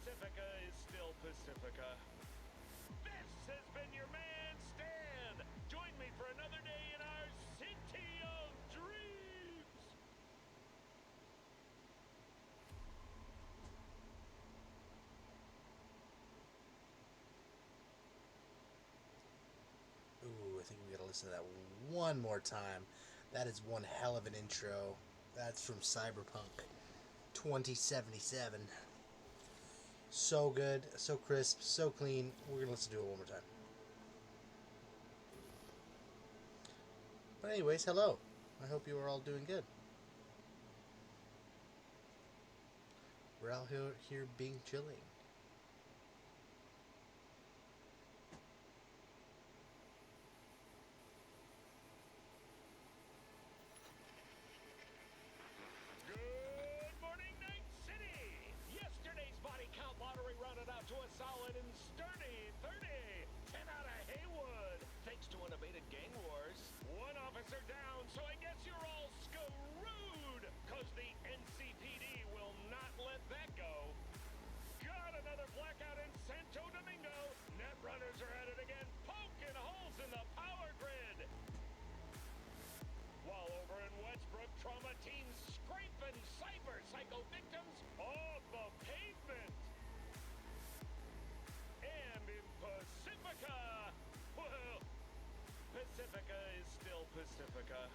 Pacifica is still Pacifica. This has been your man, Stan. Join me for another day in our city of dreams. Ooh, I think we gotta listen to that one more time. That is one hell of an intro. That's from Cyberpunk 2077. So good, so crisp, so clean. We're gonna listen to it one more time. But anyways, hello. I hope you are all doing good. We're out here being chilling. Good morning, Night City! Yesterday's body count lottery rounded out to a solid and sturdy 30. 10 out of Haywood, thanks to unabated gang wars. One officer down, so I guess you're all screwed, cause the NCPD will not let that go. Got another blackout in Santo Domingo. Net runners are at it again, poking holes in the power grid. While over in Westbrook, trauma teams scraping cyber psycho victims off the pavement. And in Pacifica, well, Pacifica is still Pacifica.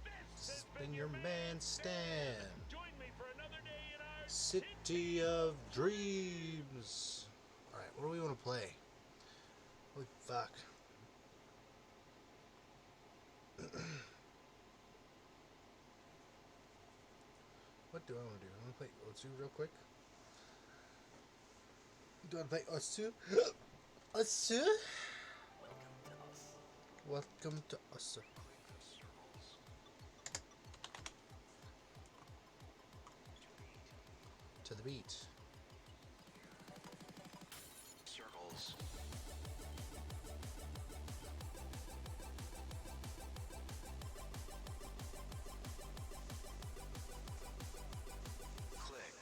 This has been your man, Stan. Join me for another day in our City of Dreams. Alright, what do we want to play? Holy fuck. What do I want to do? I want to play O2 real quick. Do I want to play O2? O2? Welcome to us. Welcome to us. To the beat. Circles. Click.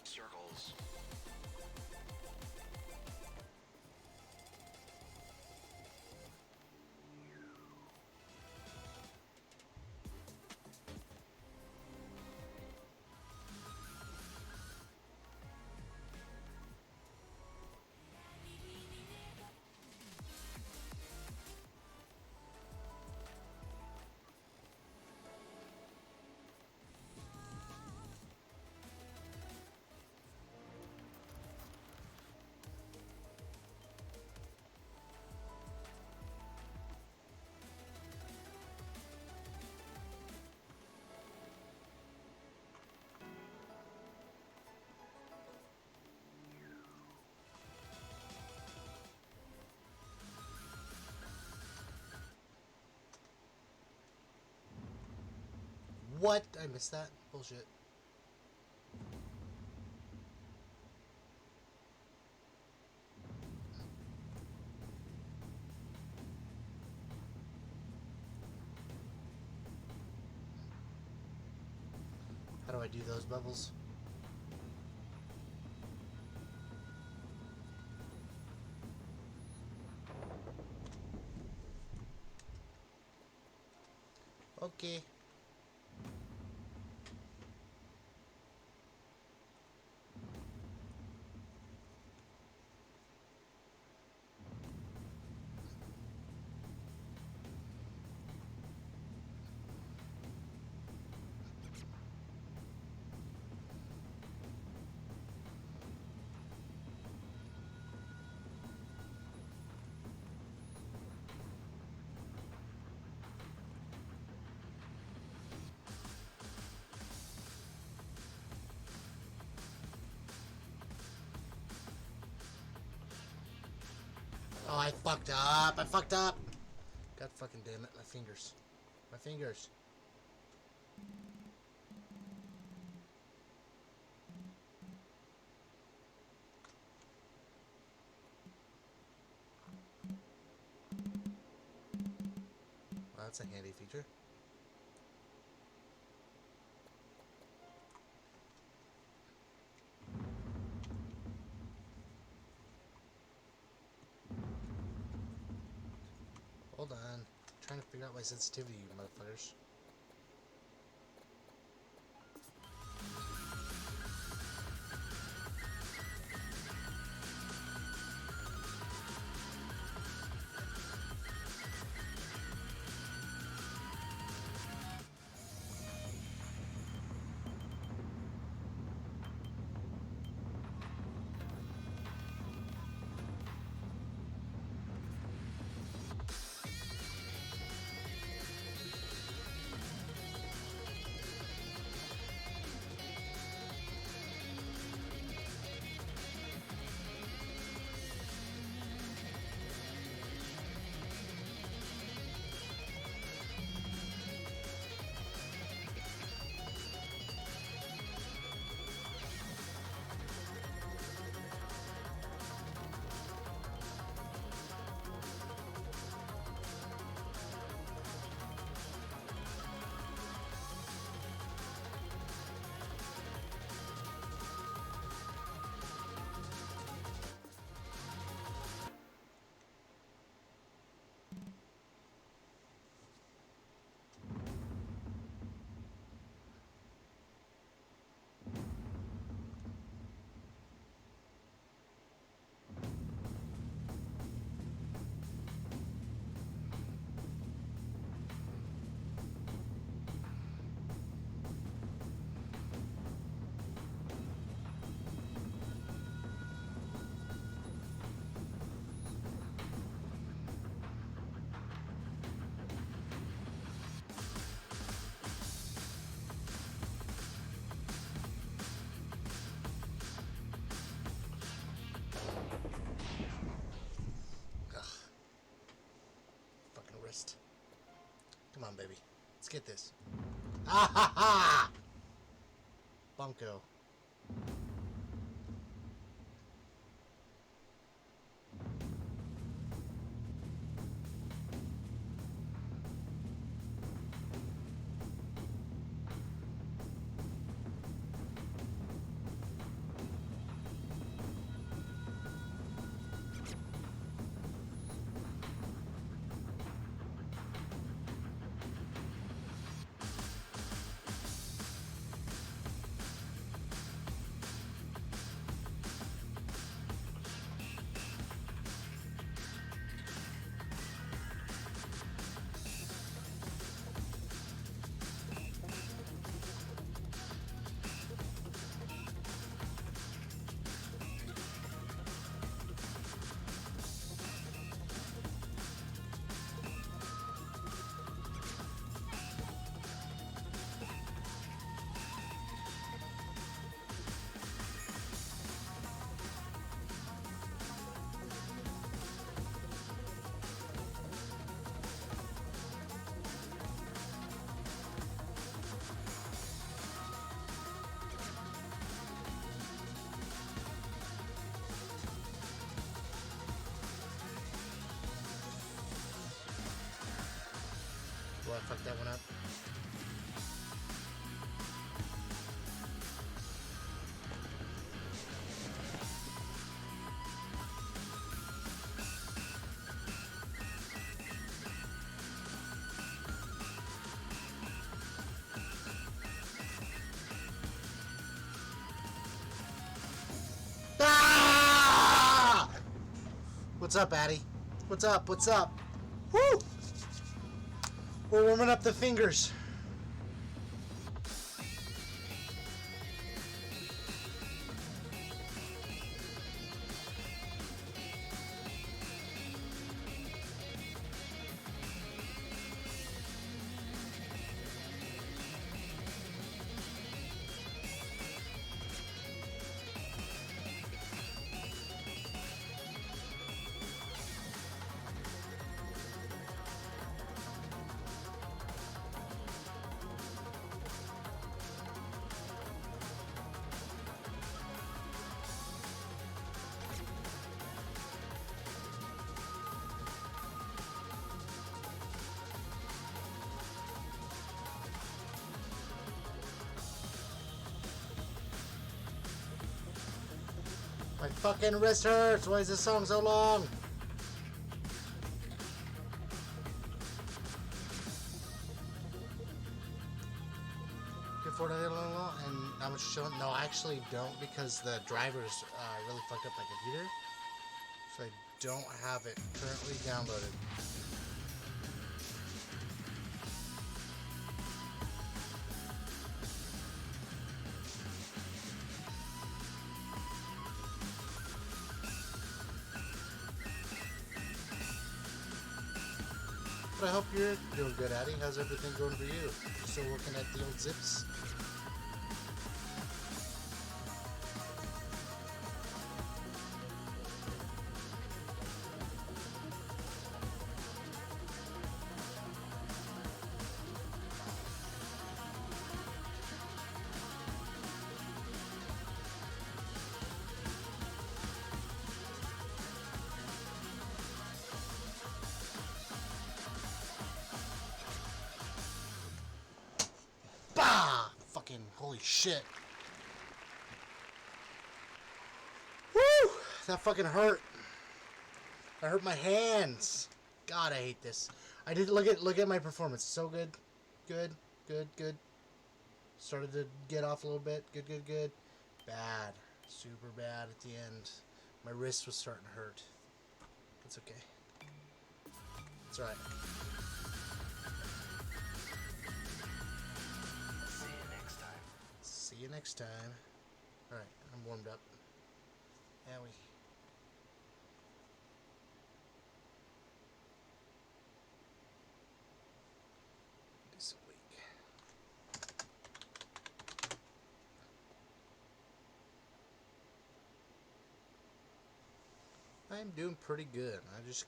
Circles. What? I missed that? Bullshit. How do I do those bubbles? Okay. Oh, I fucked up. I fucked up. God fucking damn it. My fingers. My fingers. That's a handy feature. Hold on. I'm trying to figure out my sensitivity, you motherfuckers. Fucking wrist. Come on, baby. Let's get this. Ah ha ha! Bunko. I fucked that one up. Ah! What's up, Addy? What's up? What's up? Woo! We're warming up the fingers. My fucking wrist hurts. Why is this song so long? And how much showing? No, I actually don't because the drivers really fucked up my computer, so I don't have it currently downloaded. But I hope you're doing good, Addy. How's everything going for you? Still working at the old Zips? Bah! Fucking holy shit. Woo! That fucking hurt. I hurt my hands. God, I hate this. I did look at my performance. So good. Good. Started to get off a little bit. Good. Bad. Super bad at the end. My wrist was starting to hurt. It's okay. It's alright. See you next time. Alright, I'm warmed up. Owie. This week. I'm doing pretty good. I just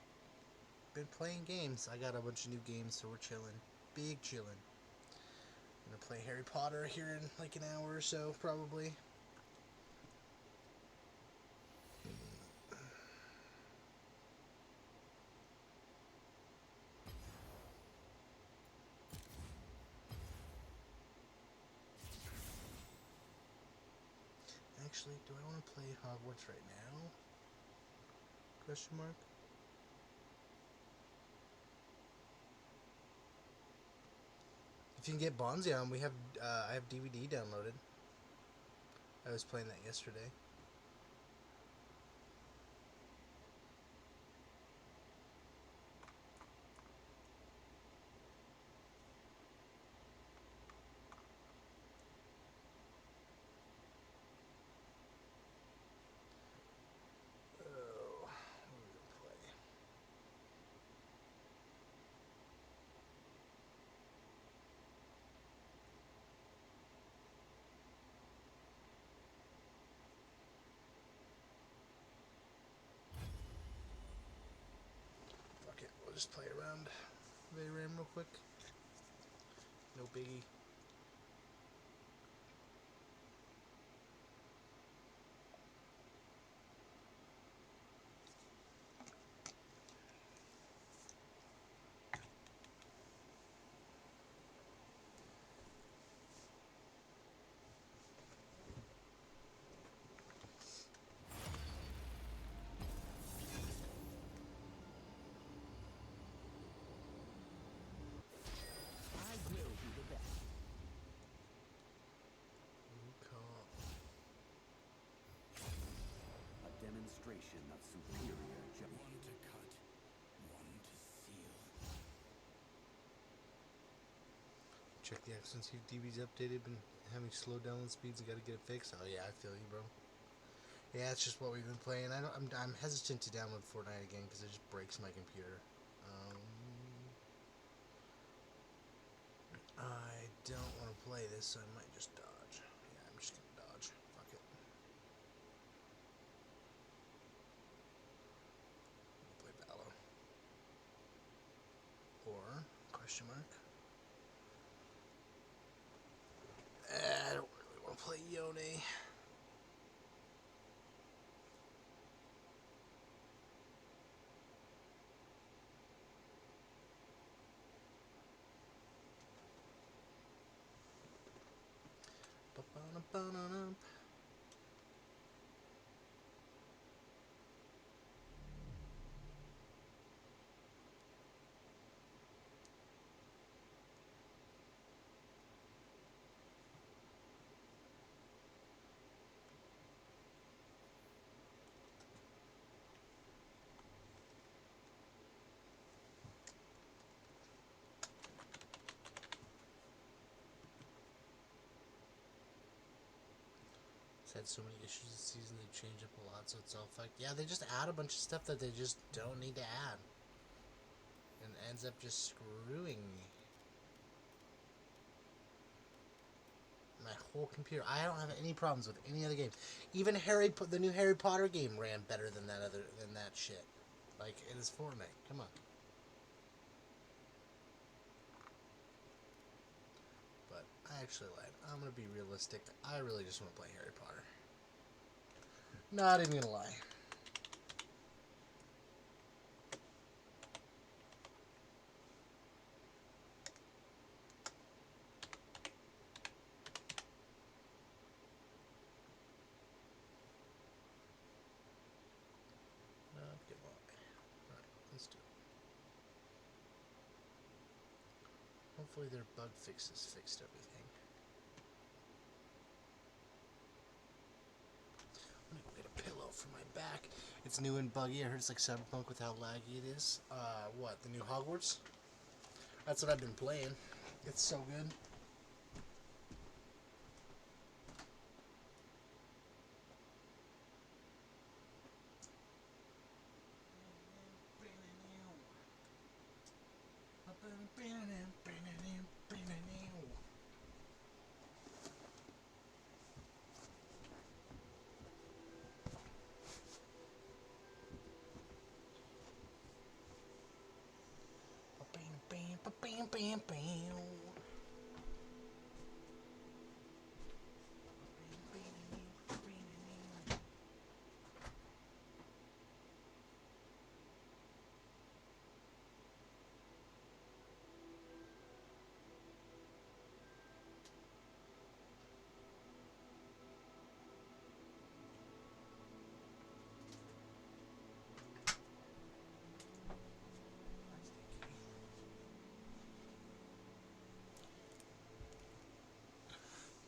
been playing games. I got a bunch of new games, so we're chilling. Big chilling. I'm gonna play Harry Potter here in like an hour or so, probably. Actually, do I want to play Hogwarts right now? Question mark. If you can get Bonzi on, we have I have DVD downloaded. I was playing that yesterday. Oh, what are we gonna play? Fuck it, we'll just play around VRAM real quick. No biggie. Demonstration of superior judgment. One to cut, one to seal. Check the accents. Your DB's updated, been having slow download speeds and gotta get it fixed. Oh yeah, I feel you, bro. Yeah, it's just what we've been playing. I'm hesitant to download Fortnite again because it just breaks my computer. I don't want to play this, so I might just dodge. Yeah, I'm just gonna dodge. Fuck it. Play Valor. Or, question mark. I don't really want to play Yone. had so many issues this season. They changed up a lot, so it's all fucked. Yeah, they just add a bunch of stuff that they just don't need to add, and ends up just screwing me. My whole computer. I don't have any problems with any other game. Even the new Harry Potter game ran better than that shit. Like, it is Fortnite. Come on. But I actually lied. I'm gonna be realistic. I really just want to play Harry Potter. Not even gonna lie. Good luck. Alright, let's do it. Hopefully their bug fixes fixed everything. I'm gonna go get a pillow for my back. It's new and buggy. I heard it's like Cyberpunk with how laggy it is. What? The new Hogwarts? That's what I've been playing. It's so good.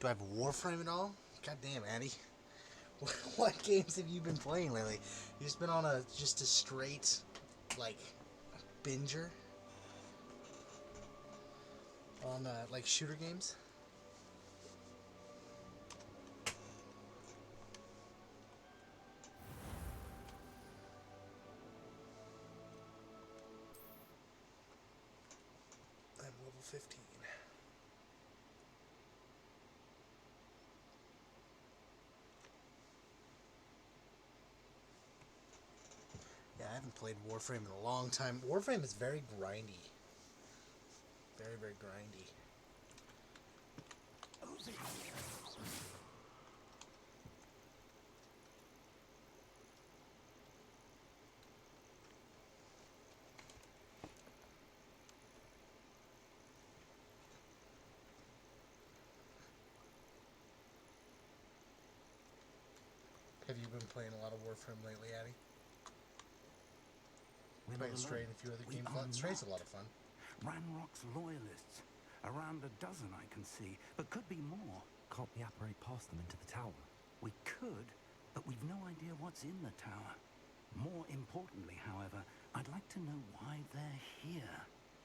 Do I have Warframe at all? God damn, Addy. What games have you been playing lately? You just been on just a straight, like, binger? On, like, shooter games? I'm level 15. Yeah, I haven't played Warframe in a long time. Warframe is very grindy. Very, very grindy. Have you been playing a lot of Warframe lately, Addy? Playing Stray and a few other games. Stray's a lot of fun. Ranrock's loyalists. Around a dozen I can see, but could be more. Can't we apparate past them into the tower? We could, but we've no idea what's in the tower. More importantly, however, I'd like to know why they're here.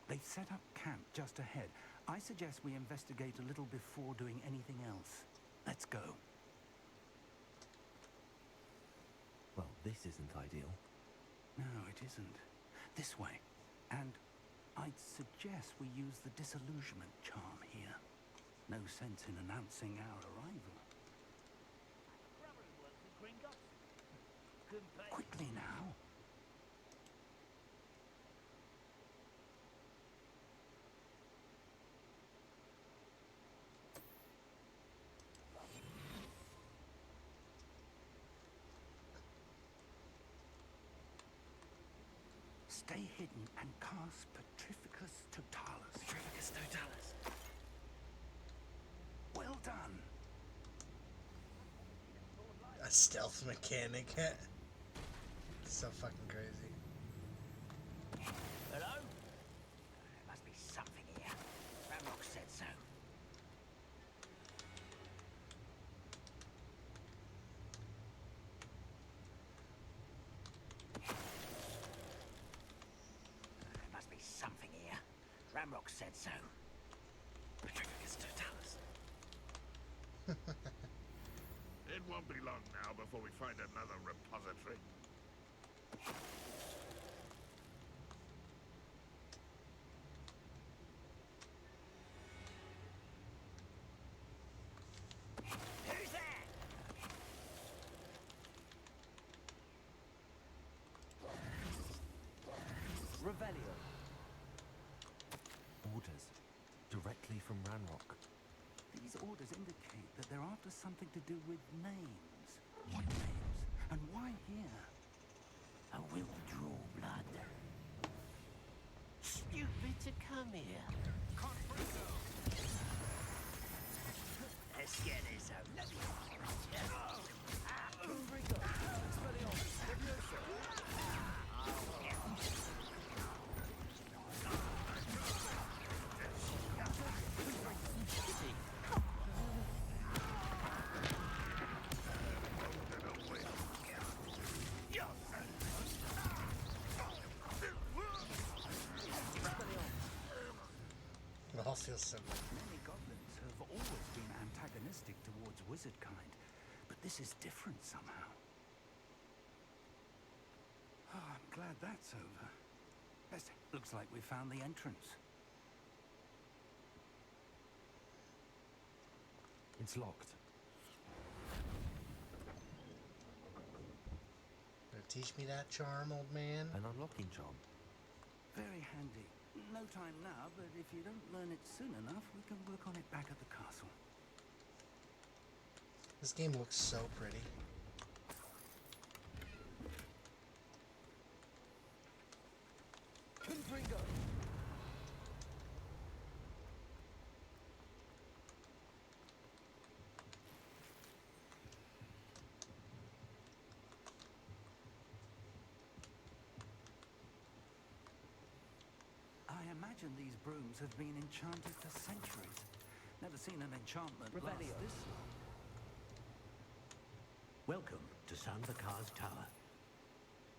They've set up camp just ahead. I suggest we investigate a little before doing anything else. Let's go. Well, this isn't ideal. No, it isn't. This way. And I'd suggest we use the disillusionment charm here. No sense in announcing our arrival. Quickly now. Stay hidden and cast Petrificus Totalis. Petrificus Totalis. Well done. A stealth mechanic. So fucking crazy. Hello? There must be something here. Ranrock said so. There must be something here. Ranrock said so. Petrificus Totalis. It won't be long now before we find another repository. Who's that? Revelio. Orders. Directly from Ranrock. These orders indicate that they're after something to do with names. What names? And why here? I will draw blood. Stupid to come here. Let's get this over. It all feels similar. Many goblins have always been antagonistic towards wizard kind, but this is different somehow. Oh, I'm glad that's over. Looks like we found the entrance. It's locked. Gonna teach me that charm, old man? An unlocking charm. Very handy. No time now, but if you don't learn it soon enough, we can work on it back at the castle. This game looks so pretty. Confringo! I imagine these brooms have been enchanted for centuries. Never seen an enchantment last Revelio. this long. Welcome to Sanvakar's Tower.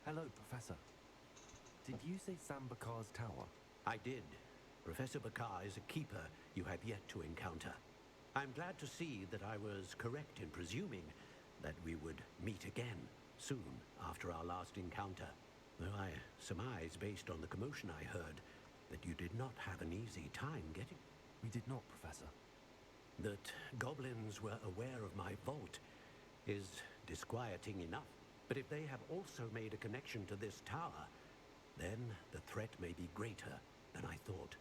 Hello, Professor. Did you say Sambakar's tower? I did. Professor Bakar is a keeper you have yet to encounter. I'm glad to see that I was correct in presuming that we would meet again soon after our last encounter. Though I surmise, based on the commotion I heard, that you did not have an easy time getting. We did not, Professor. That goblins were aware of my vault is disquieting enough. But if they have also made a connection to this tower, then the threat may be greater than I thought.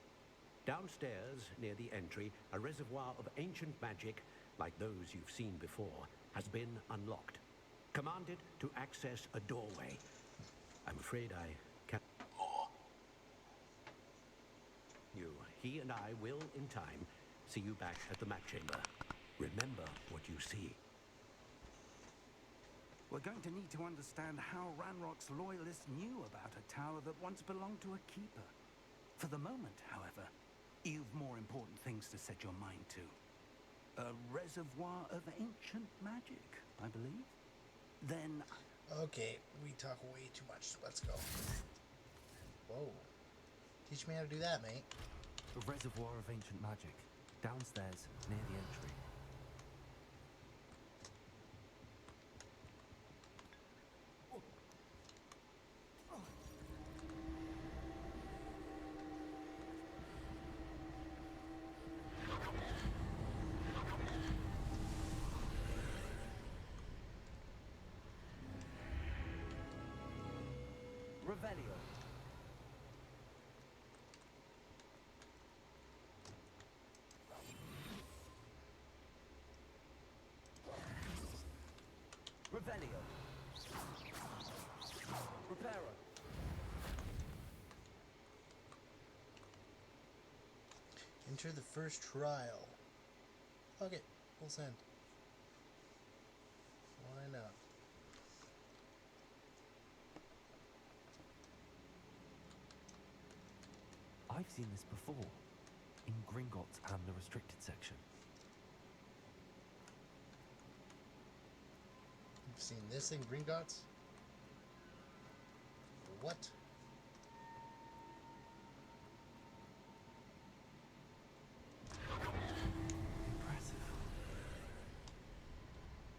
Downstairs, near the entry, a reservoir of ancient magic, like those you've seen before, has been unlocked. Commanded to access a doorway. I'm afraid I can't... He and I will, in time, see you back at the map chamber. Remember what you see. We're going to need to understand how Ranrock's loyalists knew about a tower that once belonged to a keeper. For the moment, however, you've more important things to set your mind to. A reservoir of ancient magic, I believe. Then... Okay, we talk way too much. Let's go. Whoa. Teach me how to do that, mate. A reservoir of ancient magic. Downstairs, near the entry. Revelio. Revelio. Reparo. Enter the first trial. Okay, we'll send. Why not? I've seen this before. In Gringotts and the restricted section. You've seen this in Gringotts? What? Impressive.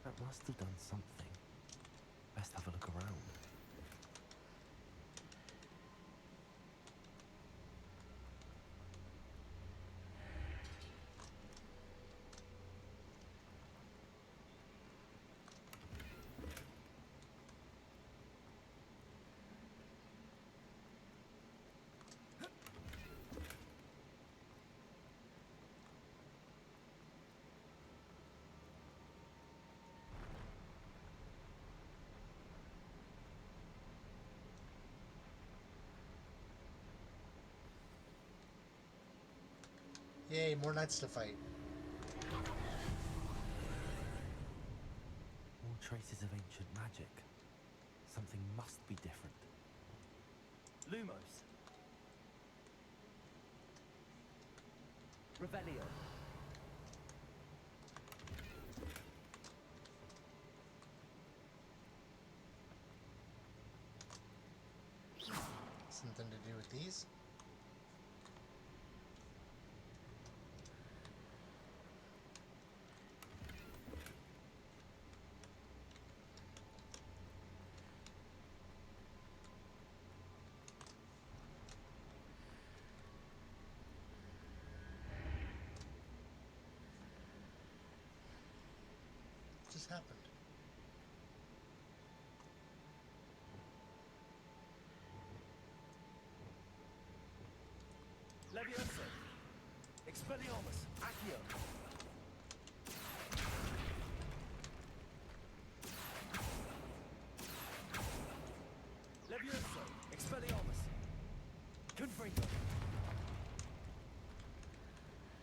That must have done something. Best have a look around. Yay, more knights to fight. More traces of ancient magic. Something must be different. Lumos. Revelio. Something to do with these? What just happened? Levioso. Expelliarmus. Accio. Levioso. Expelliarmus. Confringo.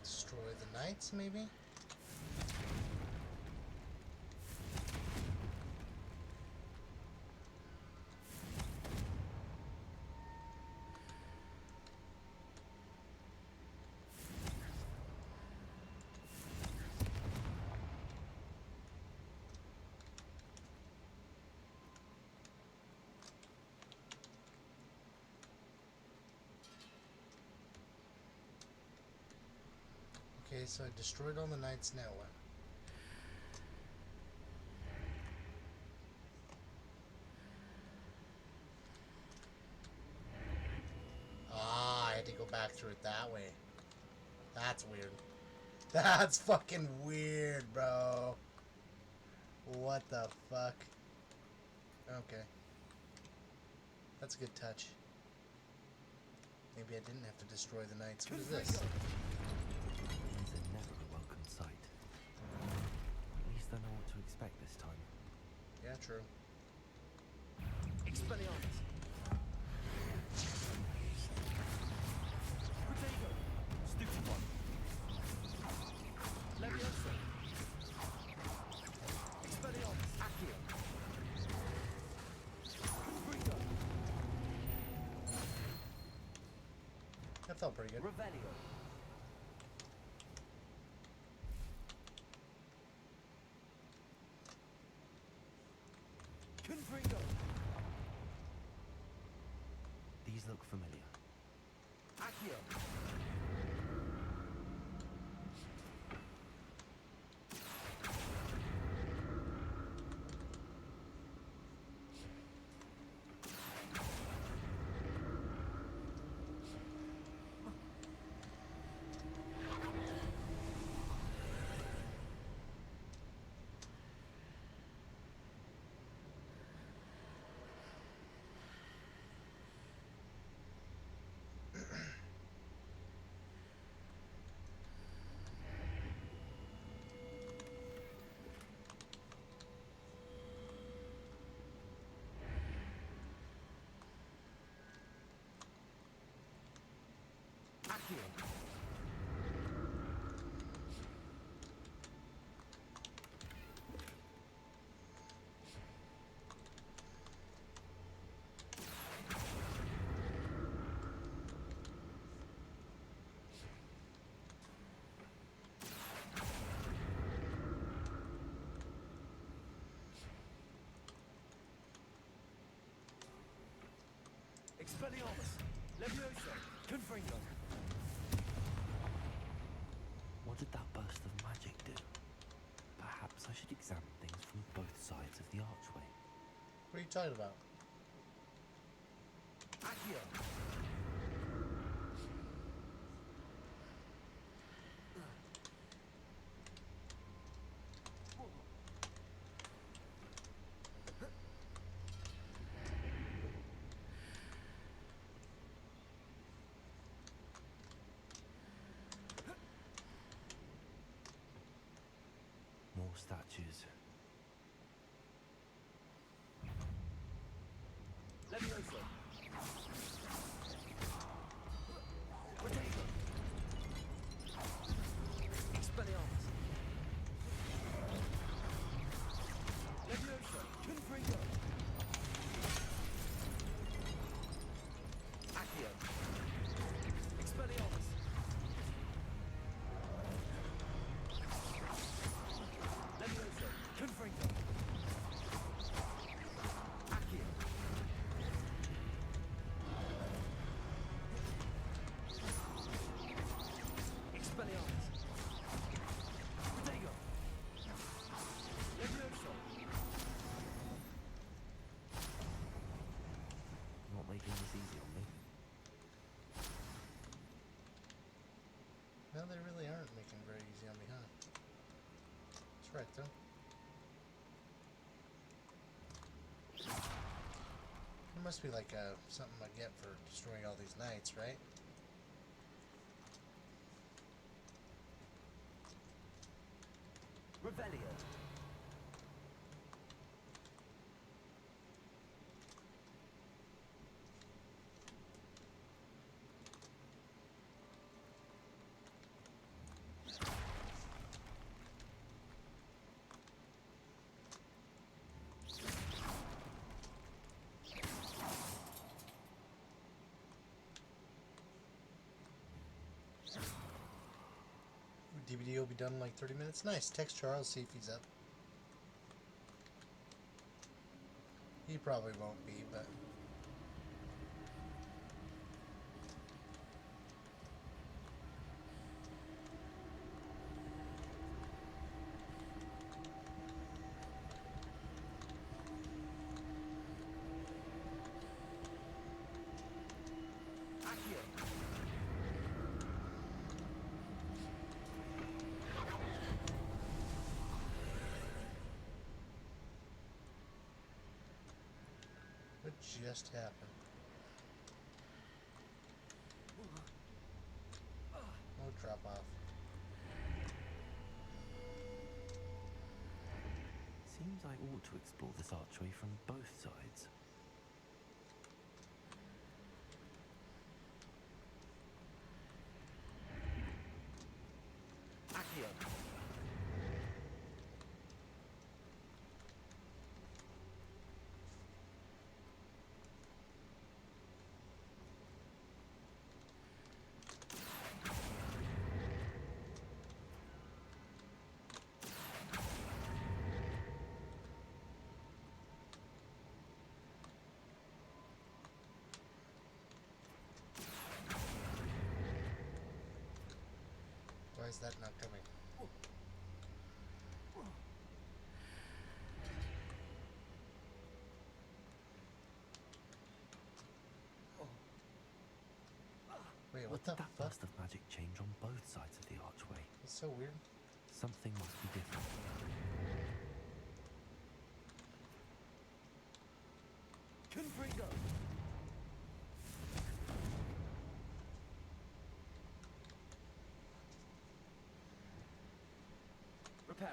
Destroy the knights, maybe? Okay, so I destroyed all the knights, now what? Ah, I had to go back through it that way. That's weird. That's fucking weird, bro. What the fuck? Okay. That's a good touch. Maybe I didn't have to destroy the knights. What is this? These are never a welcome sight. At least I know what to expect this time. Yeah, true. Expelliarmus. Protego. Stupefy. Levioso. Expelliarmus. Accio. Confringo. That felt pretty good. Revelio. Confringo. These look familiar. Accio. Accio. Expelliarmus. Levioso. Confringo. What did that burst of magic do? Perhaps Perhaps I should examine things from both sides of the archway. What are you talking about? Accio. More statues. Levioso. Protego. Expelliarmus. Levioso. Confringo. Accio. Expelliarmus. Levioso. Confringo. Accio. Expelliarmus. Protego. Levioso. You're not making this easy on me. No, they really aren't making it very easy on me, huh? That's right, though. There must be like something I get for destroying all these knights, right? Revelio. DVD will be done in like 30 minutes. Nice. Text Charles, see if he's up. He probably won't be, but... Accio. What just happened? Oh, drop off. Seems I ought to explore this archway from both sides. Accio. Why is that not coming? Wait, what the Did that fuck? burst of magic change on both sides of the archway? It's so weird. Something must be different. Confringo. Reparo.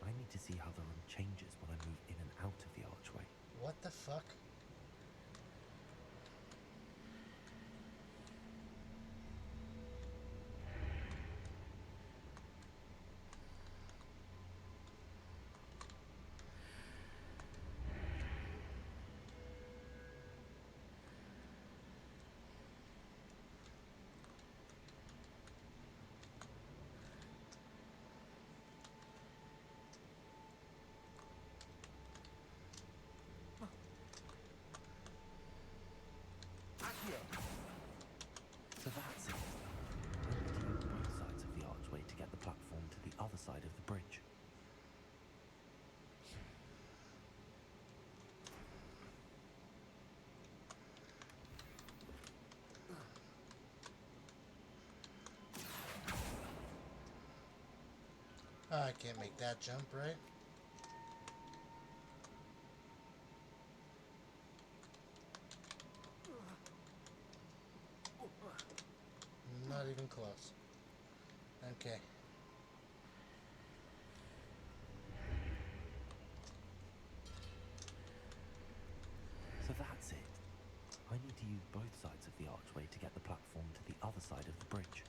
I need to see how the room changes when I move in and out of the archway. What the fuck? I can't make that jump, right? Not even close. Okay. So that's it. I need to use both sides of the archway to get the platform to the other side of the bridge.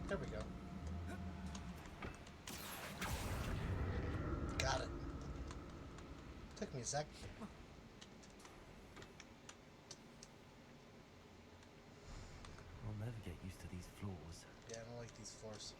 There we go. Got it. Took me a sec. I'll never get used to these floors. Yeah, I don't like these floors.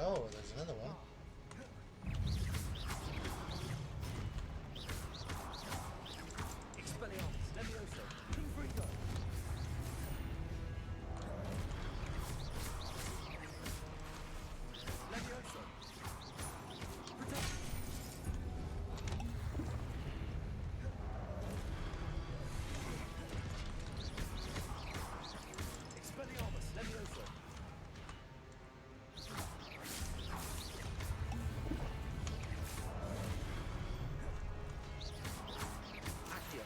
Oh, there's another one. Expelliarmus, Levioso, Confringo. Levioso. Protect. Expelliarmus, Levioso. Accio.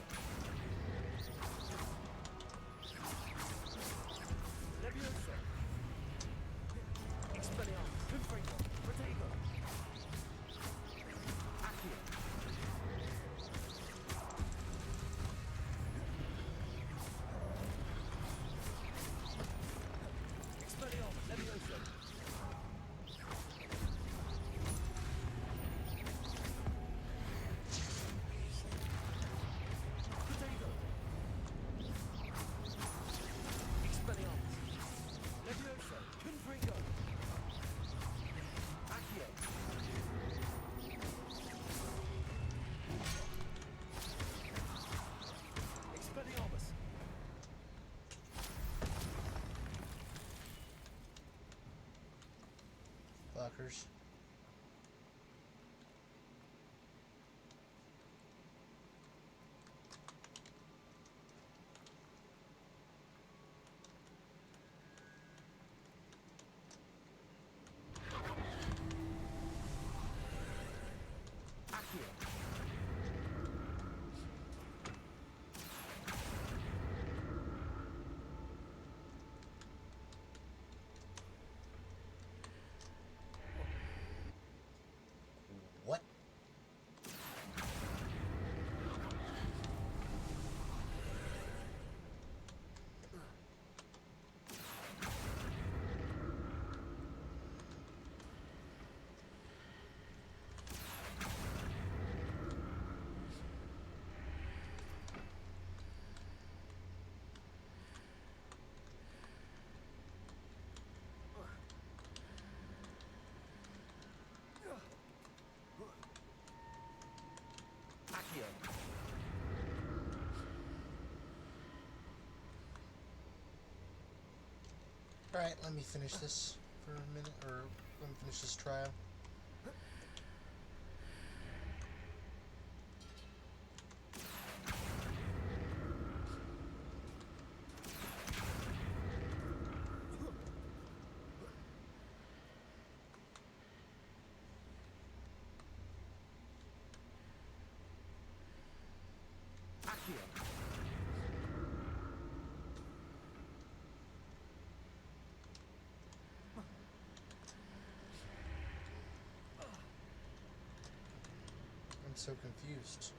Levioso. Expelliarmus, Confringo, Protego. Accio. Expelliarmus, Levioso. Protego. Expelliarmus. Levioso. Confringo. Accio. Expelliarmus. Fuckers. Accio. What? Accio. Alright, let me finish this for a minute, or let me finish this trial. Accio. I'm so confused.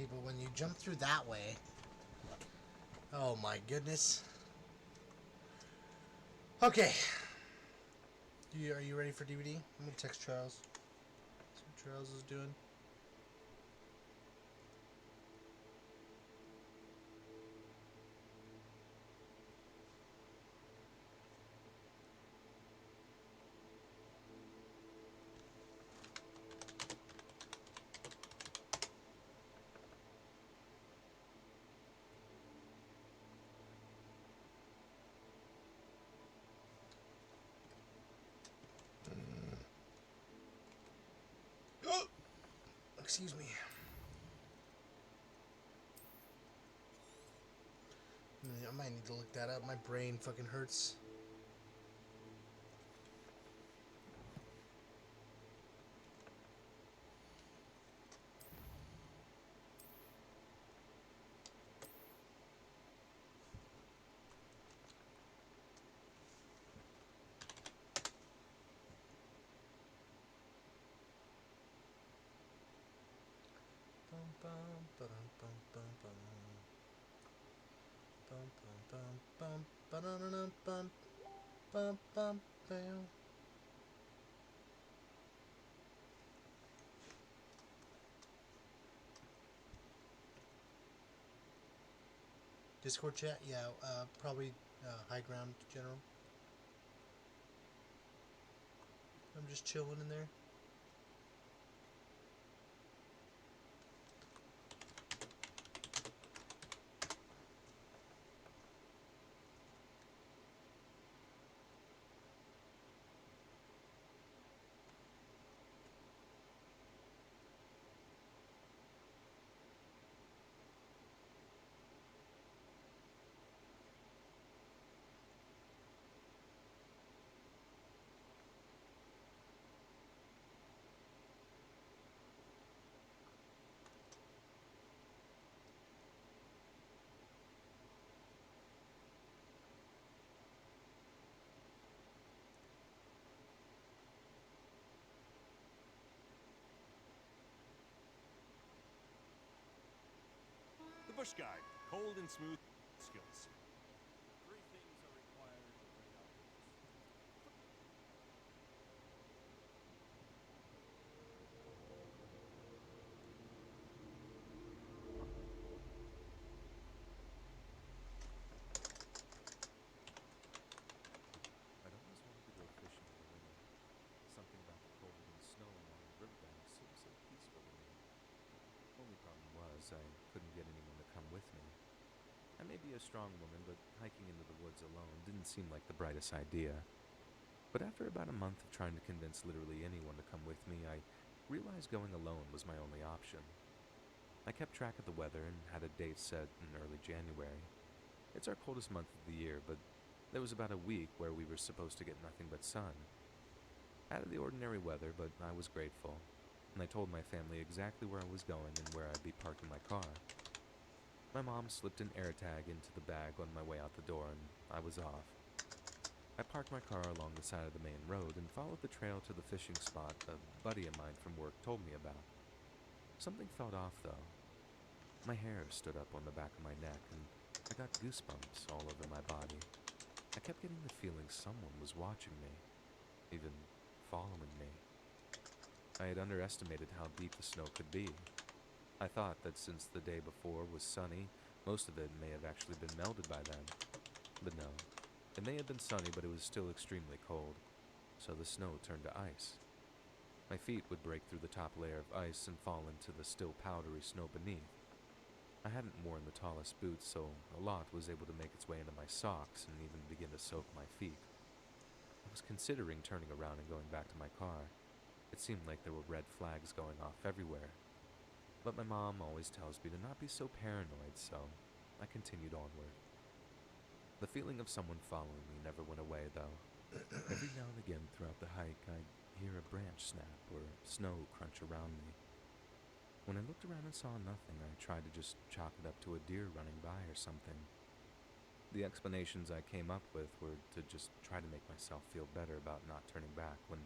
See, but when you jump through that way... Oh my goodness. Okay. Are you ready for DVD? I'm gonna text Charles. See what Charles is doing. Excuse me. I might need to look that up. My brain fucking hurts. Discord chat? Yeah, probably high ground general. I'm just chilling in there. The Bush Guide, cold and smooth skills. Three things are required to bring out the I'd always wanted to go fishing in the winter. Something about the cold and snow along the riverbank seemed so peaceful to me. Only problem was, I couldn't get anyone to come with me. I may be a strong woman, but hiking into the woods alone didn't seem like the brightest idea. But after about a month of trying to convince literally anyone to come with me, I realized going alone was my only option. I kept track of the weather and had a date set in early January. It's our coldest month of the year, but there was about a week where we were supposed to get nothing but sun. Out of the ordinary weather, but I was grateful, and I told my family exactly where I was going and where I'd be parking my car. My mom slipped an AirTag into the bag on my way out the door, and I was off. I parked my car along the side of the main road and followed the trail to the fishing spot a buddy of mine from work told me about. Something felt off, though. My hair stood up on the back of my neck, and I got goosebumps all over my body. I kept getting the feeling someone was watching me, even following me. I had underestimated how deep the snow could be. I thought that since the day before was sunny, most of it may have actually been melted by then. But no, it may have been sunny, but it was still extremely cold, so the snow turned to ice. My feet would break through the top layer of ice and fall into the still powdery snow beneath. I hadn't worn the tallest boots, so a lot was able to make its way into my socks and even begin to soak my feet. I was considering turning around and going back to my car. It seemed like there were red flags going off everywhere. But my mom always tells me to not be so paranoid, so I continued onward. The feeling of someone following me never went away, though. Every now and again throughout the hike, I'd hear a branch snap or snow crunch around me. When I looked around and saw nothing, I tried to just chalk it up to a deer running by or something. The explanations I came up with were to just try to make myself feel better about not turning back when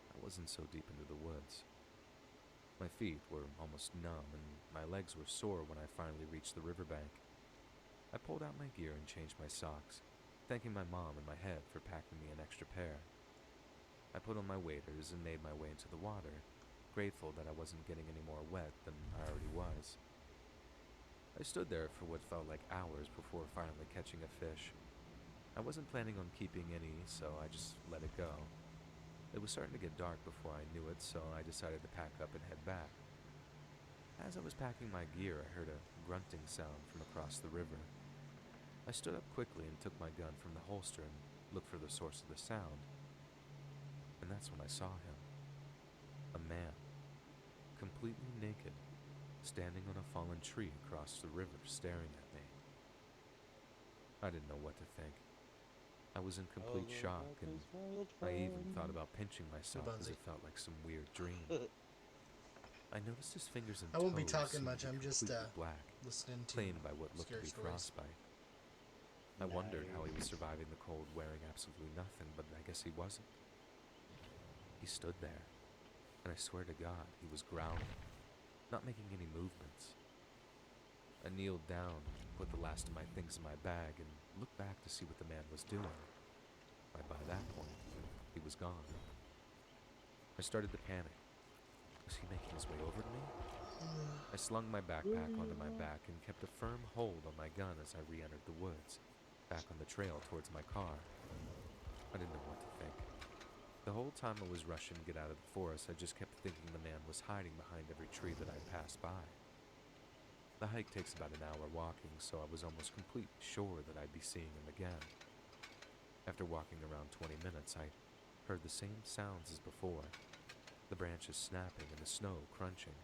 I wasn't so deep into the woods. My feet were almost numb, and my legs were sore when I finally reached the riverbank. I pulled out my gear and changed my socks, thanking my mom in my head for packing me an extra pair. I put on my waders and made my way into the water, grateful that I wasn't getting any more wet than I already was. I stood there for what felt like hours before finally catching a fish. I wasn't planning on keeping any, so I just let it go. It was starting to get dark before I knew it, so I decided to pack up and head back. As I was packing my gear, I heard a grunting sound from across the river. I stood up quickly and took my gun from the holster and looked for the source of the sound. And that's when I saw him. A man, completely naked, standing on a fallen tree across the river, staring at me. I didn't know what to think. I was in complete shock, and I even thought about pinching myself as it felt like some weird dream. I noticed his fingers and I won't be toes talking seemed much. to be I'm just completely black, listening to claimed by what looked to scary be stories. frostbite. I wondered how he was surviving the cold wearing absolutely nothing, but I guess he wasn't. He stood there, and I swear to God, he was growling, not making any movements. I kneeled down, put the last of my things in my bag, and looked back to see what the man was doing. By that point, he was gone. I started to panic. Was he making his way over to me? I slung my backpack onto my back and kept a firm hold on my gun as I re-entered the woods, back on the trail towards my car. I didn't know what to think. The whole time I was rushing to get out of the forest, I just kept thinking the man was hiding behind every tree that I passed by. The hike takes about an hour walking, so I was almost completely sure that I'd be seeing him again. After walking around 20 minutes, I heard the same sounds as before, the branches snapping and the snow crunching.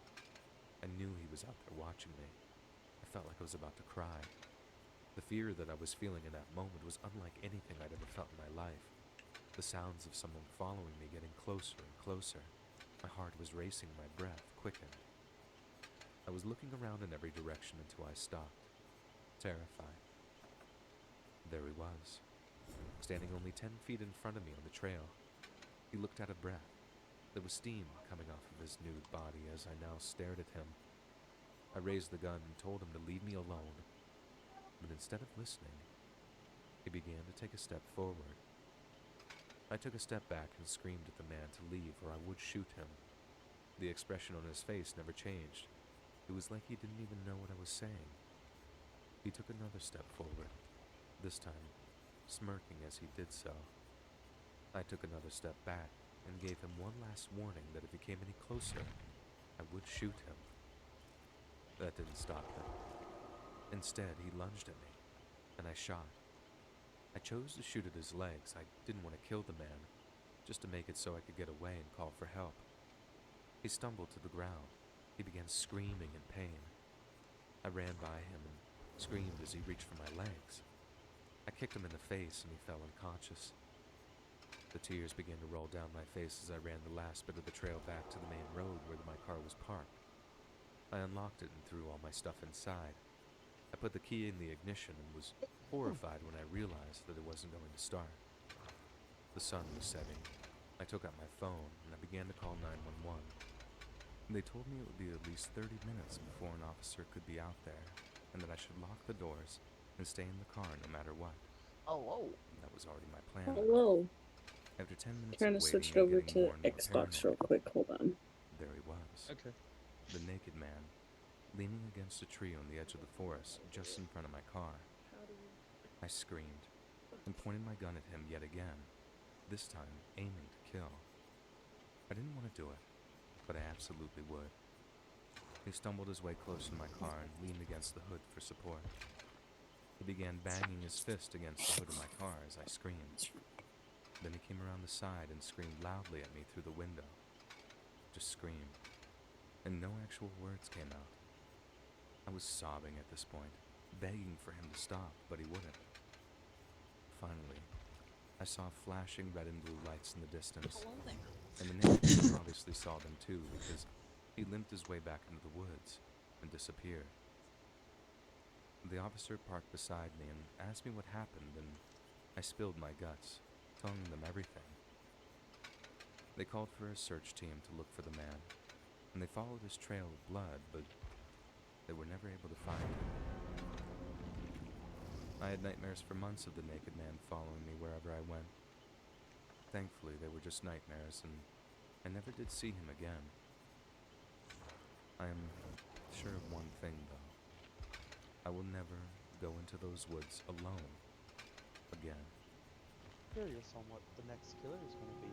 I knew he was out there watching me. I felt like I was about to cry. The fear that I was feeling in that moment was unlike anything I'd ever felt in my life. The sounds of someone following me getting closer and closer. My heart was racing, my breath quickened. I was looking around in every direction until I stopped, terrified. There he was, standing only 10 feet in front of me on the trail. He looked out of breath. There was steam coming off of his nude body as I now stared at him. I raised the gun and told him to leave me alone, but instead of listening, he began to take a step forward. I took a step back and screamed at the man to leave or I would shoot him. The expression on his face never changed. It was like he didn't even know what I was saying. He took another step forward, this time smirking as he did so. I took another step back and gave him one last warning that if he came any closer, I would shoot him. That didn't stop him. Instead, he lunged at me, and I shot. I chose to shoot at his legs. I didn't want to kill the man, just to make it so I could get away and call for help. He stumbled to the ground. He began screaming in pain. I ran by him and screamed as he reached for my legs. I kicked him in the face and he fell unconscious. The tears began to roll down my face as I ran the last bit of the trail back to the main road where my car was parked. I unlocked it and threw all my stuff inside. I put the key in the ignition and was horrified when I realized that it wasn't going to start. The sun was setting. I took out my phone and I began to call 911. They told me it would be at least 30 minutes before an officer could be out there, and that I should lock the doors and stay in the car no matter what. Oh, That was already my plan. hello. After 10 minutes Trying of to waiting switch it and over getting to more and more Xbox paranoid, real quick. Hold on. there he was. Okay. The naked man, leaning against a tree on the edge of the forest, just in front of my car. I screamed and pointed my gun at him yet again, this time aiming to kill. I didn't want to do it, but I absolutely would. He stumbled his way close to my car and leaned against the hood for support. He began banging his fist against the hood of my car as I screamed. Then he came around the side and screamed loudly at me through the window. Just screamed, and no actual words came out. I was sobbing at this point, begging for him to stop, but he wouldn't. Finally, I saw flashing red and blue lights in the distance, and the naked man obviously saw them too because he limped his way back into the woods and disappeared. The officer parked beside me and asked me what happened, and I spilled my guts, telling them everything. They called for a search team to look for the man. and they followed his trail of blood, but they were never able to find him. I had nightmares for months of the naked man following me wherever I went. Thankfully, they were just nightmares, and I never did see him again. I am sure of one thing, though. I will never go into those woods alone again. Curious on what the next killer is going to be.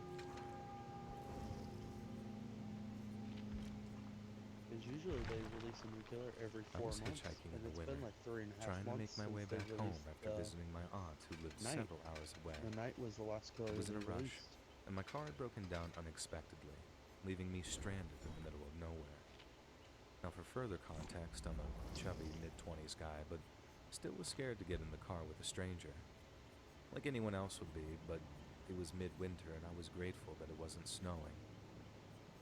Because usually they release a new killer every I 4 was months, hitchhiking and in the it's been winter, like 3.5 trying to make months my way since they back home released after visiting my aunt who lived Night. several hours away. The Night was the last killer I was in they a rush, released. and my car had broken down unexpectedly, leaving me stranded in the middle of nowhere. Now, for further context, I'm a chubby mid-20s guy, but still was scared to get in the car with a stranger. Like anyone else would be, but it was midwinter, and I was grateful that it wasn't snowing.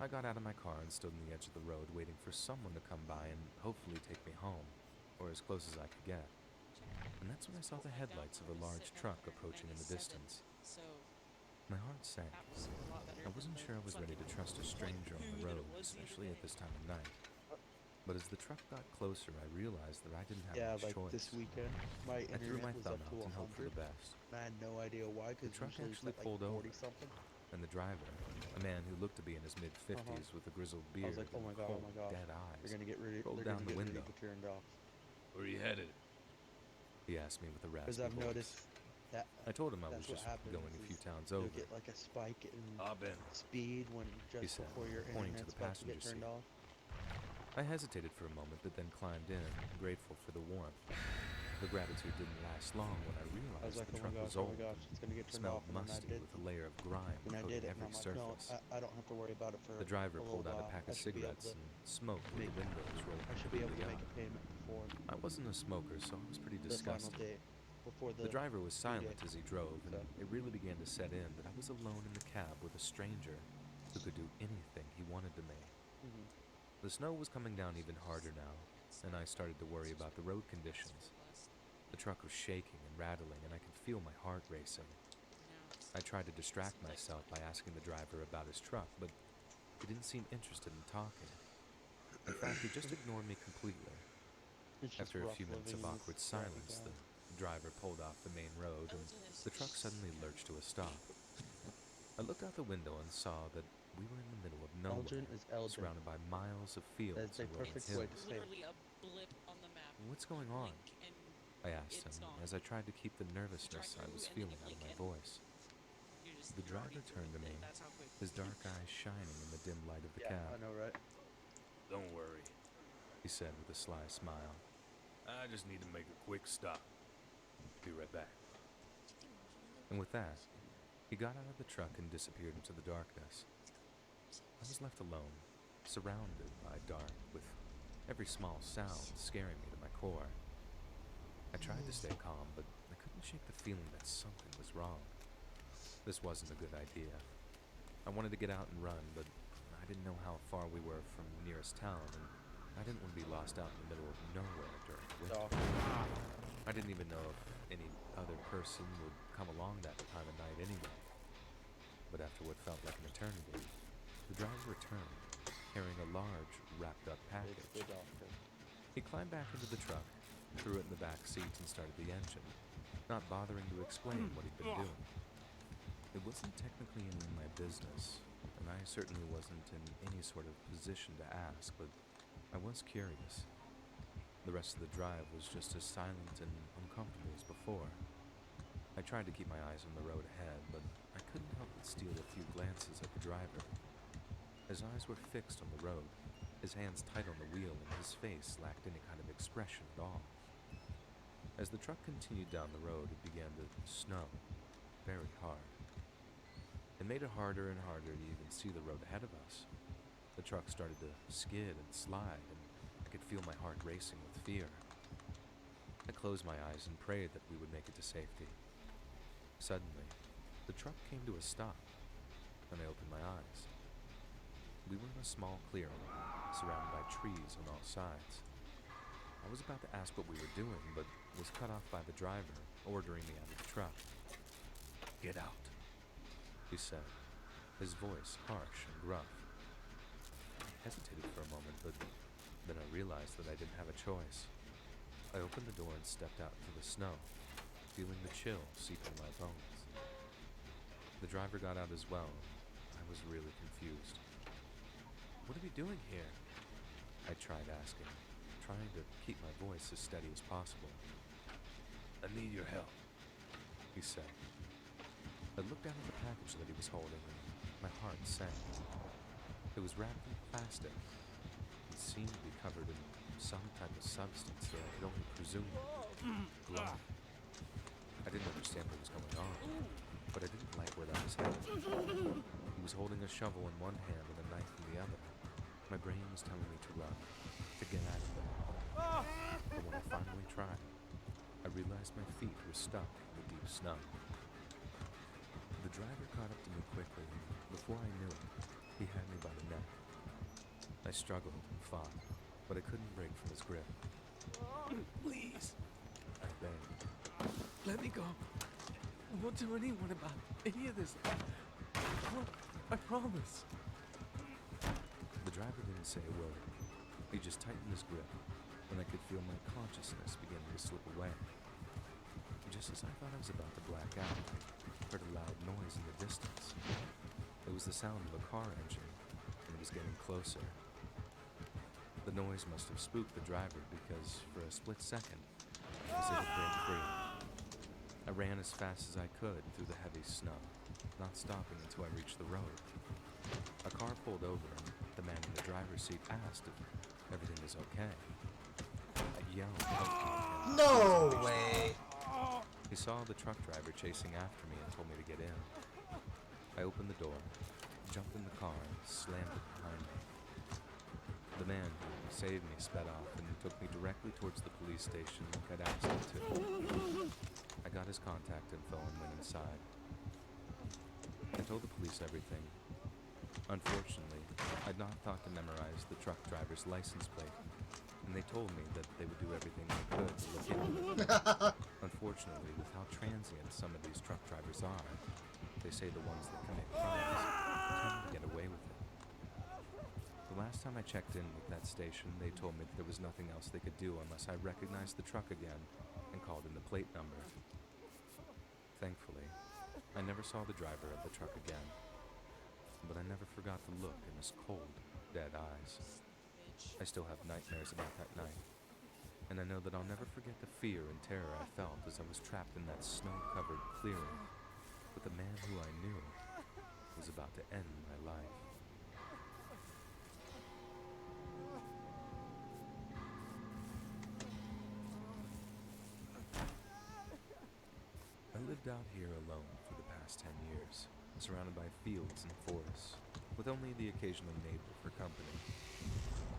I got out of my car and stood on the edge of the road, waiting for someone to come by and hopefully take me home, or as close as I could get. And that's when I saw the headlights of a large truck approaching in the distance. My heart sank. I wasn't sure I was ready to trust a stranger on the road, especially at this time of night. But as the truck got closer, I realized that I didn't have much choice. This weekend, my I threw my internet was thumb up to out and hoped for 100. the best. I had no idea why, The because truck usually actually it's at pulled like over, 40 something. and the driver, a man who looked to be in his mid-50s with a grizzled I beard was like, oh my and god, cold, oh my gosh. dead eyes, They're gonna get ready. rolled They're down gonna the get ready window. to get turned off. Where are you headed? He asked me with a Because raspy I've voice. noticed that I told him I was that's what just happens. going a few is towns you'll over. get like a spike in Hop in. speed when He just said, before your pointing to internet's the about to get passenger turned seat. off. I hesitated for a moment, but then climbed in, grateful for the warmth. The gratitude didn't last long when I I was realized like, the oh my truck gosh, was oh old my gosh, it's gonna get and turned smelled off, and then I musty did. with a layer of grime And I coating did it, and every I'm like, no, surface. I don't have to worry about it for The driver a little pulled out a while. pack I of should be able cigarettes to and smoked with make. the windows rolled I should be able completely to make up. a payment before I wasn't a smoker, so I was pretty the final disgusted. day, before The driver was due silent date. as he drove, and So. it really began to set in that I was alone in the cab with a stranger who could do anything he wanted to me. The snow was coming down even harder now, and I started to worry about the road conditions. The truck was shaking and rattling, and I could feel my heart racing. I tried to distract myself by asking the driver about his truck, but he didn't seem interested in talking. In fact, he just ignored me completely. It's just After a rough few minutes of living in awkward this crappy silence, town. the driver pulled off the main road, and the truck suddenly lurched to a stop. I looked out the window and saw that we were in the middle of nowhere, Elgin is Elgin. surrounded by miles of fields That's a and rolling perfect way hills. to say it. Literally a blip on the map. What's going on? Blink and I asked him it's gone. as I tried to keep the nervousness I through was and then feeling you out of my blink voice. The you're already driver through turned to it. me, That's how quick. his dark eyes shining in the dim light of the Yeah, cab. I know, right? Don't worry. He said with a sly smile. I just need to make a quick stop. Be right back. And with that, he got out of the truck and disappeared into the darkness. I was left alone, surrounded by dark, with every small sound scaring me to my core. I tried to stay calm, but I couldn't shake the feeling that something was wrong. This wasn't a good idea. I wanted to get out and run, but I didn't know how far we were from the nearest town, and I didn't want to be lost out in the middle of nowhere during winter. I didn't even know if any other person would come along that time of night anyway. But after what felt like an eternity, the driver returned, carrying a large, wrapped-up It's package. the doctor. He climbed back into the truck, threw it in the back seat, and started the engine, not bothering to explain what he'd been doing. It wasn't technically any of my business, and I certainly wasn't in any sort of position to ask, but I was curious. The rest of the drive was just as silent and uncomfortable as before. I tried to keep my eyes on the road ahead, but I couldn't help but steal a few glances at the driver. His eyes were fixed on the road, his hands tight on the wheel, and his face lacked any kind of expression at all. As the truck continued down the road, it began to snow, very hard. It made it harder and harder to even see the road ahead of us. The truck started to skid and slide, and I could feel my heart racing with fear. I closed my eyes and prayed that we would make it to safety. Suddenly, the truck came to a stop, and I opened my eyes. We were in a small clearing, surrounded by trees on all sides. I was about to ask what we were doing, but was cut off by the driver, ordering me out of the truck. "Get out," he said, his voice harsh and gruff. hesitated for a moment, but then I realized that I didn't have a choice. I opened the door and stepped out into the snow, feeling the chill seep in my bones. The driver got out as well. I was really confused. "What are we doing here?" I tried asking, trying to keep my voice as steady as possible. "I need your help," he said. I looked down at the package that he was holding, and my heart sank. It was wrapped in plastic. It seemed to be covered in some type of substance that I could only presume blood. I didn't understand what was going on, but I didn't like where that was headed. He was holding a shovel in one hand and a knife in the other. My brain was telling me to run, to get out of there. But when I finally tried, I realized my feet were stuck in the deep snow. The driver caught up to me quickly, and before I knew it, he had me by the neck. I struggled and fought, but I couldn't break from his grip. Please, I begged. let me go. I won't tell anyone about any of this. I promise. The driver didn't say a word. He just tightened his grip, and I could feel my consciousness beginning to slip away. Just as I thought I was about to black out, I heard a loud noise in the distance. It was the sound of a car engine, and it was getting closer. The noise must have spooked the driver because, for a split second, I was able to break free. I ran as fast as I could through the heavy snow, not stopping until I reached the road. A car pulled over, and the man in the driver's seat asked if everything was okay. I yelled, "Help me!" No way! He saw the truck driver chasing after me and told me to get in. I opened the door, jumped in the car, and slammed it behind me. The man who saved me sped off and took me directly towards the police station like I'd asked him to. I got his contact info and went inside. I told the police everything. Unfortunately, I'd not thought to memorize the truck driver's license plate, and they told me that they would do everything they could to look into it. Unfortunately, with how transient some of these truck drivers are, they say the ones that commit crimes tend to get away with it. The last time I checked in with that station, they told me that there was nothing else they could do unless I recognized the truck again and called in the plate number. Thankfully, I never saw the driver of the truck again, but I never forgot the look in his cold, dead eyes. I still have nightmares about that night, and I know that I'll never forget the fear and terror I felt as I was trapped in that snow-covered clearing with the man who I knew was about to end my life. I lived out here alone for the past 10 years, surrounded by fields and forests, with only the occasional neighbor for company.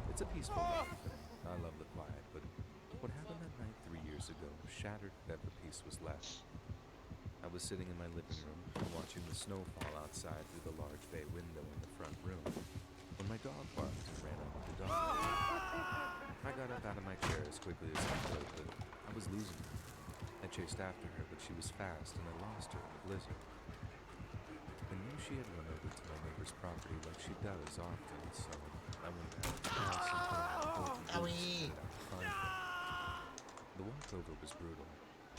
It's a peaceful life, and I love the quiet, but what happened that night 3 years ago shattered whatever peace was left. I was sitting in my living room, watching the snow fall outside through the large bay window in the front room, when my dog barked and ran out the dog. I got up out of my chair as quickly as I could, but I was losing her. I chased after her, but she was fast, and I lost her in the blizzard. I knew she had run over to my neighbor's property like she does often, so I went back to the house and put on my coat and boots and headed out to find her. The walk over was brutal.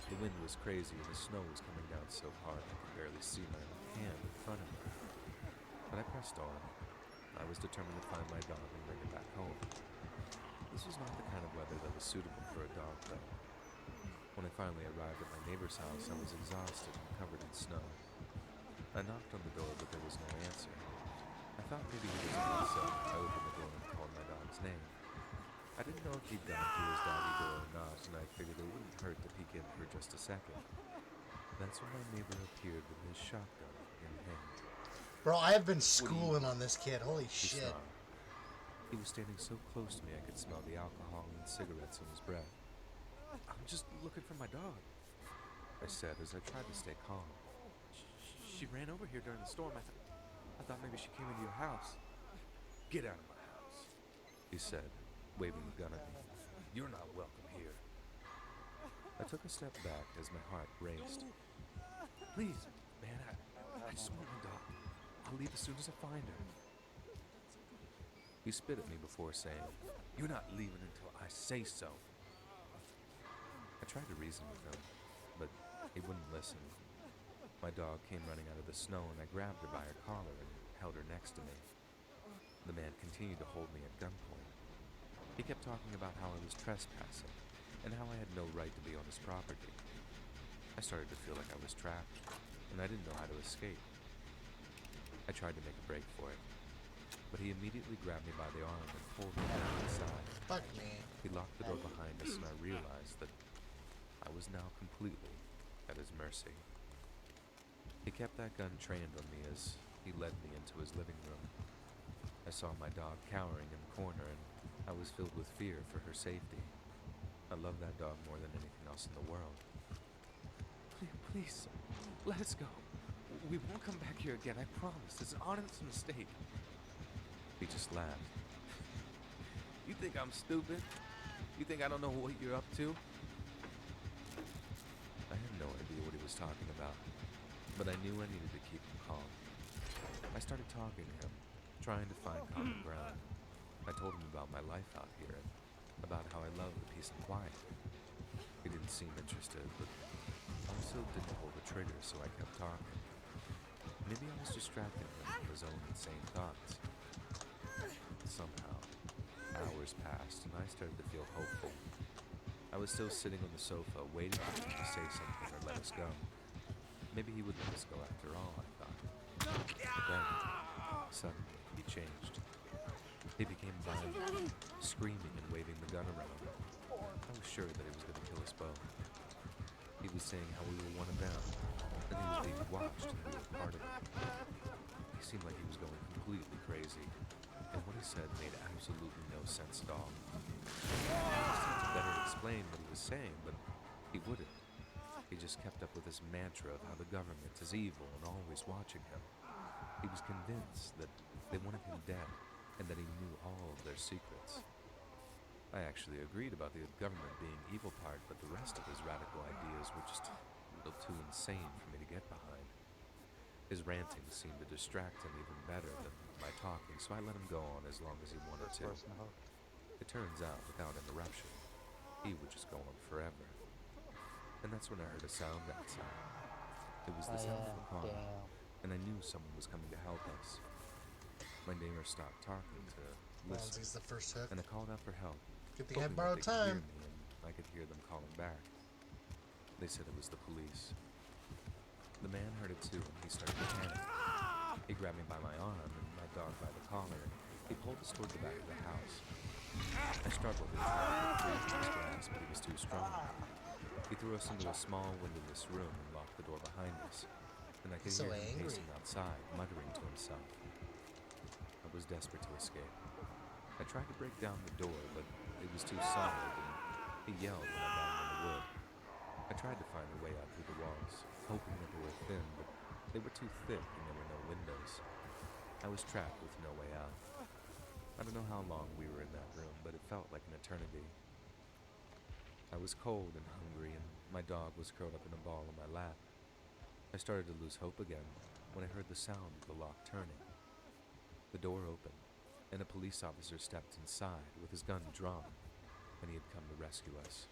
The wind was crazy, and the snow was coming down so hard I could barely see my own hand in front of me. But I pressed on. I was determined to find my dog and bring it back home. This was not the kind of weather that was suitable for a dog, though. When I finally arrived at my neighbor's house, I was exhausted and covered in snow. I knocked on the door, but there was no answer. I thought maybe he was home, so I opened the door and called my dog's name. I didn't know if he'd gone through his doggy door or not, and I figured it wouldn't hurt to peek in for just a second. That's when my neighbor appeared with his shotgun in hand. Bro, I have been schooling on this kid. Holy He shit. snarled. He was standing so close to me I could smell the alcohol and cigarettes in his breath. "I'm just looking for my dog," I said as I tried to stay calm. She ran over here during the storm. I thought maybe she came into your house." "Get out of my house," he said, waving the gun at me. "You're not welcome here." I took a step back as my heart raced. "Please, man, I just want my dog. I'll leave as soon as I find her." He spit at me before saying, "You're not leaving until I say so." I tried to reason with him, but he wouldn't listen. My dog came running out of the snow, and I grabbed her by her collar and held her next to me. The man continued to hold me at gunpoint. He kept talking about how I was trespassing and how I had no right to be on his property. I started to feel like I was trapped, and I didn't know how to escape. I tried to make a break for it, but he immediately grabbed me by the arm and pulled me down inside. Fuck me. He locked the door behind us, and I realized that I was now completely at his mercy. He kept that gun trained on me as he led me into his living room. I saw my dog cowering in the corner, and I was filled with fear for her safety. I love that dog more than anything else in the world. Please, let us go. We won't come back here again, I promise. It's an honest mistake. He just laughed. You think I'm stupid? You think I don't know what you're up to? I had no idea what he was talking about, but I knew I needed to keep him calm. I started talking to him, trying to find common ground. I told him about my life out here and about how I love the peace and quiet. He didn't seem interested, but also didn't pull the trigger, so I kept talking. Maybe I was distracting him from his own insane thoughts. Somehow, hours passed and I started to feel hopeful. I was still sitting on the sofa, waiting for him to say something or let us go. Maybe he would let us go after all, I thought. But then, suddenly, he changed. He became violent, screaming and waving the gun around. I was sure that he was going to kill us both. He was saying how we were one of them, and he was being watched and we were part of it. He seemed like he was going completely crazy, and what he said made absolutely no sense at all. I tried to better explain what he was saying, but he wouldn't. He just kept up with this mantra of how the government is evil and always watching him. He was convinced that they wanted him dead, and that he knew all of their secrets. I actually agreed about the government being evil part, but the rest of his radical ideas were just a little too insane for me to get behind. His ranting seemed to distract him even better than my talking, so I let him go on as long as he wanted to. It turns out, without interruption, he would just go on forever. And that's when I heard a sound outside. It was the sound of a car, and I knew someone was coming to help us. My neighbor stopped talking to listen, He's the first hook. and I called out for help. Good thing I hoping that borrowed they could hear time. me, and I could hear them calling back. They said it was the police. The man heard it too, and he started to panic. He grabbed me by my arm and my dog by the collar, and he pulled us toward the back of the house. I struggled and tried to get free from his grasp, but he was too strong. He threw us into a small windowless room and locked the door behind us, and I could hear him pacing outside, muttering to himself. I was desperate to escape. I tried to break down the door, but it was too solid, and he yelled when I banged on the wood. I tried to find a way out through the walls, hoping that they were thin, but they were too thick and there were no windows. I was trapped with no way out. I don't know how long we were in that room, but it felt like an eternity. I was cold and hungry, and my dog was curled up in a ball on my lap. I started to lose hope again when I heard the sound of the lock turning. The door opened, and a police officer stepped inside with his gun drawn, and he had come to rescue us.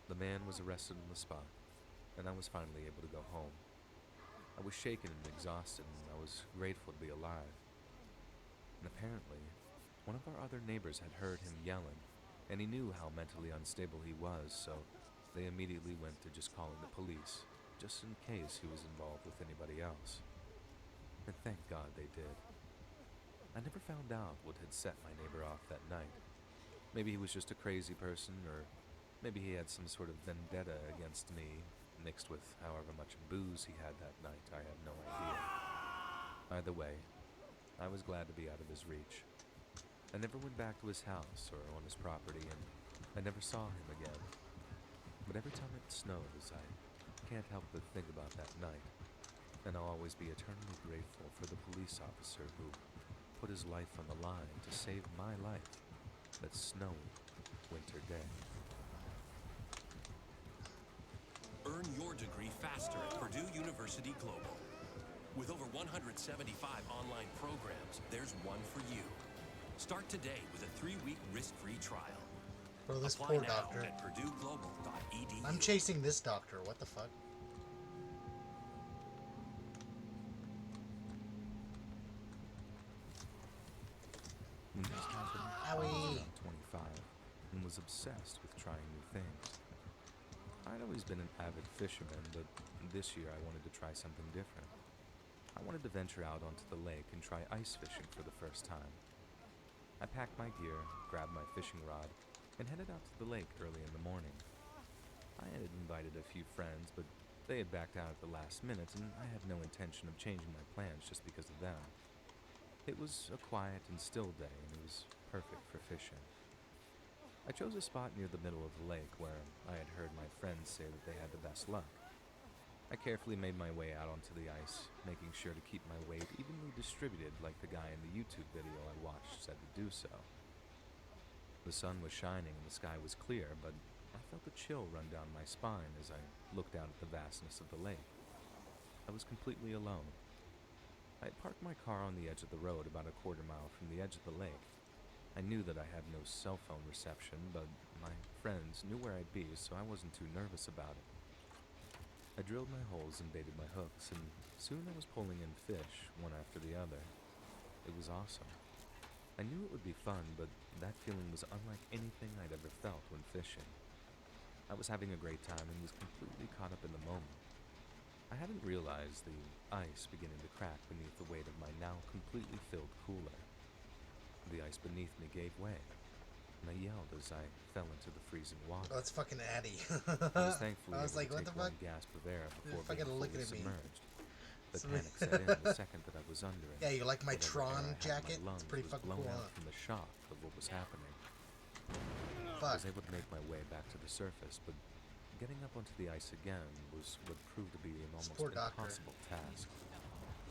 The man was arrested on the spot, and I was finally able to go home. I was shaken and exhausted, and I was grateful to be alive. And apparently, one of our other neighbors had heard him yelling, and he knew how mentally unstable he was, so they immediately went to just calling the police, just in case he was involved with anybody else. And thank God they did. I never found out what had set my neighbor off that night. Maybe he was just a crazy person, or maybe he had some sort of vendetta against me, mixed with however much booze he had that night. I have no idea. Either way, I was glad to be out of his reach. I never went back to his house or on his property, and I never saw him again. But every time it snows, I can't help but think about that night, and I'll always be eternally grateful for the police officer who put his life on the line to save my life that snowy winter day. Earn your degree faster at Purdue University Global. With over 175 online programs, there's one for you. Start today with a 3-week risk-free trial. Bro, this Apply poor now doctor. at PurdueGlobal.edu. I'm chasing this doctor. What the fuck? When this happened, I was around 25 and was obsessed with trying new things. I'd always been an avid fisherman, but this year I wanted to try something different. I wanted to venture out onto the lake and try ice fishing for the first time. I packed my gear, grabbed my fishing rod, and headed out to the lake early in the morning. I had invited a few friends, but they had backed out at the last minute, and I had no intention of changing my plans just because of them. It was a quiet and still day, and it was perfect for fishing. I chose a spot near the middle of the lake where I had heard my friends say that they had the best luck. I carefully made my way out onto the ice, making sure to keep my weight evenly distributed like the guy in the YouTube video I watched said to do so. The sun was shining and the sky was clear, but I felt a chill run down my spine as I looked out at the vastness of the lake. I was completely alone. I had parked my car on the edge of the road about a quarter mile from the edge of the lake. I knew that I had no cell phone reception, but my friends knew where I'd be, so I wasn't too nervous about it. I drilled my holes and baited my hooks, and soon I was pulling in fish, one after the other. It was awesome. I knew it would be fun, but that feeling was unlike anything I'd ever felt when fishing. I was having a great time and was completely caught up in the moment. I hadn't realized the ice beginning to crack beneath the weight of my now completely filled cooler. The ice beneath me gave way, and I yelled as I fell into the freezing water. Oh, that's fucking Addy. I was thankfully I was able like, to what take the one fuck? gasp of air before You're being fucking fully looking at me. submerged. The panic set in the second that I was under it. Yeah, you like my Whatever air Tron I had in jacket? my It's lungs pretty was fucking blown cool, out huh? from the shock of what was happening. I Fuck. was able to make my way back to the surface, but getting up onto the ice again was what proved to be an almost Poor doctor. impossible task.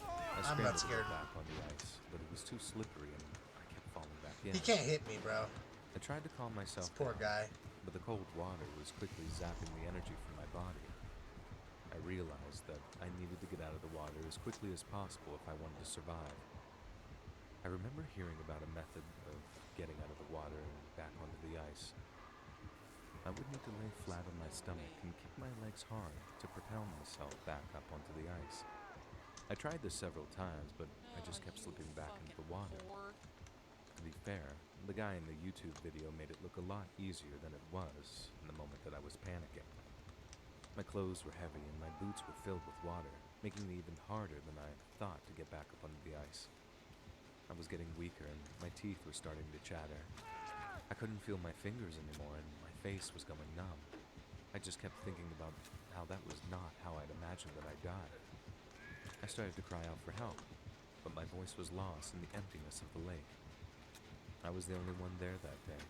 I I'm not scrambled to scared. get back on the ice, but it was too slippery and I kept falling back in. He can't hit me, bro. I tried to calm myself This poor down, guy. but the cold water was quickly zapping the energy from my body. I realized that I needed to get out of the water as quickly as possible if I wanted to survive. I remember hearing about a method of getting out of the water and back onto the ice. I would need to lay flat on my stomach and kick my legs hard to propel myself back up onto the ice. I tried this several times, but I just kept slipping back into the water. To be fair, the guy in the YouTube video made it look a lot easier than it was in the moment that I was panicking. My clothes were heavy and my boots were filled with water, making it even harder than I thought to get back up onto the ice. I was getting weaker and my teeth were starting to chatter. I couldn't feel my fingers anymore and my face was going numb. I just kept thinking about how that was not how I'd imagined that I'd die. I started to cry out for help, but my voice was lost in the emptiness of the lake. I was the only one there that day.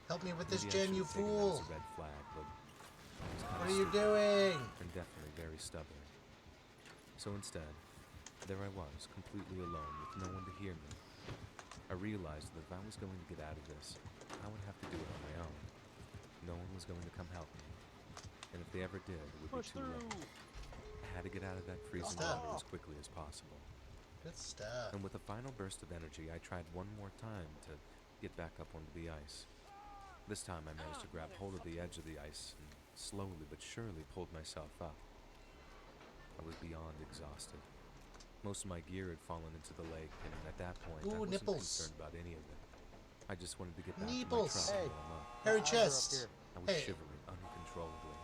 Help me with this Maybe I gen, should you have taken that as fool. a red flag, but I was What kinda are you stupid doing? and definitely very stubborn. So instead, there I was, completely alone, with no one to hear me. I realized that if I was going to get out of this, I would have to do it on my own. No one was going to come help me. And if they ever did, it would be too late. I had to get out of that freezing Stop. water as quickly as possible. Good stuff. And with a final burst of energy, I tried one more time to get back up onto the ice. This time I managed to grab hold of the edge of the ice and slowly but surely pulled myself up. I was beyond exhausted. Most of my gear had fallen into the lake, and at that point, I Ooh, wasn't nipples. concerned about any of it. I just wanted to get back Nipples. to my truck Hey. and warm up. Hairy Eyes are up chest. here. I was Hey. shivering uncontrollably,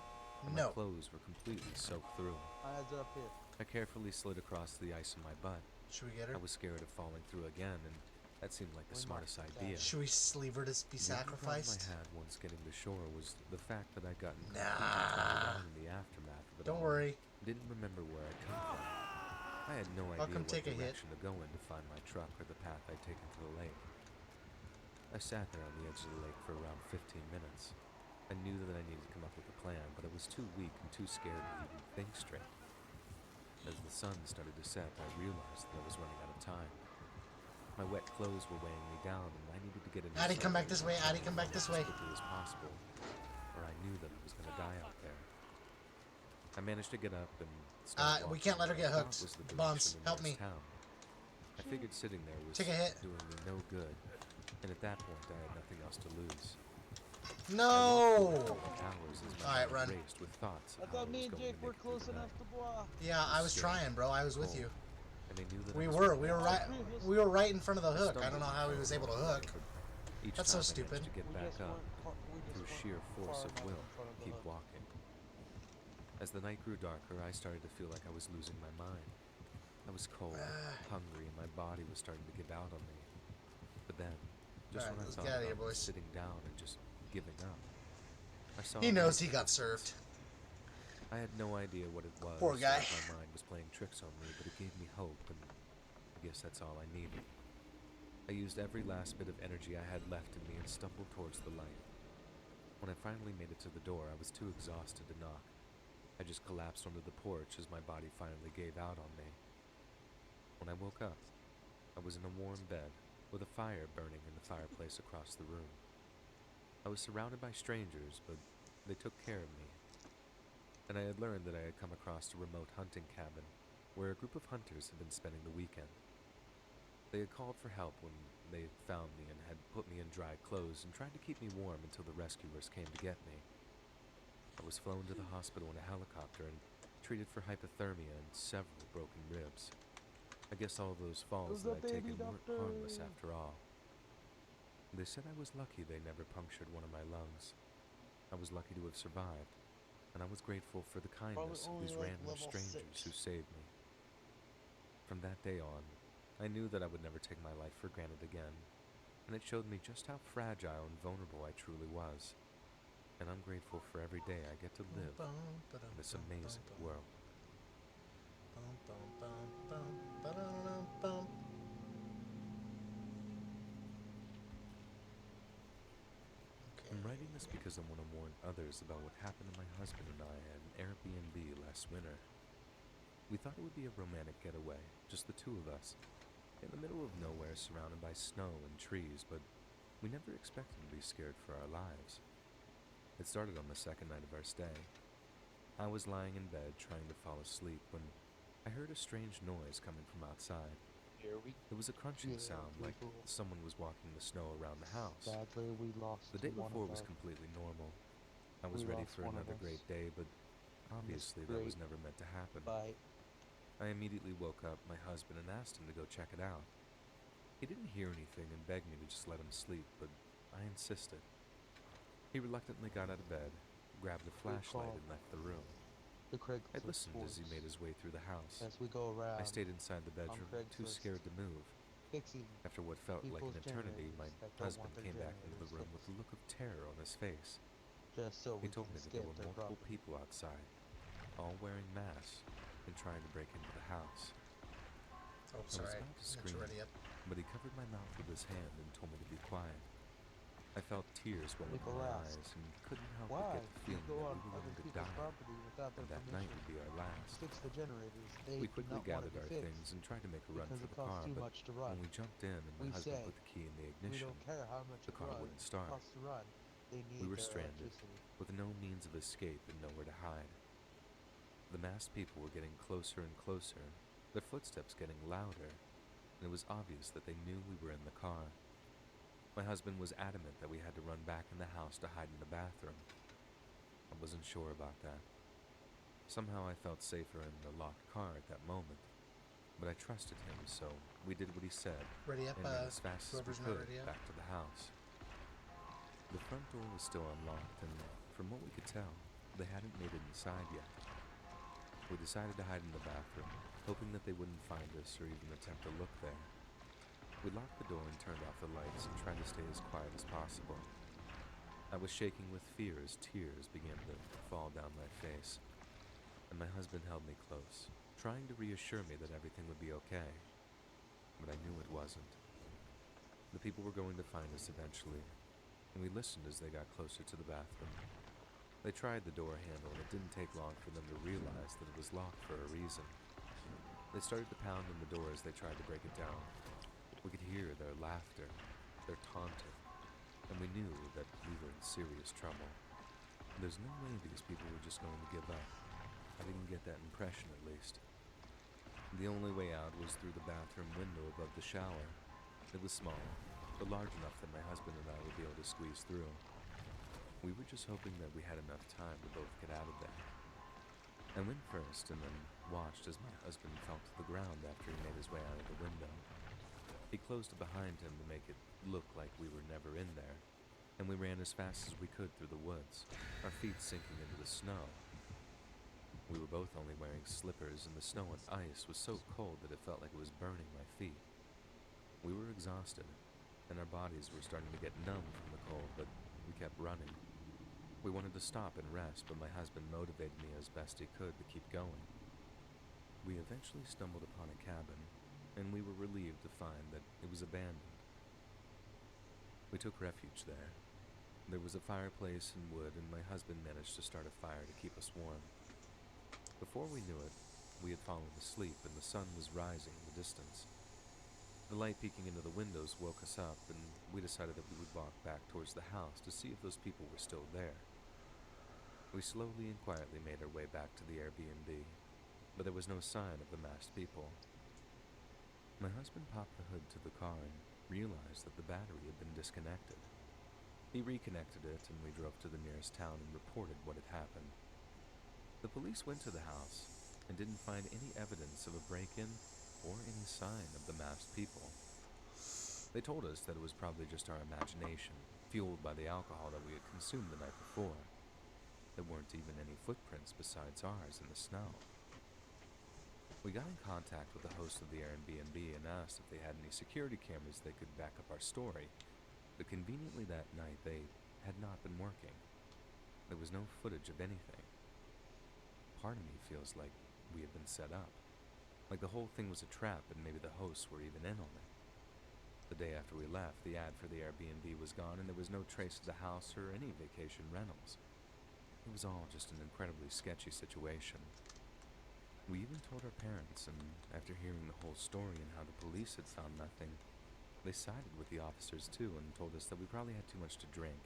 and No. my clothes were completely soaked through. Eyes are up here. I carefully slid across the ice on my butt. Should we get her? I was scared of falling through again, and that seemed like the We smartest marked that. idea. Should we leave her to be The only problem sacrificed? I had once getting to shore was the fact that I'd gotten completely Nah. tumbled down in the aftermath of it Don't all. worry. Didn't remember where I'd come from. I had no idea come what take a hit. direction to go in to find my truck or the path I'd taken to the lake. I sat there on the edge of the lake for around 15 minutes. I knew that I needed to come up with a plan, but I was too weak and too scared to even think straight. As the sun started to set, I realized that I was running out of time. My wet clothes were weighing me down, and I needed to get into Addy, come back something this way. that Addy, come back this way. as quickly as possible, or I knew that I was going to die out there. I managed to get up and start We walking can't let her what get I thought hooked. was the Bombs, direction of the help nearest me. town. I figured sitting there was Take a hit. doing me no good, And at that point, I had nothing else to lose. No! Hours as my Alright, mind run. raced with thoughts I of how thought I me was and going Jake to were make it through close the enough night. to Bois. Yeah, I was Scared, trying, bro. I was with cold, you. and I knew that I We was were. going We to were die. right. We were right in front of the I hook. I don't stumbled know and how he fell was along able to the way, hook. but each That's time so I managed stupid. to get We back just up weren't through weren't sheer force far of enough will in front of to the keep hook. walking. As the night grew darker, I started to feel like I was losing my mind. I was cold, hungry, and my body was starting to give out on me. But then, just Alright, when I let's thought get out of here, about boys. sitting down and just giving up, I saw He a knows light he in the got distance. served. I had no idea what it was, Poor guy. or if my mind was playing tricks on me, but it gave me hope, and I guess that's all I needed. I used every last bit of energy I had left in me and stumbled towards the light. When I finally made it to the door, I was too exhausted to knock. I just collapsed onto the porch as my body finally gave out on me. When I woke up, I was in a warm bed with a fire burning in the fireplace across the room. I was surrounded by strangers, but they took care of me. And I had learned that I had come across a remote hunting cabin where a group of hunters had been spending the weekend. They had called for help when they had found me and had put me in dry clothes and tried to keep me warm until the rescuers came to get me. I was flown to the hospital in a helicopter and treated for hypothermia and several broken ribs. I guess all those falls that I'd taken weren't harmless after all. They said I was lucky they never punctured one of my lungs. I was lucky to have survived, and I was grateful for the kindness of these random strangers who saved me. From that day on, I knew that I would never take my life for granted again, and it showed me just how fragile and vulnerable I truly was. And I'm grateful for every day I get to live in this amazing world. I'm writing this because I want to warn others about what happened to my husband and I at an Airbnb last winter. We thought it would be a romantic getaway, just the two of us, in the middle of nowhere surrounded by snow and trees, but we never expected to be scared for our lives. It started on the second night of our stay. I was lying in bed trying to fall asleep when I heard a strange noise coming from outside. It was a crunching sound like someone was walking the snow around the house. Sadly, we lost The day one before of was us. completely normal. I was ready for another great day, but obviously that was never meant to happen. I immediately woke up my husband and asked him to go check it out. He didn't hear anything and begged me to just let him sleep, but I insisted. He reluctantly got out of bed, grabbed a flashlight, and left the room. I listened as he made his way through the house. As we go around, I stayed inside the bedroom, too scared to move. After what felt like an eternity, my husband came back into the room with a look of terror on his face. He told me that there were multiple people outside, all wearing masks and trying to break into the house. Oh, I sorry. was about to scream, but he covered my mouth with his hand and told me to be quiet. I felt tears welling in my eyes and couldn't help but get the feeling that we were going to die, and that night would be our last. We quickly gathered our things and tried to make a run for the car, but when we jumped in and my husband put the key in the ignition, the car wouldn't start. We were stranded, with no means of escape and nowhere to hide. The masked people were getting closer and closer, their footsteps getting louder, and it was obvious that they knew we were in the car. My husband was adamant that we had to run back in the house to hide in the bathroom. I wasn't sure about that. Somehow I felt safer in the locked car at that moment, but I trusted him, so we did what he said and ran as fast as we could back to the house. The front door was still unlocked, and from what we could tell, they hadn't made it inside yet. We decided to hide in the bathroom, hoping that they wouldn't find us or even attempt to look there. We locked the door and turned off the lights and tried to stay as quiet as possible. I was shaking with fear as tears began to fall down my face, and my husband held me close, trying to reassure me that everything would be okay. But I knew it wasn't. The people were going to find us eventually, and we listened as they got closer to the bathroom. They tried the door handle, and it didn't take long for them to realize that it was locked for a reason. They started to pound on the door as they tried to break it down. We could hear their laughter, their taunting, and we knew that we were in serious trouble. There's no way these people were just going to give up. I didn't get that impression, at least. The only way out was through the bathroom window above the shower. It was small, but large enough that my husband and I would be able to squeeze through. We were just hoping that we had enough time to both get out of there. I went first and then watched as my husband fell to the ground after he made his way out of the window. He closed it behind him to make it look like we were never in there, and we ran as fast as we could through the woods, our feet sinking into the snow. We were both only wearing slippers, and the snow and ice was so cold that it felt like it was burning my feet. We were exhausted, and our bodies were starting to get numb from the cold, but we kept running. We wanted to stop and rest, but my husband motivated me as best he could to keep going. We eventually stumbled upon a cabin, and we were relieved to find that it was abandoned. We took refuge there. There was a fireplace and wood, and my husband managed to start a fire to keep us warm. Before we knew it, we had fallen asleep, and the sun was rising in the distance. The light peeking into the windows woke us up, and we decided that we would walk back towards the house to see if those people were still there. We slowly and quietly made our way back to the Airbnb, but there was no sign of the masked people. My husband popped the hood to the car and realized that the battery had been disconnected. He reconnected it, and we drove to the nearest town and reported what had happened. The police went to the house and didn't find any evidence of a break-in or any sign of the masked people. They told us that it was probably just our imagination, fueled by the alcohol that we had consumed the night before. There weren't even any footprints besides ours in the snow. We got in contact with the host of the Airbnb and asked if they had any security cameras they could back up our story, but conveniently that night they had not been working. There was no footage of anything. Part of me feels like we had been set up, like the whole thing was a trap and maybe the hosts were even in on it. The day after we left, the ad for the Airbnb was gone and there was no trace of the house or any vacation rentals. It was all just an incredibly sketchy situation. We even told our parents, and after hearing the whole story and how the police had found nothing, they sided with the officers too and told us that we probably had too much to drink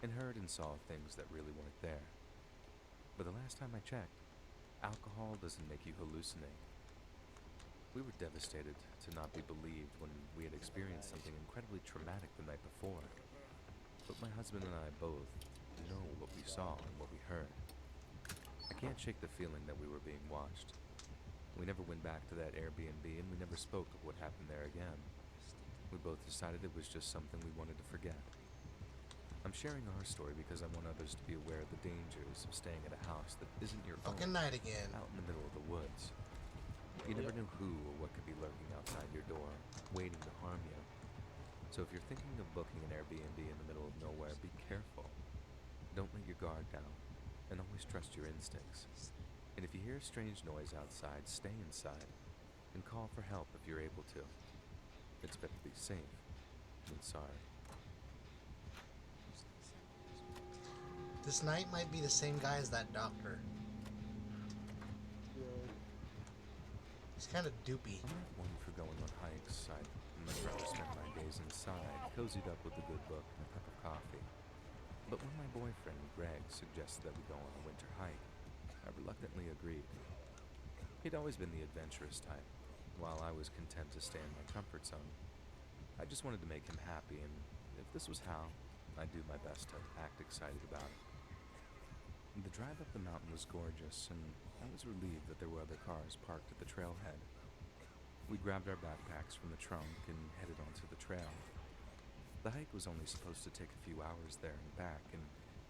and heard and saw things that really weren't there. But the last time I checked, alcohol doesn't make you hallucinate. We were devastated to not be believed when we had experienced something incredibly traumatic the night before. But my husband and I both know what we saw and what we heard. I can't shake the feeling that we were being watched. We never went back to that Airbnb and we never spoke of what happened there again. We both decided it was just something we wanted to forget. I'm sharing our story because I want others to be aware of the dangers of staying at a house that isn't your Fucking own, night again. out in the middle of the woods. You never know who or what could be lurking outside your door, waiting to harm you. So if you're thinking of booking an Airbnb in the middle of nowhere, be careful. Don't let your guard down, and always trust your instincts. And if you hear a strange noise outside, stay inside, and call for help if you're able to. It's better to be safe than sorry. This knight might be the same guy as that doctor. He's kind of doopey. I'm not one for going on hikes. I'd much rather spend my days inside, cozied up with a good book and a cup of coffee. But when my boyfriend, Greg, suggested that we go on a winter hike, I reluctantly agreed. He'd always been the adventurous type, while I was content to stay in my comfort zone. I just wanted to make him happy, and if this was how, I'd do my best to act excited about it. The drive up the mountain was gorgeous, and I was relieved that there were other cars parked at the trailhead. We grabbed our backpacks from the trunk and headed onto the trail. The hike was only supposed to take a few hours there and back, and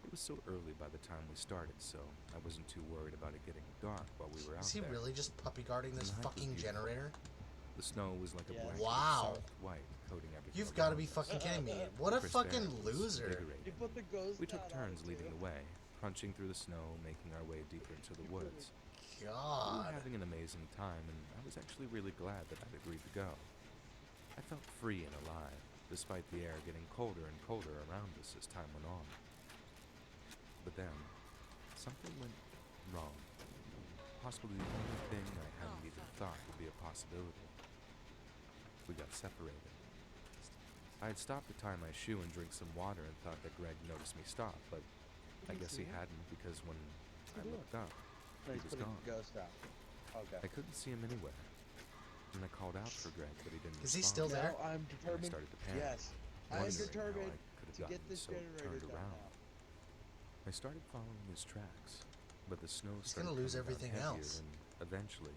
it was so early by the time we started, so I wasn't too worried about it getting dark while we were out there. Is he really just puppy guarding this fucking generator? The snow was like a blanket of soft white coating everything. You've got to be fucking kidding me. What a fucking loser. We took turns leading the way, crunching through the snow, making our way deeper into the woods. God. We were having an amazing time, and I was actually really glad that I'd agreed to go. I felt free and alive, despite the air getting colder and colder around us as time went on. But then, something went wrong. Possibly the only thing I hadn't even thought would be a possibility. We got separated. I had stopped to tie my shoe and drink some water and thought that Greg noticed me stop, but I guess he hadn't, because when I looked up, he was gone. Okay. I couldn't see him anywhere. And I called out for Greg, but he didn't Is he respond. still there? Now I'm And I determined. started to panic, Yes, I'm wondering determined how I could have to get gotten this so generator turned done around. now. I started following his tracks, but the snow He's started gonna lose coming down everything heavier, else. and eventually,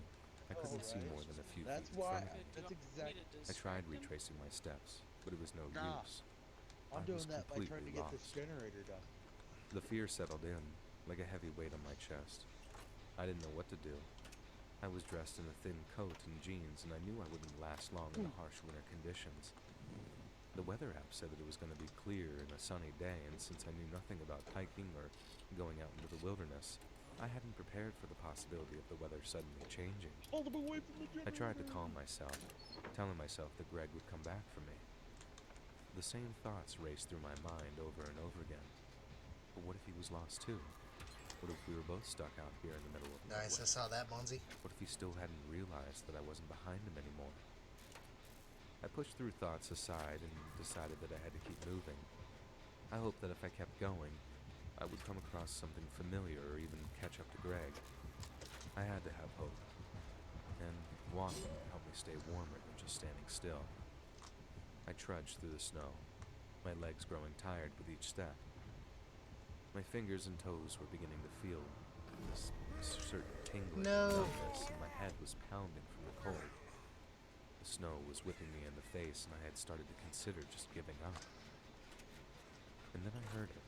I couldn't see more than a few That's feet in why. front of me. That's exactly. I tried retracing my steps, but it was no Nah. use. I'm I doing was that by trying to completely get this lost. generator done. The fear settled in, like a heavy weight on my chest. I didn't know what to do. I was dressed in a thin coat and jeans, and I knew I wouldn't last long in the harsh winter conditions. The weather app said that it was going to be clear and a sunny day, and since I knew nothing about hiking or going out into the wilderness, I hadn't prepared for the possibility of the weather suddenly changing. Hold him away from the generator. I tried to calm myself, telling myself that Greg would come back for me. The same thoughts raced through my mind over and over again. But what if he was lost too? What if we were both stuck out here in the middle of nowhere? Nice, I saw that, Monzy. What if he still hadn't realized that I wasn't behind him anymore? I pushed through thoughts aside and decided that I had to keep moving. I hoped that if I kept going, I would come across something familiar or even catch up to Greg. I had to have hope. And walking helped me stay warmer than just standing still. I trudged through the snow, my legs growing tired with each step. My fingers and toes were beginning to feel this certain tingling numbness, and my head was pounding from the cold. The snow was whipping me in the face, and I had started to consider just giving up. And then I heard it.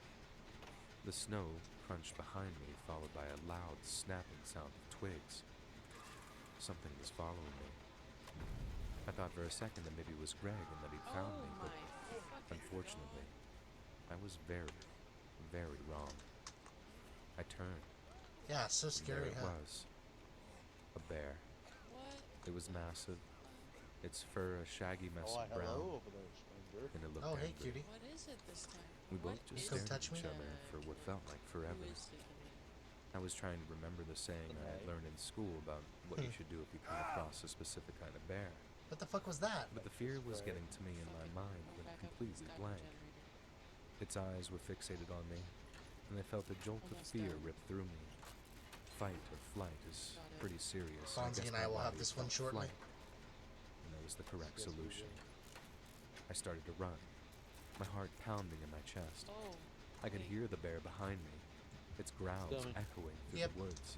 The snow crunched behind me, followed by a loud snapping sound of twigs. Something was following me. I thought for a second that maybe it was Greg and that he'd found me, but unfortunately, I was very, very wrong. I turned. Yeah, so scary, There it was. A bear. It was massive. Its fur a shaggy mess of brown. Hello over there, stranger. And it looked Oh, hey, angry. cutie. What is it this time? We both What just Come stared at touch each me? other for what felt like forever. Who is it? I was trying to remember the saying I had learned in school about what you should do if you come across a specific kind of bear. What the fuck was that? But the fear was getting to me and my mind went completely blank. Its eyes were fixated on me, and I felt a jolt of fear rip through me. Fight or flight is pretty serious. Fonzie and I will have this one shortly. And that was the correct solution. I started to run, my heart pounding in my chest. I could hear the bear behind me, its growls echoing through the woods.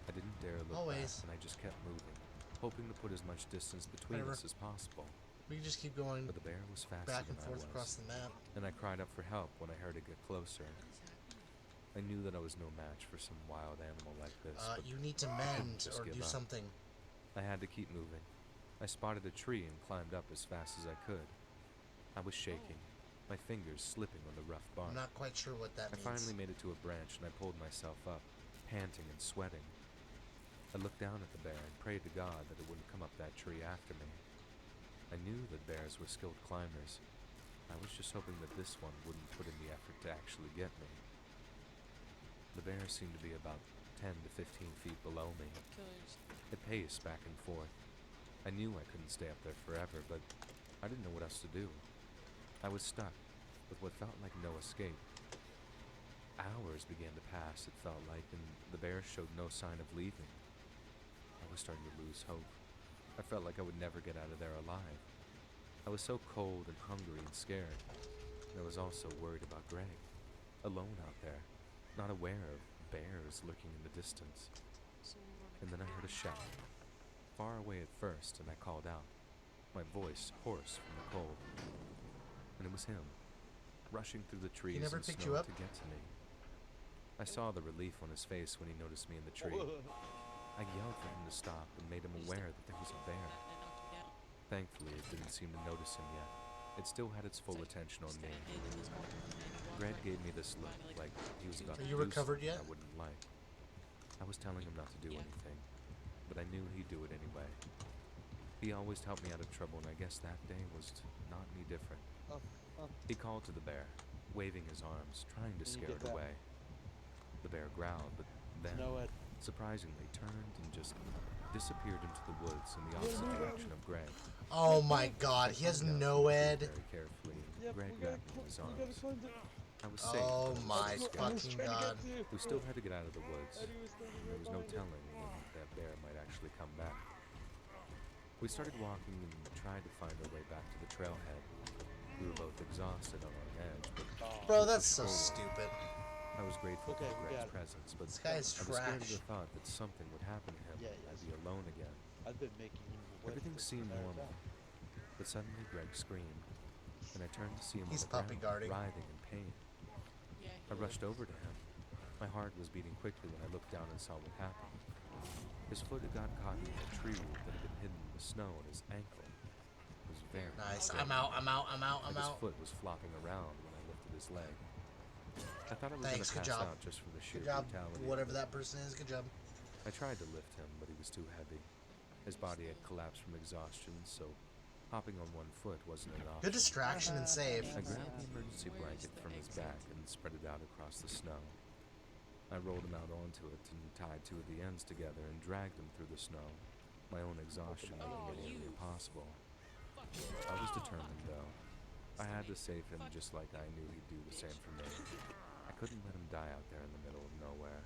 I didn't dare look back, and I just kept moving, hoping to put as much distance between us as possible. We can just keep going But the bear was faster back and than forth I was, across the map. and I cried up for help when I heard it get closer. I knew that I was no match for some wild animal like this. But You need to I couldn't mend just or give do up. something. I had to keep moving. I spotted a tree and climbed up as fast as I could. I was shaking, my fingers slipping on the rough bark. I'm not quite sure what that I means. finally made it to a branch and I pulled myself up, panting and sweating. I looked down at the bear and prayed to God that it wouldn't come up that tree after me. I knew that bears were skilled climbers. I was just hoping that this one wouldn't put in the effort to actually get me. The bear seemed to be about 10 to 15 feet below me. It paced back and forth. I knew I couldn't stay up there forever, but I didn't know what else to do. I was stuck, with what felt like no escape. Hours began to pass, it felt like, and the bear showed no sign of leaving. I was starting to lose hope. I felt like I would never get out of there alive. I was so cold and hungry and scared. And I was also worried about Greg, alone out there, not aware of bears lurking in the distance. And then I heard a shout, far away at first, and I called out, my voice hoarse from the cold. And it was him, rushing through the trees never and picked snow you up? to get to me. I saw the relief on his face when he noticed me in the tree. I yelled for him to stop and made him aware that there was a bear. Thankfully, it didn't seem to notice him yet. It still had its full attention on me. Greg gave me this look, like he was about to do recovered something yet? I wouldn't like. I was telling him not to do anything, but I knew he'd do it anyway. He always helped me out of trouble, and I guess that day was not any different. He called to the bear, waving his arms, trying to scare it away. The bear growled, but then, surprisingly, turned and just disappeared into the woods in the opposite direction of Greg. Oh my god, he has no ed. Very carefully, Greg grabbed me in his arms. I was safe. Oh but I was my still scared. fucking god. We still had to get out of the woods. And there was no telling when that bear might actually come back. We started walking and tried to find our way back to the trailhead. We were both exhausted on our edge, but Bro, we that's pushed so forward. stupid. I was grateful Okay, for we Greg's got it. presence, but This guy is I was scared of trash. the thought that something would happen to him. Yeah, I'd yes. be alone again. I've been making him the Everything this seemed entire normal, time. but suddenly Greg screamed, and I turned to see him He's on the puppy ground, guarding. writhing in pain. Yeah, I rushed over to him. My heart was beating quickly when I looked down and saw what happened. His foot had got caught in a tree root that had been hidden in the snow, and his ankle was very Nice. swollen. I'm out. I'm out. I'm out. I'm Like his out. foot was flopping around when I lifted his leg. I thought I was going Thanks. to Good pass job. out just from the sheer Good job. brutality. of Whatever it. that person is. Good job. I tried to lift him, but he was too heavy. His body had collapsed from exhaustion, so hopping on one foot wasn't an option. Good distraction and save. I grabbed the emergency blanket from his back and spread it out across the snow. I rolled him out onto it and tied two of the ends together and dragged him through the snow, my own exhaustion making it nearly impossible. I was determined, though. I had to save him just like I knew he'd do the same for me. I couldn't let him die out there in the middle of nowhere.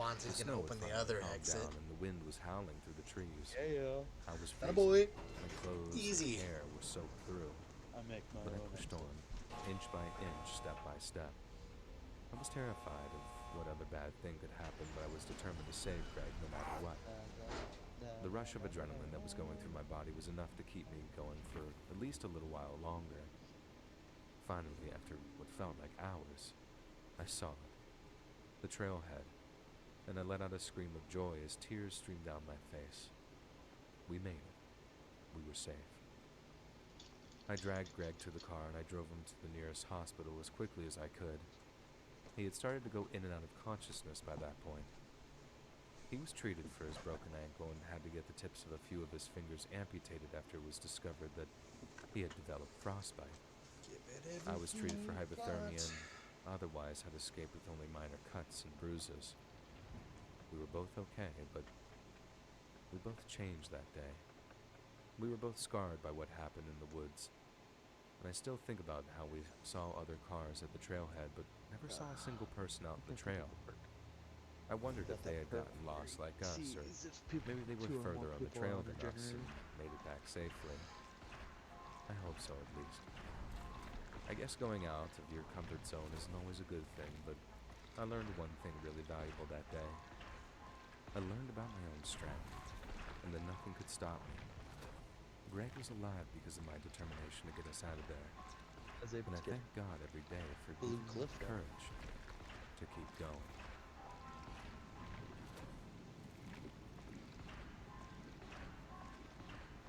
Bonzi's The gonna snow open had the finally other calmed exit. down and the wind was howling through the trees. Yeah. I was Atta freezing. boy. My clothes Easy. and hair were soaked through. I make my But I own pushed exit. on, inch by inch, step by step. I was terrified of what other bad thing could happen, but I was determined to save Greg no matter what. The rush of adrenaline that was going through my body was enough to keep me going for at least a little while longer. Finally, after what felt like hours, I saw it. The trailhead, and I let out a scream of joy as tears streamed down my face. We made it. We were safe. I dragged Greg to the car and I drove him to the nearest hospital as quickly as I could. He had started to go in and out of consciousness by that point. He was treated for his broken ankle and had to get the tips of a few of his fingers amputated after it was discovered that he had developed frostbite. I was treated for hypothermia and otherwise had escaped with only minor cuts and bruises. We were both okay, but we both changed that day. We were both scarred by what happened in the woods, and I still think about how we saw other cars at the trailhead, but never saw a single person out in the trail. I wondered if they had gotten lost like us, or maybe they were further on the trail than us and made it back safely. I hope so, at least. I guess going out of your comfort zone isn't always a good thing, but I learned one thing really valuable that day. I learned about my own strength, and that nothing could stop me. Greg was alive because of my determination to get us out of there. And I thank God every day for giving me the courage to keep going.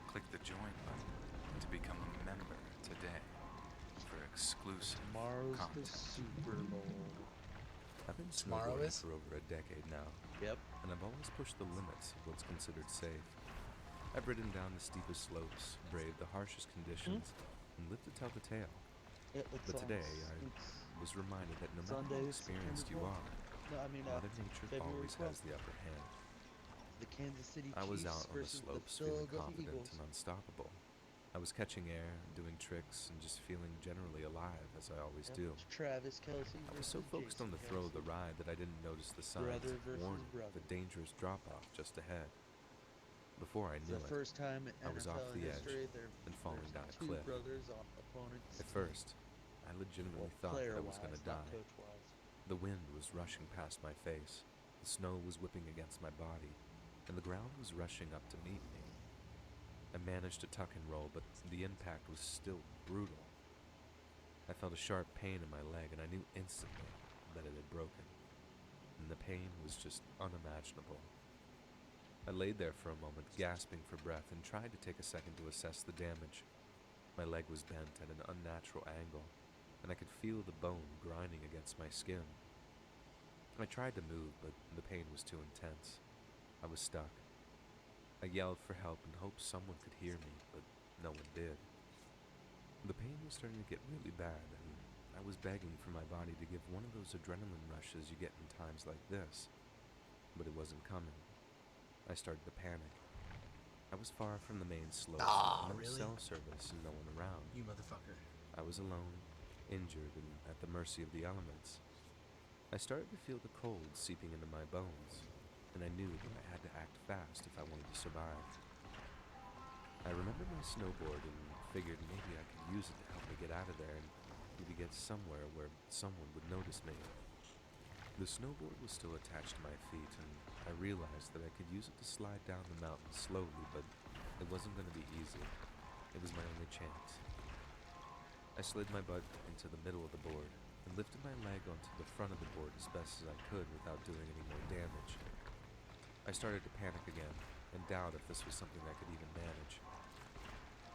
Click the join button to become a member today for exclusive Tomorrow's the content. Super Bowl. I've been Tomorrow snowboarding is? for over a decade now. Yep. And I've always pushed the limits of what's considered safe. I've ridden down the steepest slopes, braved the harshest conditions, and lived to tell the tale. But today, I was reminded that no matter how experienced you are, Mother Nature always has the upper hand. The Kansas City I was Chiefs out on the versus slopes the feeling Philadelphia confident Eagles. and unstoppable. I was catching air, doing tricks, and just feeling generally alive, as I always do. Travis Kelce I was so versus focused on Jason the throw of the Kelce. ride that I didn't notice the signs Brother versus warning brother. the dangerous drop-off just ahead. Before I It's knew the it, first time in I was NFL off the edge history there and falling down a two cliff. brothers on opponents. At first, I legitimately thought that I was going to not die. coach-wise. The wind was rushing past my face, the snow was whipping against my body, and the ground was rushing up to meet me. I managed to tuck and roll, but the impact was still brutal. I felt a sharp pain in my leg, and I knew instantly that it had broken, and the pain was just unimaginable. I laid there for a moment, gasping for breath, and tried to take a second to assess the damage. My leg was bent at an unnatural angle, and I could feel the bone grinding against my skin. I tried to move, but the pain was too intense. I was stuck. I yelled for help and hoped someone could hear me, but no one did. The pain was starting to get really bad, and I was begging for my body to give one of those adrenaline rushes you get in times like this, but it wasn't coming. I started to panic. I was far from the main slope, no really? cell service, and no one around. You motherfucker. I was alone, injured, and at the mercy of the elements. I started to feel the cold seeping into my bones, and I knew that I had to act fast if I wanted to survive. I remembered my snowboard and figured maybe I could use it to help me get out of there and maybe get somewhere where someone would notice me. The snowboard was still attached to my feet, and I realized that I could use it to slide down the mountain slowly, but it wasn't going to be easy. It was my only chance. I slid my butt into the middle of the board and lifted my leg onto the front of the board as best as I could without doing any more damage. I started to panic again and doubt if this was something I could even manage.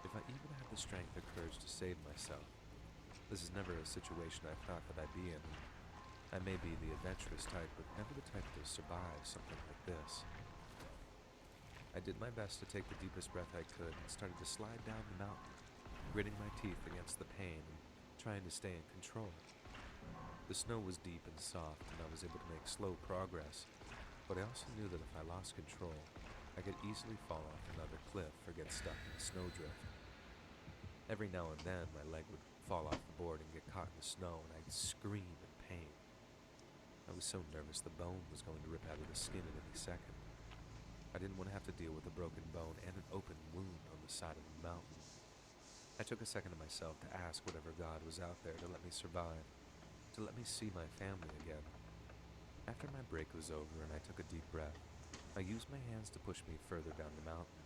If I even had the strength or courage to save myself. This is never a situation I thought that I'd be in. I may be the adventurous type, but never the type to survive something like this. I did my best to take the deepest breath I could and started to slide down the mountain, gritting my teeth against the pain and trying to stay in control. The snow was deep and soft, and I was able to make slow progress, but I also knew that if I lost control, I could easily fall off another cliff or get stuck in a snowdrift. Every now and then, my leg would fall off the board and get caught in the snow, and I'd scream in pain. I was so nervous the bone was going to rip out of the skin at any second. I didn't want to have to deal with a broken bone and an open wound on the side of the mountain. I took a second to myself to ask whatever God was out there to let me survive, to let me see my family again. After my break was over and I took a deep breath, I used my hands to push me further down the mountain.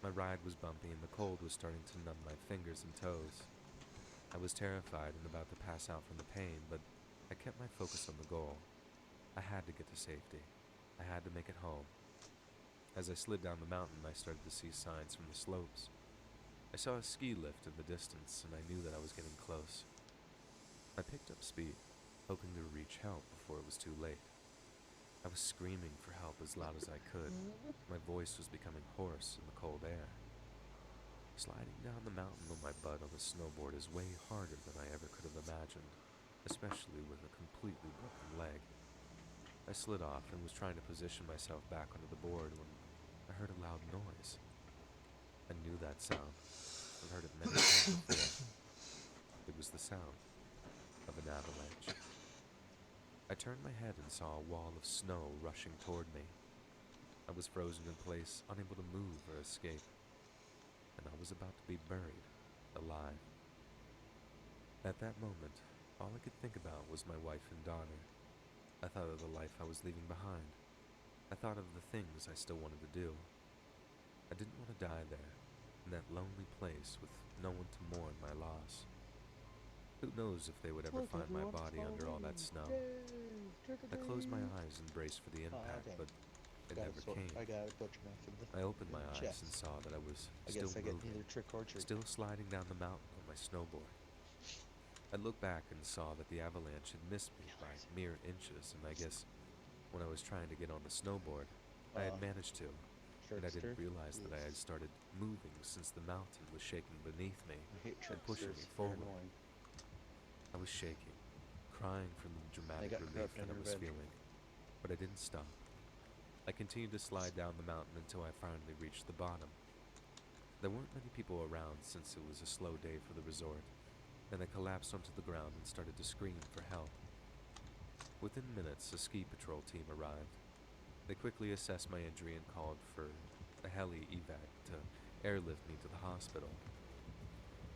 My ride was bumpy and the cold was starting to numb my fingers and toes. I was terrified and about to pass out from the pain, but I kept my focus on the goal. I had to get to safety. I had to make it home. As I slid down the mountain, I started to see signs from the slopes. I saw a ski lift in the distance, and I knew that I was getting close. I picked up speed, hoping to reach help before it was too late. I was screaming for help as loud as I could. My voice was becoming hoarse in the cold air. Sliding down the mountain on my butt on a snowboard is way harder than I ever could have imagined, especially with a completely broken leg. I slid off and was trying to position myself back onto the board when I heard a loud noise. I knew that sound. I've heard it many times before. It was the sound of an avalanche. I turned my head and saw a wall of snow rushing toward me. I was frozen in place, unable to move or escape, and I was about to be buried alive. At that moment, all I could think about was my wife and daughter. I thought of the life I was leaving behind. I thought of the things I still wanted to do. I didn't want to die there, in that lonely place with no one to mourn my loss. Who knows if they would ever find my body under all that snow? I closed my eyes and braced for the impact, but it never came. I opened my eyes and saw that I was still moving, still sliding down the mountain on my snowboard. I looked back and saw that the avalanche had missed me by mere inches, and I guess when I was trying to get on the snowboard, I had managed to, and I didn't realize that I had started moving since the mountain was shaking beneath me and pushing me forward. I was shaking, crying from the dramatic relief that I was feeling, but I didn't stop. I continued to slide down the mountain until I finally reached the bottom. There weren't many people around since it was a slow day for the resort, and I collapsed onto the ground and started to scream for help. Within minutes, a ski patrol team arrived. They quickly assessed my injury and called for a heli evac to airlift me to the hospital.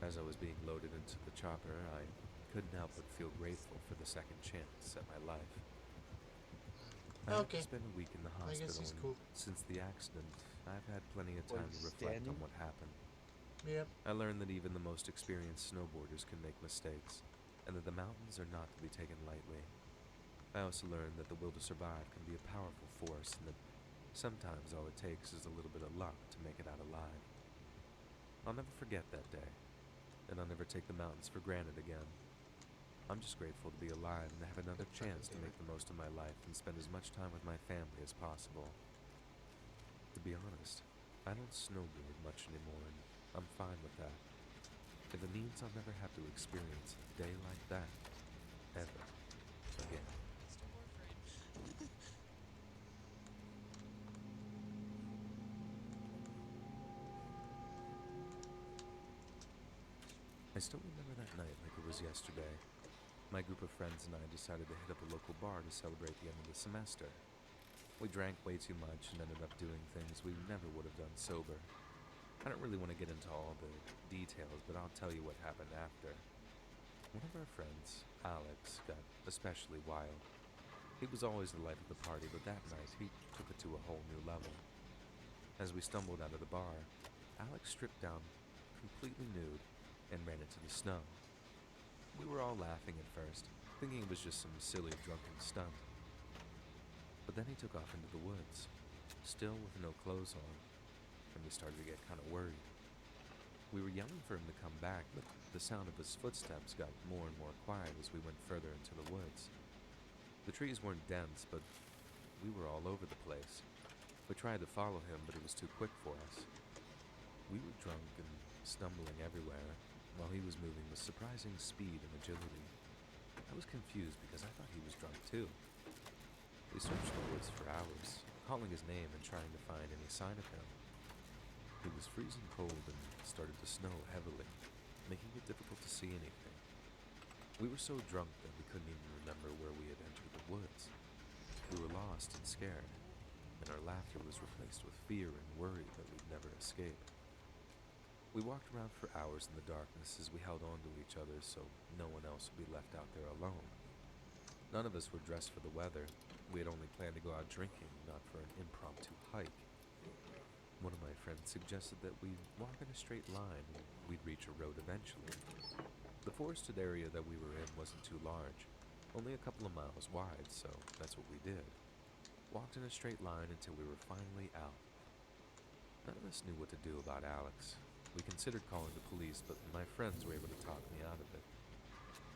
As I was being loaded into the chopper, I couldn't help but feel grateful for the second chance at my life. I had to spend a week in the hospital, and since the accident, I've had plenty of time to reflect on what happened. Yep. I learned that even the most experienced snowboarders can make mistakes, and that the mountains are not to be taken lightly. I also learned that the will to survive can be a powerful force, and that sometimes all it takes is a little bit of luck to make it out alive. I'll never forget that day, and I'll never take the mountains for granted again. I'm just grateful to be alive and to have another chance to make the most of my life and spend as much time with my family as possible. To be honest, I don't snowboard much anymore, and I'm fine with that. If it means I'll never have to experience a day like that, ever again. I still remember that night like it was yesterday. My group of friends and I decided to hit up a local bar to celebrate the end of the semester. We drank way too much and ended up doing things we never would have done sober. I don't really want to get into all the details, but I'll tell you what happened after. One of our friends, Alex, got especially wild. He was always the life of the party, but that night he took it to a whole new level. As we stumbled out of the bar, Alex stripped down, completely nude, and ran into the snow. We were all laughing at first, thinking it was just some silly drunken stunt. But then he took off into the woods, still with no clothes on, and we started to get kind of worried. We were yelling for him to come back, but the sound of his footsteps got more and more quiet as we went further into the woods. The trees weren't dense, but we were all over the place. We tried to follow him, but it was too quick for us. We were drunk and stumbling everywhere, while he was moving with surprising speed and agility. I was confused because I thought he was drunk too. We searched the woods for hours, calling his name and trying to find any sign of him. It was freezing cold and started to snow heavily, making it difficult to see anything. We were so drunk that we couldn't even remember where we had entered the woods. We were lost and scared, and our laughter was replaced with fear and worry that we'd never escape. We walked around for hours in the darkness as we held on to each other so no one else would be left out there alone. None of us were dressed for the weather. We had only planned to go out drinking, not for an impromptu hike. One of my friends suggested that we walk in a straight line and we'd reach a road eventually. The forested area that we were in wasn't too large, only a couple of miles wide, so that's what we did. Walked in a straight line until we were finally out. None of us knew what to do about Alex. We considered calling the police, but my friends were able to talk me out of it.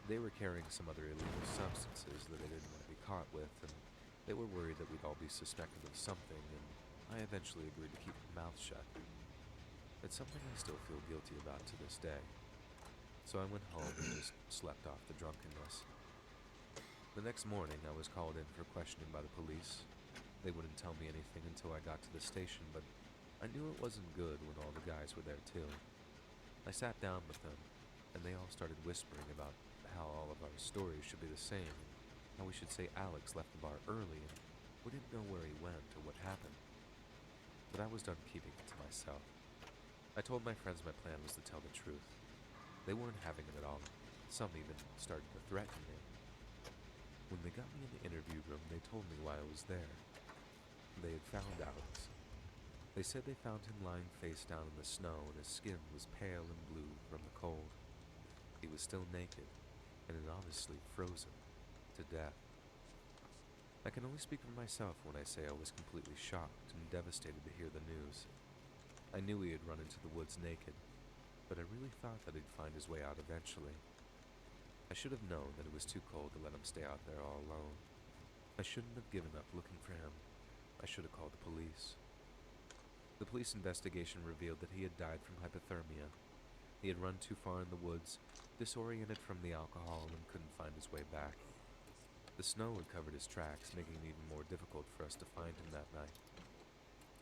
They were carrying some other illegal substances that they didn't want to be caught with, and they were worried that we'd all be suspected of something, and I eventually agreed to keep my mouth shut. It's something I still feel guilty about to this day. So I went home and just slept off the drunkenness. The next morning, I was called in for questioning by the police. They wouldn't tell me anything until I got to the station, but I knew it wasn't good when all the guys were there too. I sat down with them, and they all started whispering about how all of our stories should be the same, and how we should say Alex left the bar early and we didn't know where he went or what happened. But I was done keeping it to myself. I told my friends my plan was to tell the truth. They weren't having it at all. Some even started to threaten me. When they got me in the interview room, they told me why I was there. They had found Alex. They said they found him lying face down in the snow and his skin was pale and blue from the cold. He was still naked and had obviously frozen to death. I can only speak for myself when I say I was completely shocked and devastated to hear the news. I knew he had run into the woods naked, but I really thought that he'd find his way out eventually. I should have known that it was too cold to let him stay out there all alone. I shouldn't have given up looking for him. I should have called the police. The police investigation revealed that he had died from hypothermia. He had run too far in the woods, disoriented from the alcohol, and couldn't find his way back. The snow had covered his tracks, making it even more difficult for us to find him that night.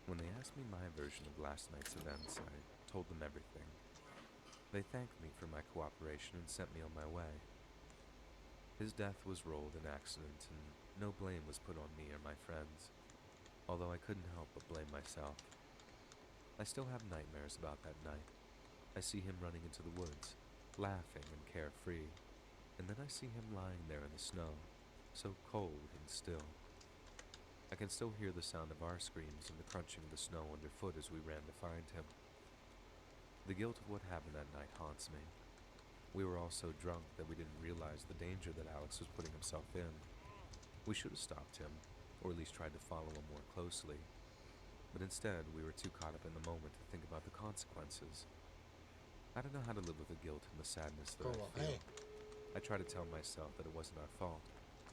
When they asked me my version of last night's events, I told them everything. They thanked me for my cooperation and sent me on my way. His death was ruled an accident, and no blame was put on me or my friends, although I couldn't help but blame myself. I still have nightmares about that night. I see him running into the woods, laughing and carefree, and then I see him lying there in the snow, so cold and still. I can still hear the sound of our screams and the crunching of the snow underfoot as we ran to find him. The guilt of what happened that night haunts me. We were all so drunk that we didn't realize the danger that Alex was putting himself in. We should have stopped him, or at least tried to follow him more closely. But instead, we were too caught up in the moment to think about the consequences. I don't know how to live with the guilt and the sadness that I feel. I try to tell myself that it wasn't our fault,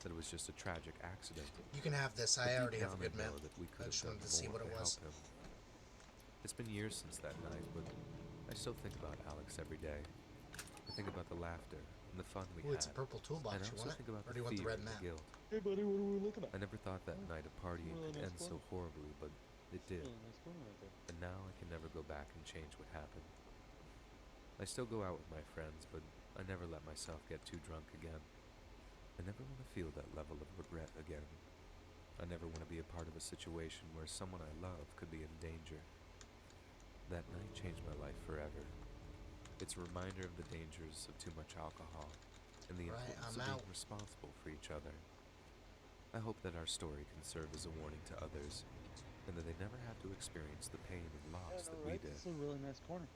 that it was just a tragic accident. You can have this. I already have a good map. I just wanted to see what it was. It's been years since that night, but I still think about Alex every day. I think about the laughter and the fun we had. It's a purple toolbox. And I You also want it? think about Or do you want the fear red and map? guilt. Hey buddy, what are we looking at? I never thought that night of partying Really could nice end corner. so horribly, but it did. Really nice corner right there. And now I can never go back and change what happened. I still go out with my friends, but I never let myself get too drunk again. I never want to feel that level of regret again. I never want to be a part of a situation where someone I love could be in danger. That night changed my life forever. It's a reminder of the dangers of too much alcohol and the importance of being responsible for each other. I hope that our story can serve as a warning to others, and that they never have to experience the pain and loss that we did. It's a really nice corner.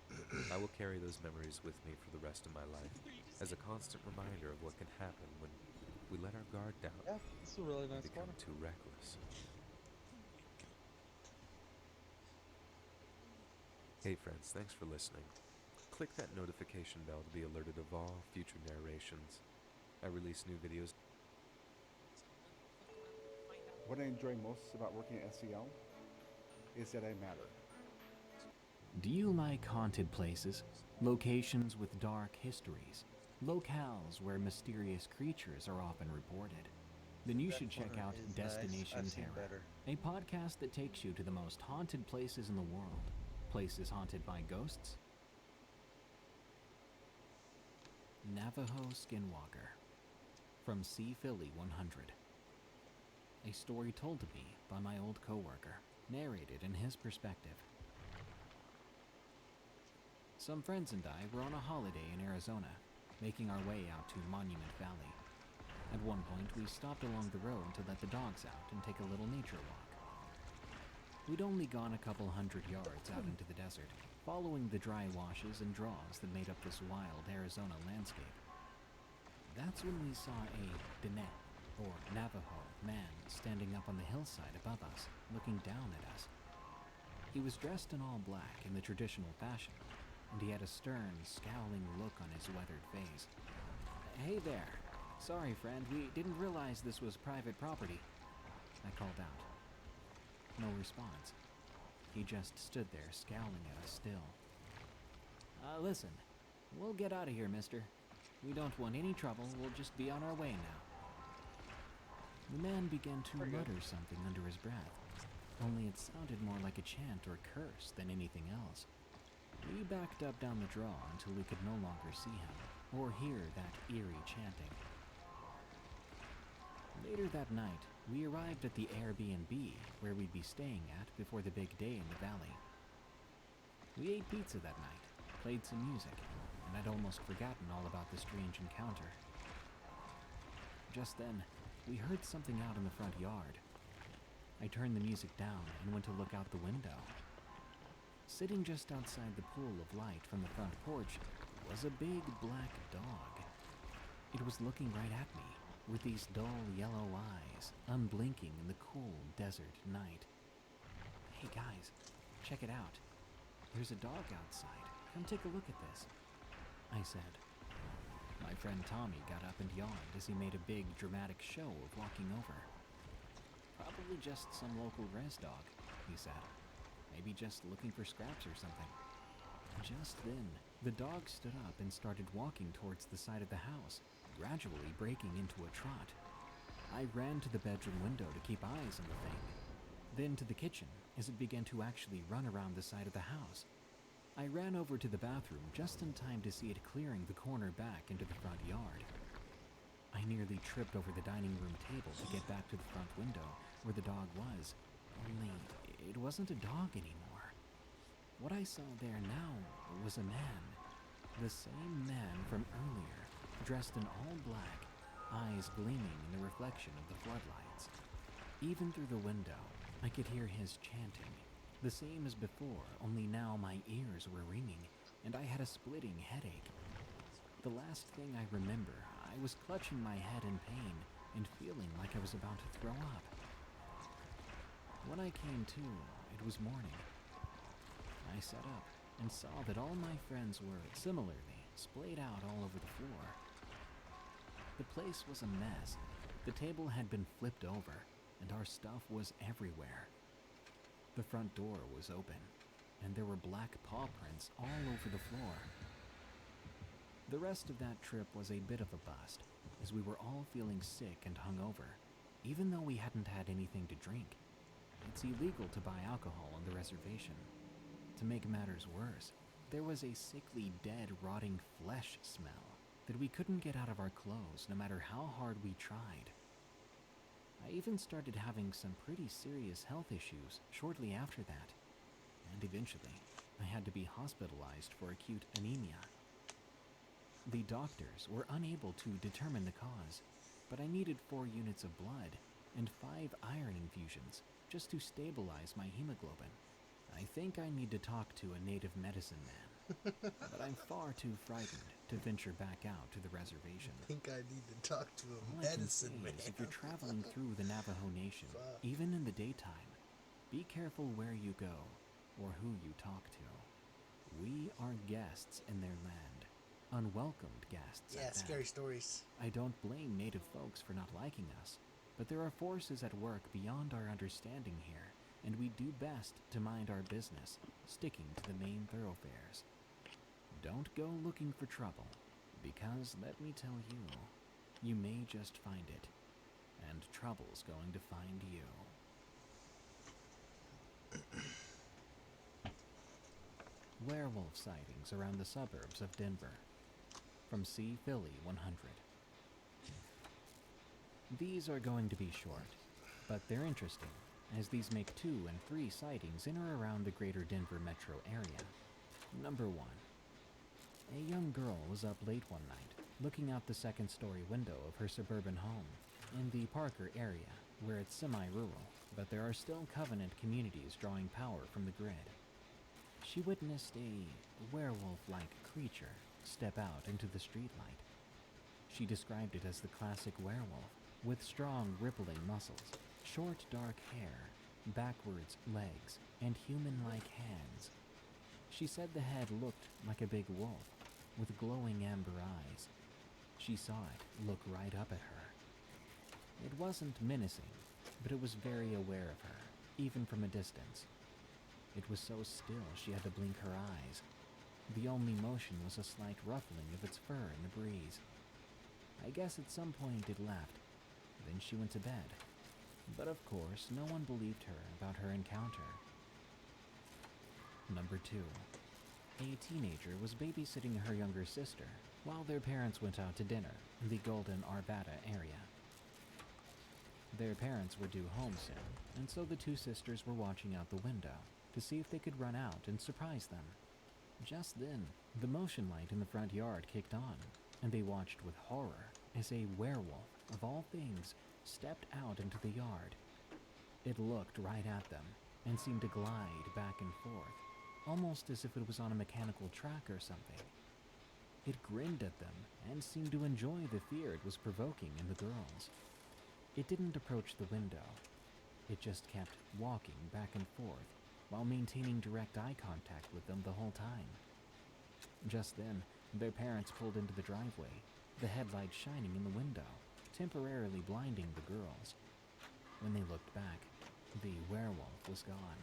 I will carry those memories with me for the rest of my life, as a constant reminder of what can happen when we let our guard down It's a really nice and become corner. too reckless. Hey friends, thanks for listening. Click that notification bell to be alerted of all future narrations. I release new videos. What I enjoy most about working at SEL is that I matter. Do you like haunted places? Locations with dark histories? Locales where mysterious creatures are often reported? Then you should check out Destination Terror, a podcast that takes you to the most haunted places in the world. Places haunted by ghosts? Navajo Skinwalker, from C. Philly 100. A story told to me by my old coworker, narrated in his perspective. Some friends and I were on a holiday in Arizona, making our way out to Monument Valley. At one point, we stopped along the road to let the dogs out and take a little nature walk. We'd only gone a couple hundred yards out into the desert, following the dry washes and draws that made up this wild Arizona landscape. That's when we saw a Diné, or Navajo, man standing up on the hillside above us, looking down at us. He was dressed in all black in the traditional fashion, and he had a stern, scowling look on his weathered face. "Hey there. Sorry, friend, we didn't realize this was private property," I called out. No response. He just stood there scowling at us still. Listen, we'll get out of here, mister. We don't want any trouble, we'll just be on our way now." The man began to mutter something under his breath, only it sounded more like a chant or curse than anything else. We backed up down the draw until we could no longer see him, or hear that eerie chanting. Later that night, we arrived at the Airbnb where we'd be staying at before the big day in the valley. We ate pizza that night, played some music, and I'd almost forgotten all about the strange encounter. Just then, we heard something out in the front yard. I turned the music down and went to look out the window. Sitting just outside the pool of light from the front porch was a big black dog. It was looking right at me, with these dull yellow eyes, unblinking in the cool desert night. "Hey guys, check it out. There's a dog outside. Come take a look at this," I said. My friend Tommy got up and yawned as he made a big, dramatic show of walking over. "Probably just some local res dog," he said. "Maybe just looking for scraps or something." Just then, the dog stood up and started walking towards the side of the house, gradually breaking into a trot. I ran to the bedroom window to keep eyes on the thing, then to the kitchen as it began to actually run around the side of the house. I ran over to the bathroom just in time to see it clearing the corner back into the front yard. I nearly tripped over the dining room table to get back to the front window where the dog was, only it wasn't a dog anymore. What I saw there now was a man, the same man from earlier, dressed in all black, eyes gleaming in the reflection of the floodlights. Even through the window, I could hear his chanting, the same as before, only now my ears were ringing, and I had a splitting headache. The last thing I remember, I was clutching my head in pain and feeling like I was about to throw up. When I came to, it was morning. I sat up and saw that all my friends were, similarly, splayed out all over the floor. The place was a mess. The table had been flipped over, and our stuff was everywhere. The front door was open, and there were black paw prints all over the floor. The rest of that trip was a bit of a bust, as we were all feeling sick and hungover, even though we hadn't had anything to drink. It's illegal to buy alcohol on the reservation. To make matters worse, there was a sickly, dead, rotting flesh smell that we couldn't get out of our clothes no matter how hard we tried. I even started having some pretty serious health issues shortly after that, and eventually, I had to be hospitalized for acute anemia. The doctors were unable to determine the cause, but I needed 4 units of blood and 5 iron infusions just to stabilize my hemoglobin. I think I need to talk to a native medicine man, but I'm far too frightened to venture back out to the reservation. I think I need to talk to a All medicine I man. can say is if you're traveling through the Navajo Nation, even in the daytime, be careful where you go or who you talk to. We are guests in their land, unwelcomed guests. Yeah, scary stories. I don't blame native folks for not liking us, but there are forces at work beyond our understanding here, and we do best to mind our business, sticking to the main thoroughfares. Don't go looking for trouble, because let me tell you, you may just find it, and trouble's going to find you. Werewolf sightings around the suburbs of Denver. From C. Philly 100. These are going to be short, but they're interesting, as these make 2 and 3 sightings in or around the greater Denver metro area. Number 1. A young girl was up late one night, looking out the second-story window of her suburban home in the Parker area, where it's semi-rural, but there are still Covenant communities drawing power from the grid. She witnessed a werewolf-like creature step out into the streetlight. She described it as the classic werewolf, with strong, rippling muscles, short, dark hair, backwards legs, and human-like hands. She said the head looked like a big wolf, with glowing amber eyes. She saw it look right up at her. It wasn't menacing, but it was very aware of her, even from a distance. It was so still she had to blink her eyes. The only motion was a slight ruffling of its fur in the breeze. I guess at some point it left. Then she went to bed. But of course, no one believed her about her encounter. Number 2. A teenager was babysitting her younger sister while their parents went out to dinner in the Golden Arvada area. Their parents were due home soon, and so the 2 sisters were watching out the window to see if they could run out and surprise them. Just then, the motion light in the front yard kicked on, and they watched with horror as a werewolf, of all things, stepped out into the yard. It looked right at them and seemed to glide back and forth, almost as if it was on a mechanical track or something. It grinned at them and seemed to enjoy the fear it was provoking in the girls. It didn't approach the window. It just kept walking back and forth while maintaining direct eye contact with them the whole time. Just then, their parents pulled into the driveway, the headlights shining in the window, temporarily blinding the girls. When they looked back, the werewolf was gone.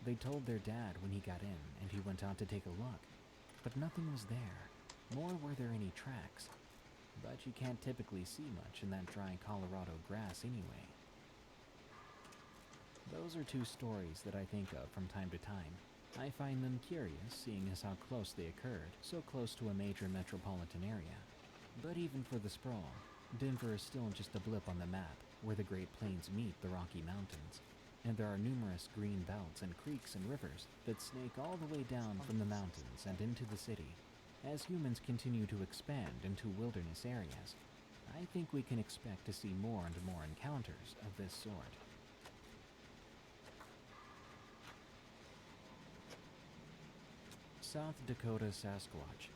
They told their dad when he got in, and he went out to take a look, but nothing was there, nor were there any tracks. But you can't typically see much in that dry Colorado grass anyway. Those are 2 stories that I think of from time to time. I find them curious, seeing as how close they occurred, so close to a major metropolitan area. But even for the sprawl, Denver is still just a blip on the map where the Great Plains meet the Rocky Mountains, and there are numerous green belts and creeks and rivers that snake all the way down from the mountains and into the city. As humans continue to expand into wilderness areas, I think we can expect to see more and more encounters of this sort. South Dakota Sasquatch.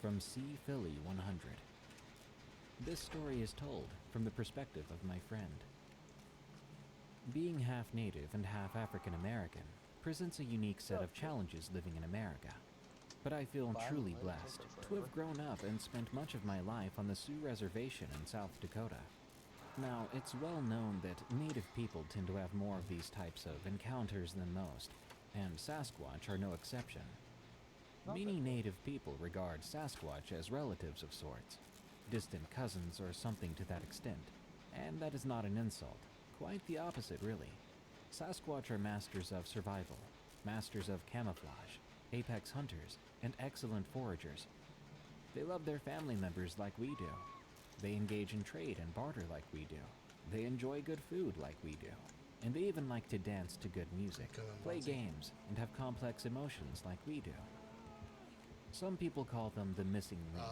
From C. Philly 100. This story is told from the perspective of my friend. Being half native and half African American presents a unique set of challenges living in America. But I feel truly blessed to have grown up and spent much of my life on the Sioux Reservation in South Dakota. Now, it's well known that native people tend to have more of these types of encounters than most, and Sasquatch are no exception. Many native people regard Sasquatch as relatives of sorts, distant cousins or something to that extent, and that is not an insult. Quite the opposite, really. Sasquatch are masters of survival, masters of camouflage, apex hunters, and excellent foragers. They love their family members like we do. They engage in trade and barter like we do. They enjoy good food like we do. And they even like to dance to good music, play games, and have complex emotions like we do. Some people call them the missing link,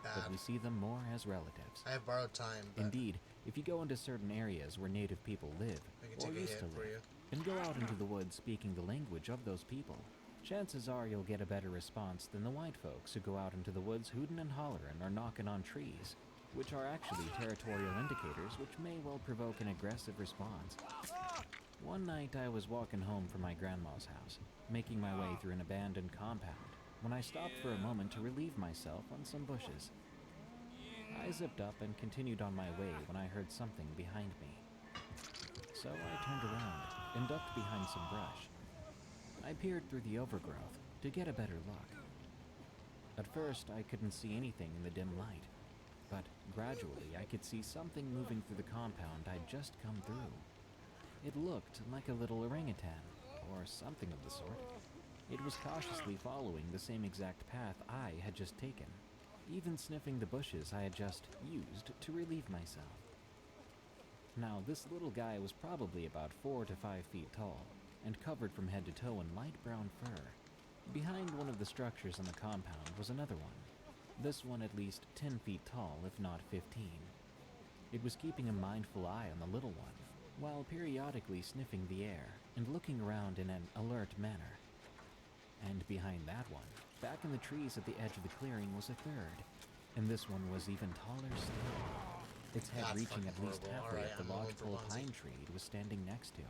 but we see them more as relatives. I have borrowed time, but Indeed, if you go into certain areas where native people live, or used to live, and go out into the woods speaking the language of those people, chances are you'll get a better response than the white folks who go out into the woods hootin' and hollerin' or knocking on trees, which are actually territorial indicators which may well provoke an aggressive response. One night I was walking home from my grandma's house, making my way through an abandoned compound, when I stopped for a moment to relieve myself on some bushes. I zipped up and continued on my way when I heard something behind me. So I turned around and ducked behind some brush. I peered through the overgrowth to get a better look. At first, I couldn't see anything in the dim light, but gradually I could see something moving through the compound I'd just come through. It looked like a little orangutan, or something of the sort. It was cautiously following the same exact path I had just taken, even sniffing the bushes I had just used to relieve myself. Now, this little guy was probably about 4 to 5 feet tall, and covered from head to toe in light brown fur. Behind one of the structures in the compound was another one, this one at least 10 feet tall, if not 15. It was keeping a mindful eye on the little one, while periodically sniffing the air and looking around in an alert manner. And behind that one, back in the trees at the edge of the clearing, was a third, and this one was even taller still, its head reaching at least halfway up the lodgepole pine tree it was standing next to.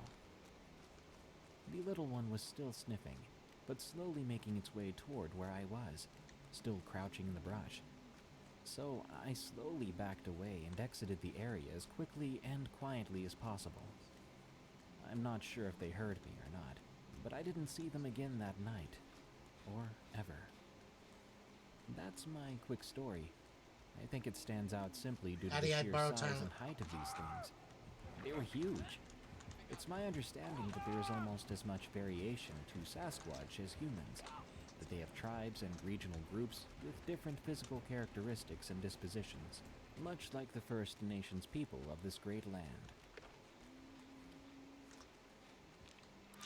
The little one was still sniffing, but slowly making its way toward where I was, still crouching in the brush. So I slowly backed away and exited the area as quickly and quietly as possible. I'm not sure if they heard me or not, but I didn't see them again that night, or ever. That's my quick story. I think it stands out simply due to the sheer size and height of these things. They were huge. It's my understanding that there is almost as much variation to Sasquatch as humans, that they have tribes and regional groups with different physical characteristics and dispositions, much like the First Nations people of this great land.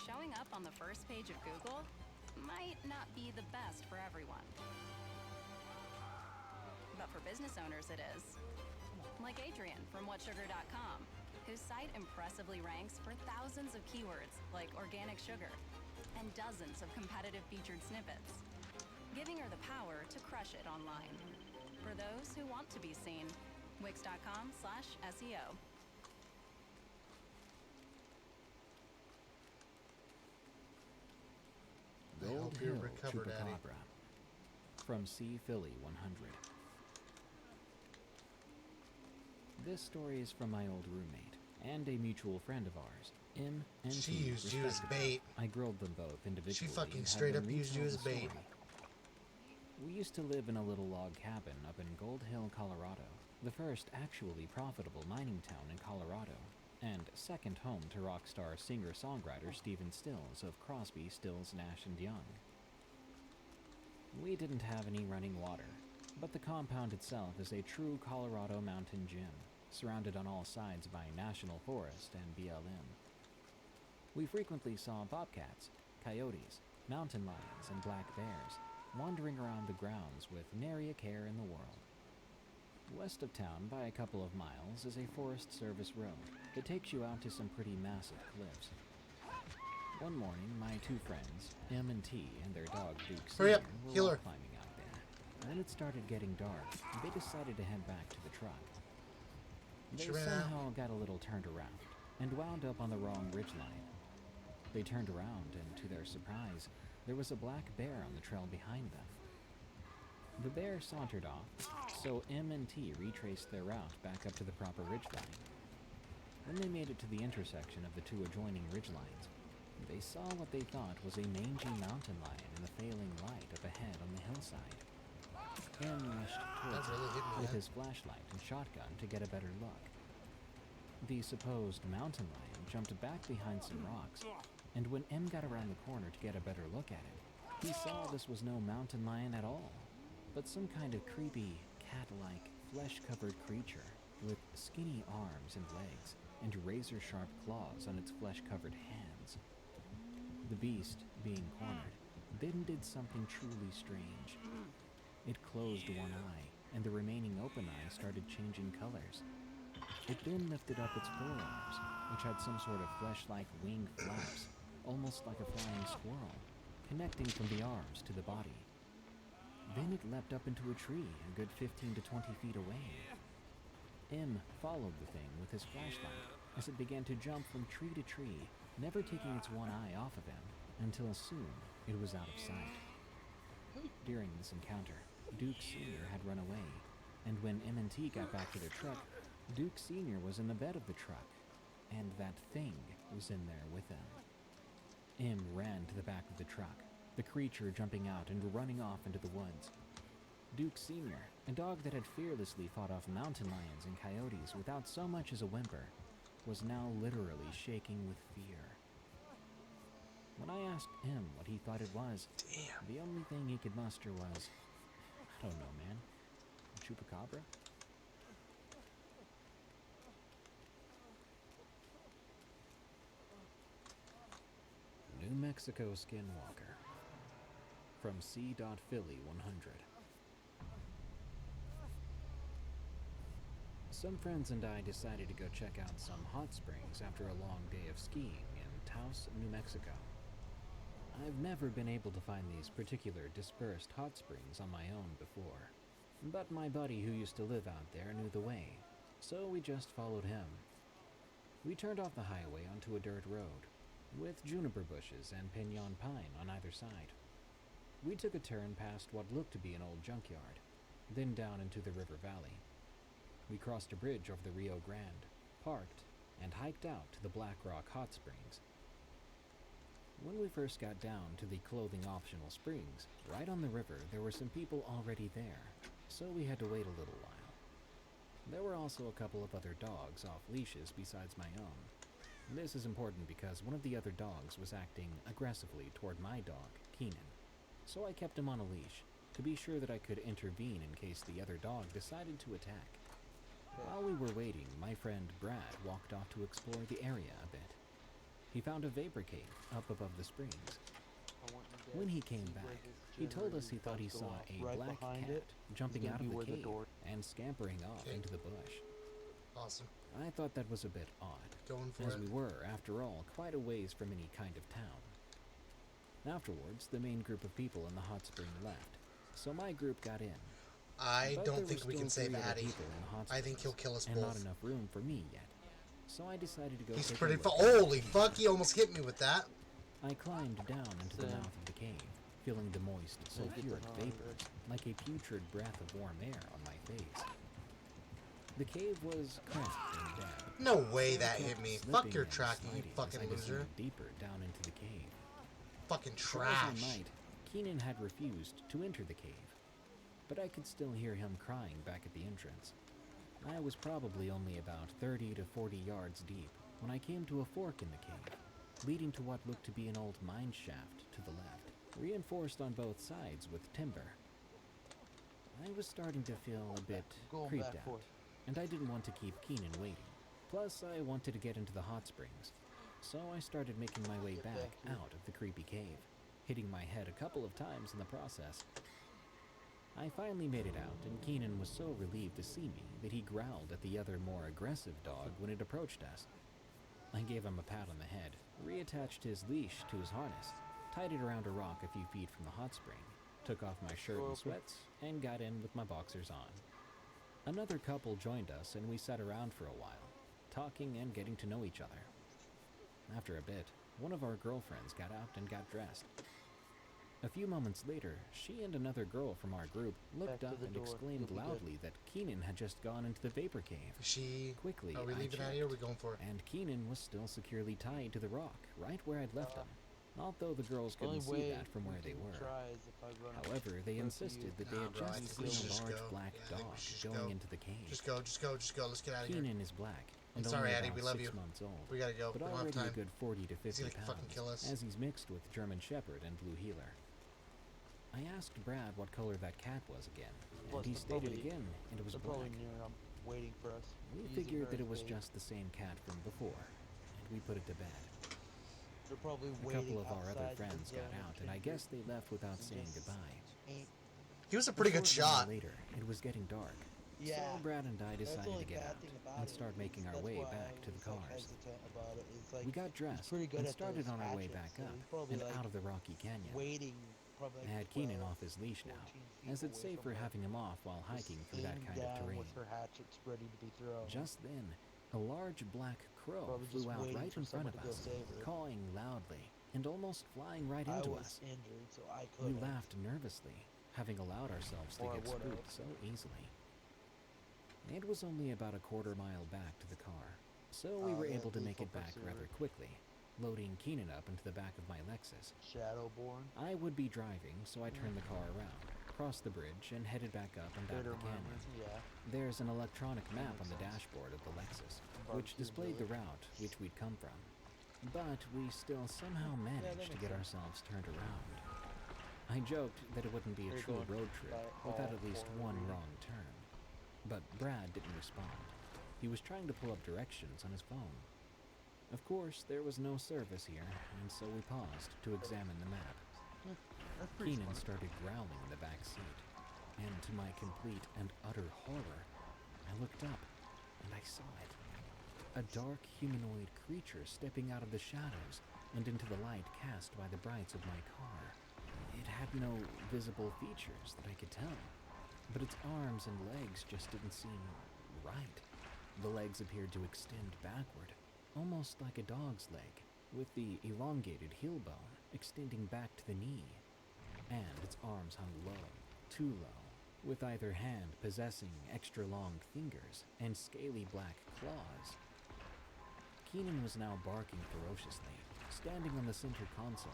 Showing up on the first page of Google might not be the best for everyone. But for business owners it is. Like Adrian from whatsugar.com, whose site impressively ranks for thousands of keywords like organic sugar and dozens of competitive featured snippets, giving her the power to crush it online. For those who want to be seen, wix.com/SEO. Gold Hill Chupacabra from C. Philly 100. This story is from my old roommate and a mutual friend of ours, M and T. She used you as bait. I grilled them both individually. She fucking straight up used you as bait. We used to live in a little log cabin up in Gold Hill, Colorado, the first actually profitable mining town in Colorado, and second home to rock star singer-songwriter Stephen Stills of Crosby, Stills, Nash & Young. We didn't have any running water, but the compound itself is a true Colorado mountain gym, surrounded on all sides by national forest and BLM. We frequently saw bobcats, coyotes, mountain lions, and black bears wandering around the grounds with nary a care in the world. West of town by a couple of miles is a Forest Service road that takes you out to some pretty massive cliffs. One morning, my two friends, M and T, and their dog Duke Senior, were all climbing out there. When it started getting dark, they decided to head back to the truck. They somehow got a little turned around and wound up on the wrong ridgeline. They turned around, and to their surprise, there was a black bear on the trail behind them. The bear sauntered off, so M and T retraced their route back up to the proper ridgeline. When they made it to the intersection of the two adjoining ridgelines, they saw what they thought was a mangy mountain lion in the failing light up ahead on the hillside. M rushed towards it with his flashlight and shotgun to get a better look. The supposed mountain lion jumped back behind some rocks, and when M got around the corner to get a better look at it, he saw this was no mountain lion at all, but some kind of creepy, cat-like, flesh-covered creature with skinny arms and legs and razor-sharp claws on its flesh-covered hands. The beast, being cornered, then did something truly strange. It closed one eye, and the remaining open eye started changing colors. It then lifted up its forearms, which had some sort of flesh-like wing flaps, almost like a flying squirrel, connecting from the arms to the body. Then it leapt up into a tree a good 15 to 20 feet away. M followed the thing with his flashlight as it began to jump from tree to tree, never taking its one eye off of him, until soon it was out of sight. During this encounter, Duke Sr. had run away, and when M&T got back to their truck, Duke Sr. was in the bed of the truck, and that thing was in there with him. M ran to the back of the truck, the creature jumping out and running off into the woods. Duke Sr., a dog that had fearlessly fought off mountain lions and coyotes without so much as a whimper, was now literally shaking with fear. When I asked him what he thought it was, the only thing he could muster was, I don't know, man, a chupacabra? New Mexico Skinwalker. From C.Philly 100. Some friends and I decided to go check out some hot springs after a long day of skiing in Taos, New Mexico. I've never been able to find these particular dispersed hot springs on my own before, but my buddy who used to live out there knew the way, so we just followed him. We turned off the highway onto a dirt road, with juniper bushes and pinon pine on either side. We took a turn past what looked to be an old junkyard, then down into the river valley. We crossed a bridge over the Rio Grande, parked, and hiked out to the Black Rock Hot Springs. When we first got down to the clothing-optional springs, right on the river there were some people already there, so we had to wait a little while. There were also a couple of other dogs off leashes besides my own. This is important because one of the other dogs was acting aggressively toward my dog, Keenan, so I kept him on a leash to be sure that I could intervene in case the other dog decided to attack. While we were waiting, my friend Brad walked off to explore the area a bit. He found a vapor cave up above the springs. When he came back, he told us he thought he saw a black cat jumping out of the cave and scampering off into the bush. Awesome. I thought that was a bit odd, as we were, after all, quite a ways from any kind of town. Afterwards, the main group of people in the hot spring left, so my group got in. I But don't there think were we can still save 3 other Addy. people in the hot I think he'll springs, kill us and both. not enough room for me yet. So I decided to go He's take pretty a look. holy fuck, he almost hit me with that. I climbed down into the mouth of the cave, feeling the moist, sulfuric vapors like a putrid breath of warm air on my face. The cave was cramped and damp. No way so I that kept hit me. slipping Fuck your and tracking, you sliding fucking as I loser. descended deeper down into the cave. Fucking Try as trash. I might, Keenan had refused to enter the cave, but I could still hear him crying back at the entrance. I was probably only about 30 to 40 yards deep when I came to a fork in the cave, leading to what looked to be an old mine shaft to the left, reinforced on both sides with timber. I was starting to feel a bit creeped out, and I didn't want to keep Keenan waiting. Plus, I wanted to get into the hot springs, so I started making my way back out of the creepy cave, hitting my head a couple of times in the process. I finally made it out, and Keenan was so relieved to see me that he growled at the other more aggressive dog when it approached us. I gave him a pat on the head, reattached his leash to his harness, tied it around a rock a few feet from the hot spring, took off my shirt and sweats, and got in with my boxers on. Another couple joined us, and we sat around for a while, talking and getting to know each other. After a bit, one of our girlfriends got out and got dressed. A few moments later, she and another girl from our group looked up and exclaimed loudly that Keenan had just gone into the vapor cave. Quickly, Are we leaving out here? Or are we going for it? And Keenan was still securely tied to the rock, right where I'd left him. Although the girls couldn't see that from where they were. However, they insisted that they had just seen a large black dog going into the cave. Just go. Let's get out of here. Keenan is black. I'm And sorry, only Addy, about we love 6 you. months old, We gotta go. but We don't have already time. a good 40 to 50 He's gonna pounds, fucking kill us. as he's mixed with German Shepherd and Blue Heeler. I asked Brad what color that cat was again, and he stated again, and it was black. waiting for us. We using figured her that as it was bait. just the same cat from before, and we put it to bed. They're probably A waiting couple of our other outside the friends got zone out, of and I Kindred guess they left without and saying just goodbye. ain't. He was a pretty good short while shot. later, it was getting dark. Yeah, So Brad and I that's the decided only to get bad out thing about and it. start making our That's way why back I to the was like cars. hesitant about it. It's like We got he's dressed pretty good and at started those on our way hatchets, back so up he's probably and like out of the rocky canyon. waiting probably like I had 12, Keenan off his leash now, 14 feet as it's away safer from her, having him off while just hiking through that aiming kind of down terrain. with her hatchets ready to be thrown. Just then, a large black crow Probably flew just out waiting right for in front someone of to go us, save her. cawing loudly and almost flying right I into was us. injured, so I We couldn't. laughed nervously, having allowed ourselves to Or I get would've. spooked so easily. It was only about a quarter mile back to the car, so we were the able to make lethal it back pursuer. rather quickly, loading Keenan up into the back of my Lexus. Shadowborn. I would be driving, so I turned the car around, crossed the bridge, and headed back up and down Bitter the canyon. murmurs, yeah. There's an electronic map makes on the sense. dashboard of the Lexus, Barbecue which displayed the village. route which we'd come from. But we still somehow managed to makes get sense. ourselves turned around. I joked that it wouldn't be a They're true going road trip by without all at least four one reading. wrong turn. But Brad didn't respond. He was trying to pull up directions on his phone. Of course, there was no service here, and so we paused to examine the map. That's pretty Keenan smart. started growling in the back seat, and to my complete and utter horror, I looked up, and I saw it. A dark humanoid creature stepping out of the shadows and into the light cast by the brights of my car. It had no visible features that I could tell, but its arms and legs just didn't seem right. The legs appeared to extend backward, almost like a dog's leg, with the elongated heel bone extending back to the knee. And its arms hung low, too low, with either hand possessing extra long fingers and scaly black claws. Keenan was now barking ferociously, standing on the center console,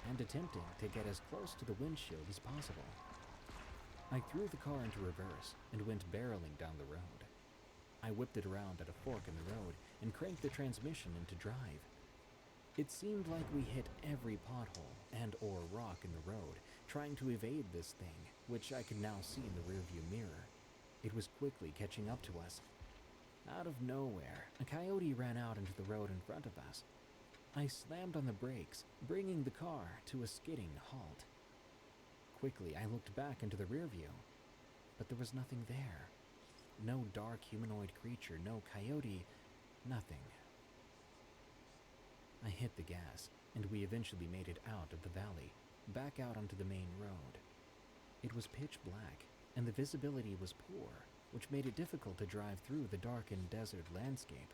and attempting to get as close to the windshield as possible. I threw the car into reverse and went barreling down the road. I whipped it around at a fork in the road and cranked the transmission into drive. It seemed like we hit every pothole and or rock in the road, trying to evade this thing, which I could now see in the rearview mirror. It was quickly catching up to us. Out of nowhere, a coyote ran out into the road in front of us. I slammed on the brakes, bringing the car to a skidding halt. Quickly, I looked back into the rearview, but there was nothing there. No dark humanoid creature, no coyote, nothing. I hit the gas, and we eventually made it out of the valley, back out onto the main road. It was pitch black, and the visibility was poor, which made it difficult to drive through the darkened desert landscape.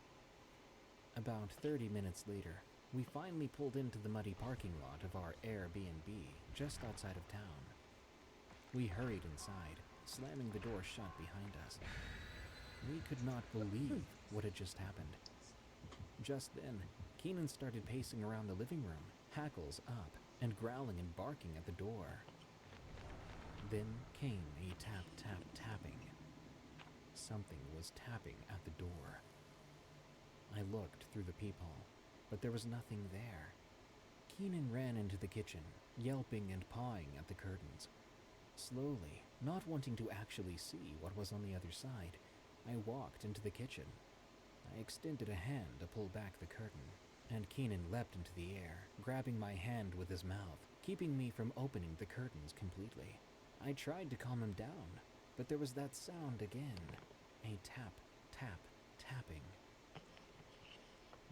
About 30 minutes later, we finally pulled into the muddy parking lot of our Airbnb just outside of town. We hurried inside, slamming the door shut behind us. We could not believe what had just happened. Just then, Keenan started pacing around the living room, hackles up, and growling and barking at the door. Then came a tap-tap-tapping. Something was tapping at the door. I looked through the peephole, but there was nothing there. Keenan ran into the kitchen, yelping and pawing at the curtains. Slowly, not wanting to actually see what was on the other side, I walked into the kitchen. I extended a hand to pull back the curtain, and Keenan leapt into the air, grabbing my hand with his mouth, keeping me from opening the curtains completely. I tried to calm him down, but there was that sound again, a tap, tap, tapping.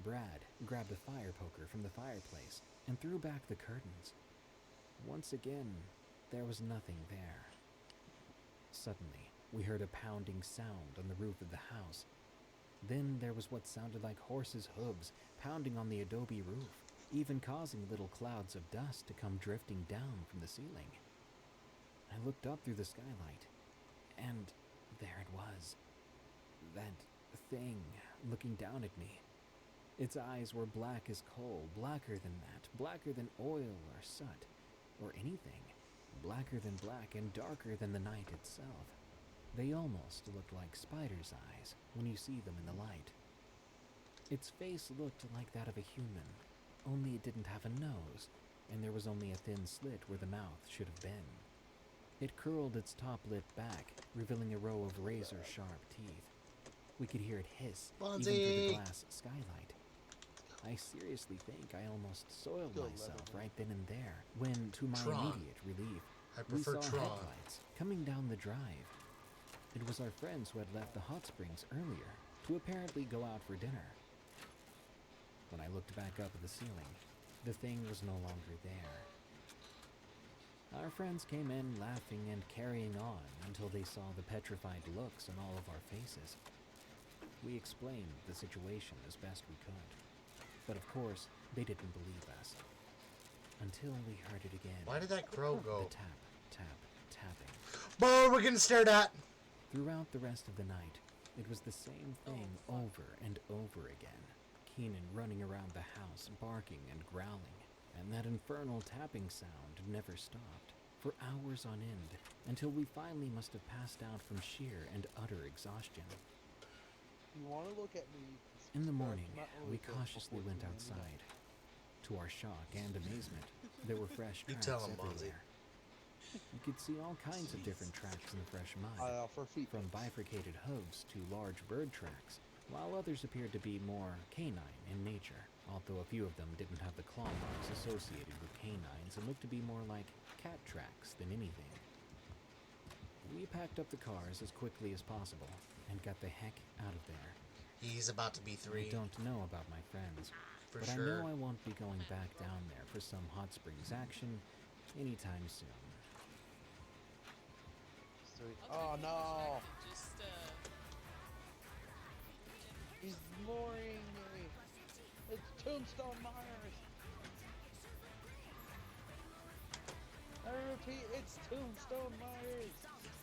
Brad grabbed a fire poker from the fireplace and threw back the curtains. Once again, there was nothing there. Suddenly, we heard a pounding sound on the roof of the house. Then there was what sounded like horses' hooves pounding on the adobe roof, even causing little clouds of dust to come drifting down from the ceiling. I looked up through the skylight, and there it was. That thing looking down at me. Its eyes were black as coal, blacker than that, blacker than oil or soot, or anything. Blacker than black and darker than the night itself. They almost looked like spiders' eyes when you see them in the light. Its face looked like that of a human, only it didn't have a nose, and there was only a thin slit where the mouth should have been. It curled its top lip back, revealing a row of razor-sharp teeth. We could hear it hiss, Bonzi! even through the glass skylight. I seriously think I almost soiled myself right then and there, when, to my immediate relief, I we prefer saw Tron. headlights coming down the drive. It was our friends who had left the hot springs earlier to apparently go out for dinner. When I looked back up at the ceiling, the thing was no longer there. Our friends came in laughing and carrying on until they saw the petrified looks on all of our faces. We explained the situation as best we could, but of course, they didn't believe us. Until we heard it again. Why did that crow go? The tap, tap, tapping. Boy, we're getting stared at! Throughout the rest of the night, it was the same thing over and over again. Keenan running around the house, barking and growling, and that infernal tapping sound never stopped, for hours on end, until we finally must have passed out from sheer and utter exhaustion. You want to look at me? In the morning, we cautiously went outside. To our shock and amazement, there were fresh tracks everywhere. You could see all kinds of different tracks in the fresh mud, from bifurcated hooves to large bird tracks, while others appeared to be more canine in nature, although a few of them didn't have the claw marks associated with canines and looked to be more like cat tracks than anything. We packed up the cars as quickly as possible and got the heck out of there. He's about to be 3. I don't know about my friends, but I know I won't be going back down there for some hot springs action anytime soon. Oh no! He's mooring me! It's Tombstone Myers! I repeat, it's Tombstone Myers!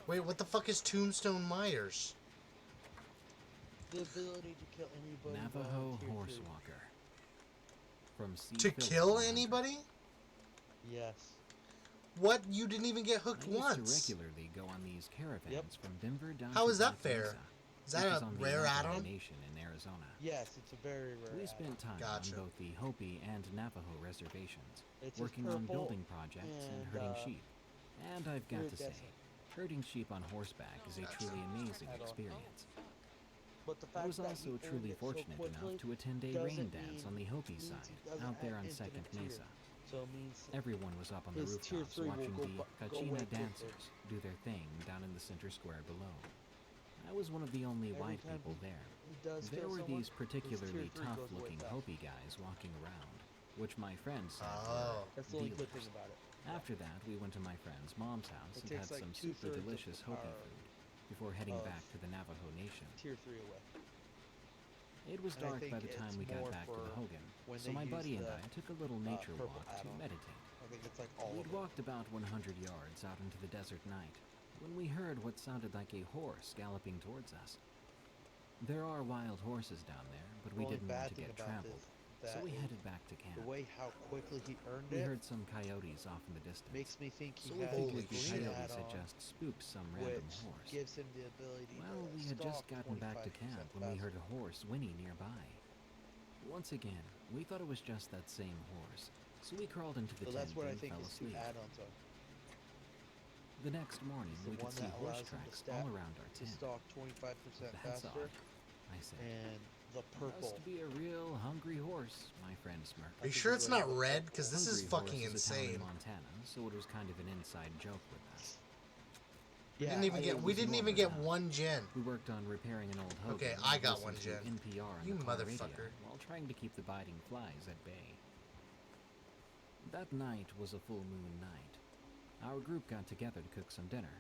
Wait, what the fuck is Tombstone Myers? The ability to kill anybody. Navajo Horsewalker. From To kill anybody? Yes. What? You didn't even get hooked once. I used to regularly go on these caravans from Denver down How to is that Black fair? Mesa, Is that which a is on the rare Navajo add-on? Nation in Arizona. Yes, it's a very rare We spent time on both the Hopi and Navajo reservations, working on building projects and herding sheep. And I've got to say, herding sheep on horseback is a truly amazing experience. I was also truly fortunate enough to attend a rain dance on the Hopi side, out there on Second Mesa. Everyone was up on the rooftops watching the Kachina dancers do their thing down in the center square below. I was one of the only white people there. There were these particularly tough-looking Hopi guys walking around, which my friends said were dealers. After that, we went to my friend's mom's house and had some super delicious Hopi food before heading back to the Navajo Nation. Tier 3 away. It was dark by the time we got back to the Hogan, so my buddy and I took a little nature walk to meditate. We'd walked about 100 yards out into the desert night when we heard what sounded like a horse galloping towards us. There are wild horses down there, but we didn't want to get trampled, so we headed back to camp. The way how quickly he earned We it heard some coyotes off in the distance. makes me think he So we has figured a the green coyotes had add-on, just spooked some random which horse. gives him the ability Well, to we had just stalk gotten back to 25% camp when we heard faster. a horse whinny nearby. Once again, we thought it was just that same horse, so we crawled into the So tent that's what I and think fell his two asleep. add-ons are. The next morning, The we could one see that horse allows him to tracks stat- all around our to tent. stalk 25% That's faster. odd, I said. And the purple. Must be a real hungry horse, my friend smirked. Are you sure it's not red? Because this is Hungry fucking Horse is a town in insane. Montana, so it was kind of an inside joke with us. We didn't even get one gen. We worked on repairing an old Hogan. Okay, I and got listened one to gen. NPR on You the car radio motherfucker. while trying to keep the biting flies at bay. That night was a full moon night. Our group got together to cook some dinner,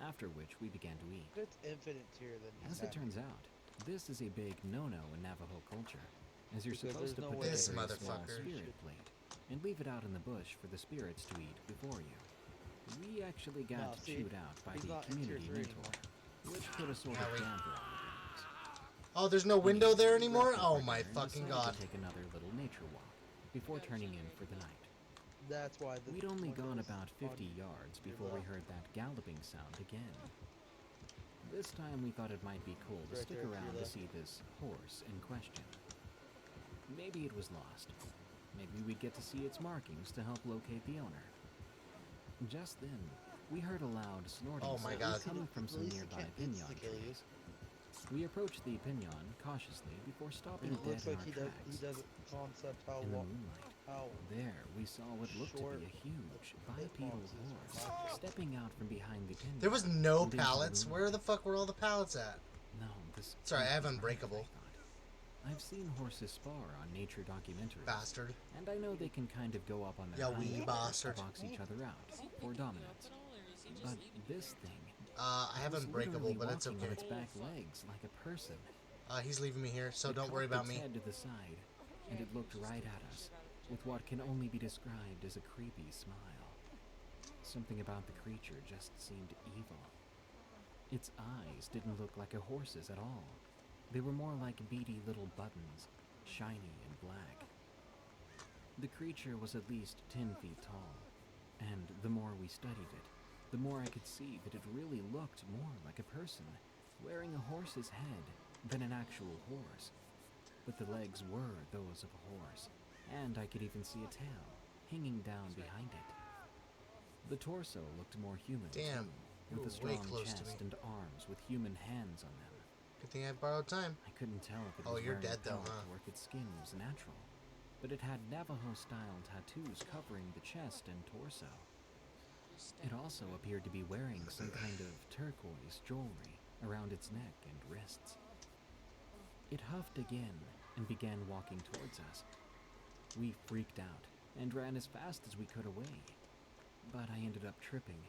after which we began to eat. It's infinite tier than he's As it having. turns out, this is a big no-no in Navajo culture, as you're Because supposed to there's no put way This together a small motherfucker. spirit plate and leave it out in the bush for the spirits to eat before you. We actually got No, see, chewed out by he's the not in tier community 3 mentor, which put a sort of damper on things. Oh, there's no window there anymore? We Oh wrapped up my our dinner and fucking decided god. to take another little nature walk before turning in for the night. That's why the We'd only gone windows about 50 on yards your before we left. heard that galloping sound again. This time we thought it might be cool to Right stick there to your around to left. see this horse in question. Maybe it was lost. Maybe we'd get to see its markings to help locate the owner. Just then, we heard a loud snorting Oh my sound God. coming from At some least it nearby can't pinyon insta-kill you. trees. We approached the Pinion cautiously before stopping It dead looks in like our he tracks. doesn't concept how In the long, moonlight, how there we saw what looked to short be a huge hit bipedal boxes horse are. stepping out from behind the Pinion. There was no and into the pallets. Where the moonlight. fuck were all the pallets at? No, this. Sorry, I can't have be right, Unbreakable. I thought. I've seen horses spar on nature documentaries. Bastard. And I know they can kind of go up on their Yeah, wee hind bastard. to box each other out for dominance. But this thing. I have was Unbreakable, literally but it's walking okay. on its back legs like a person. He's leaving me here, so It don't worry cocked about its me. head to the side, and it looked right at us, with what can only be described as a creepy smile. Something about the creature just seemed evil. Its eyes didn't look like a horse's at all. They were more like beady little buttons, shiny and black. The creature was at least 10 feet tall, and the more we studied it, the more I could see that it really looked more like a person wearing a horse's head than an actual horse. But the legs were those of a horse, and I could even see a tail hanging down behind it. The torso looked more human, Damn, too, you with a were way strong close to chest me. and arms with human hands on them. Good thing I borrowed time. I couldn't tell if it Oh, was you're wearing dead a though, pelt huh? or if its skin was natural, but it had Navajo-style tattoos covering the chest and torso. It also appeared to be wearing some kind of turquoise jewelry around its neck and wrists. It huffed again and began walking towards us. We freaked out and ran as fast as we could away, but I ended up tripping.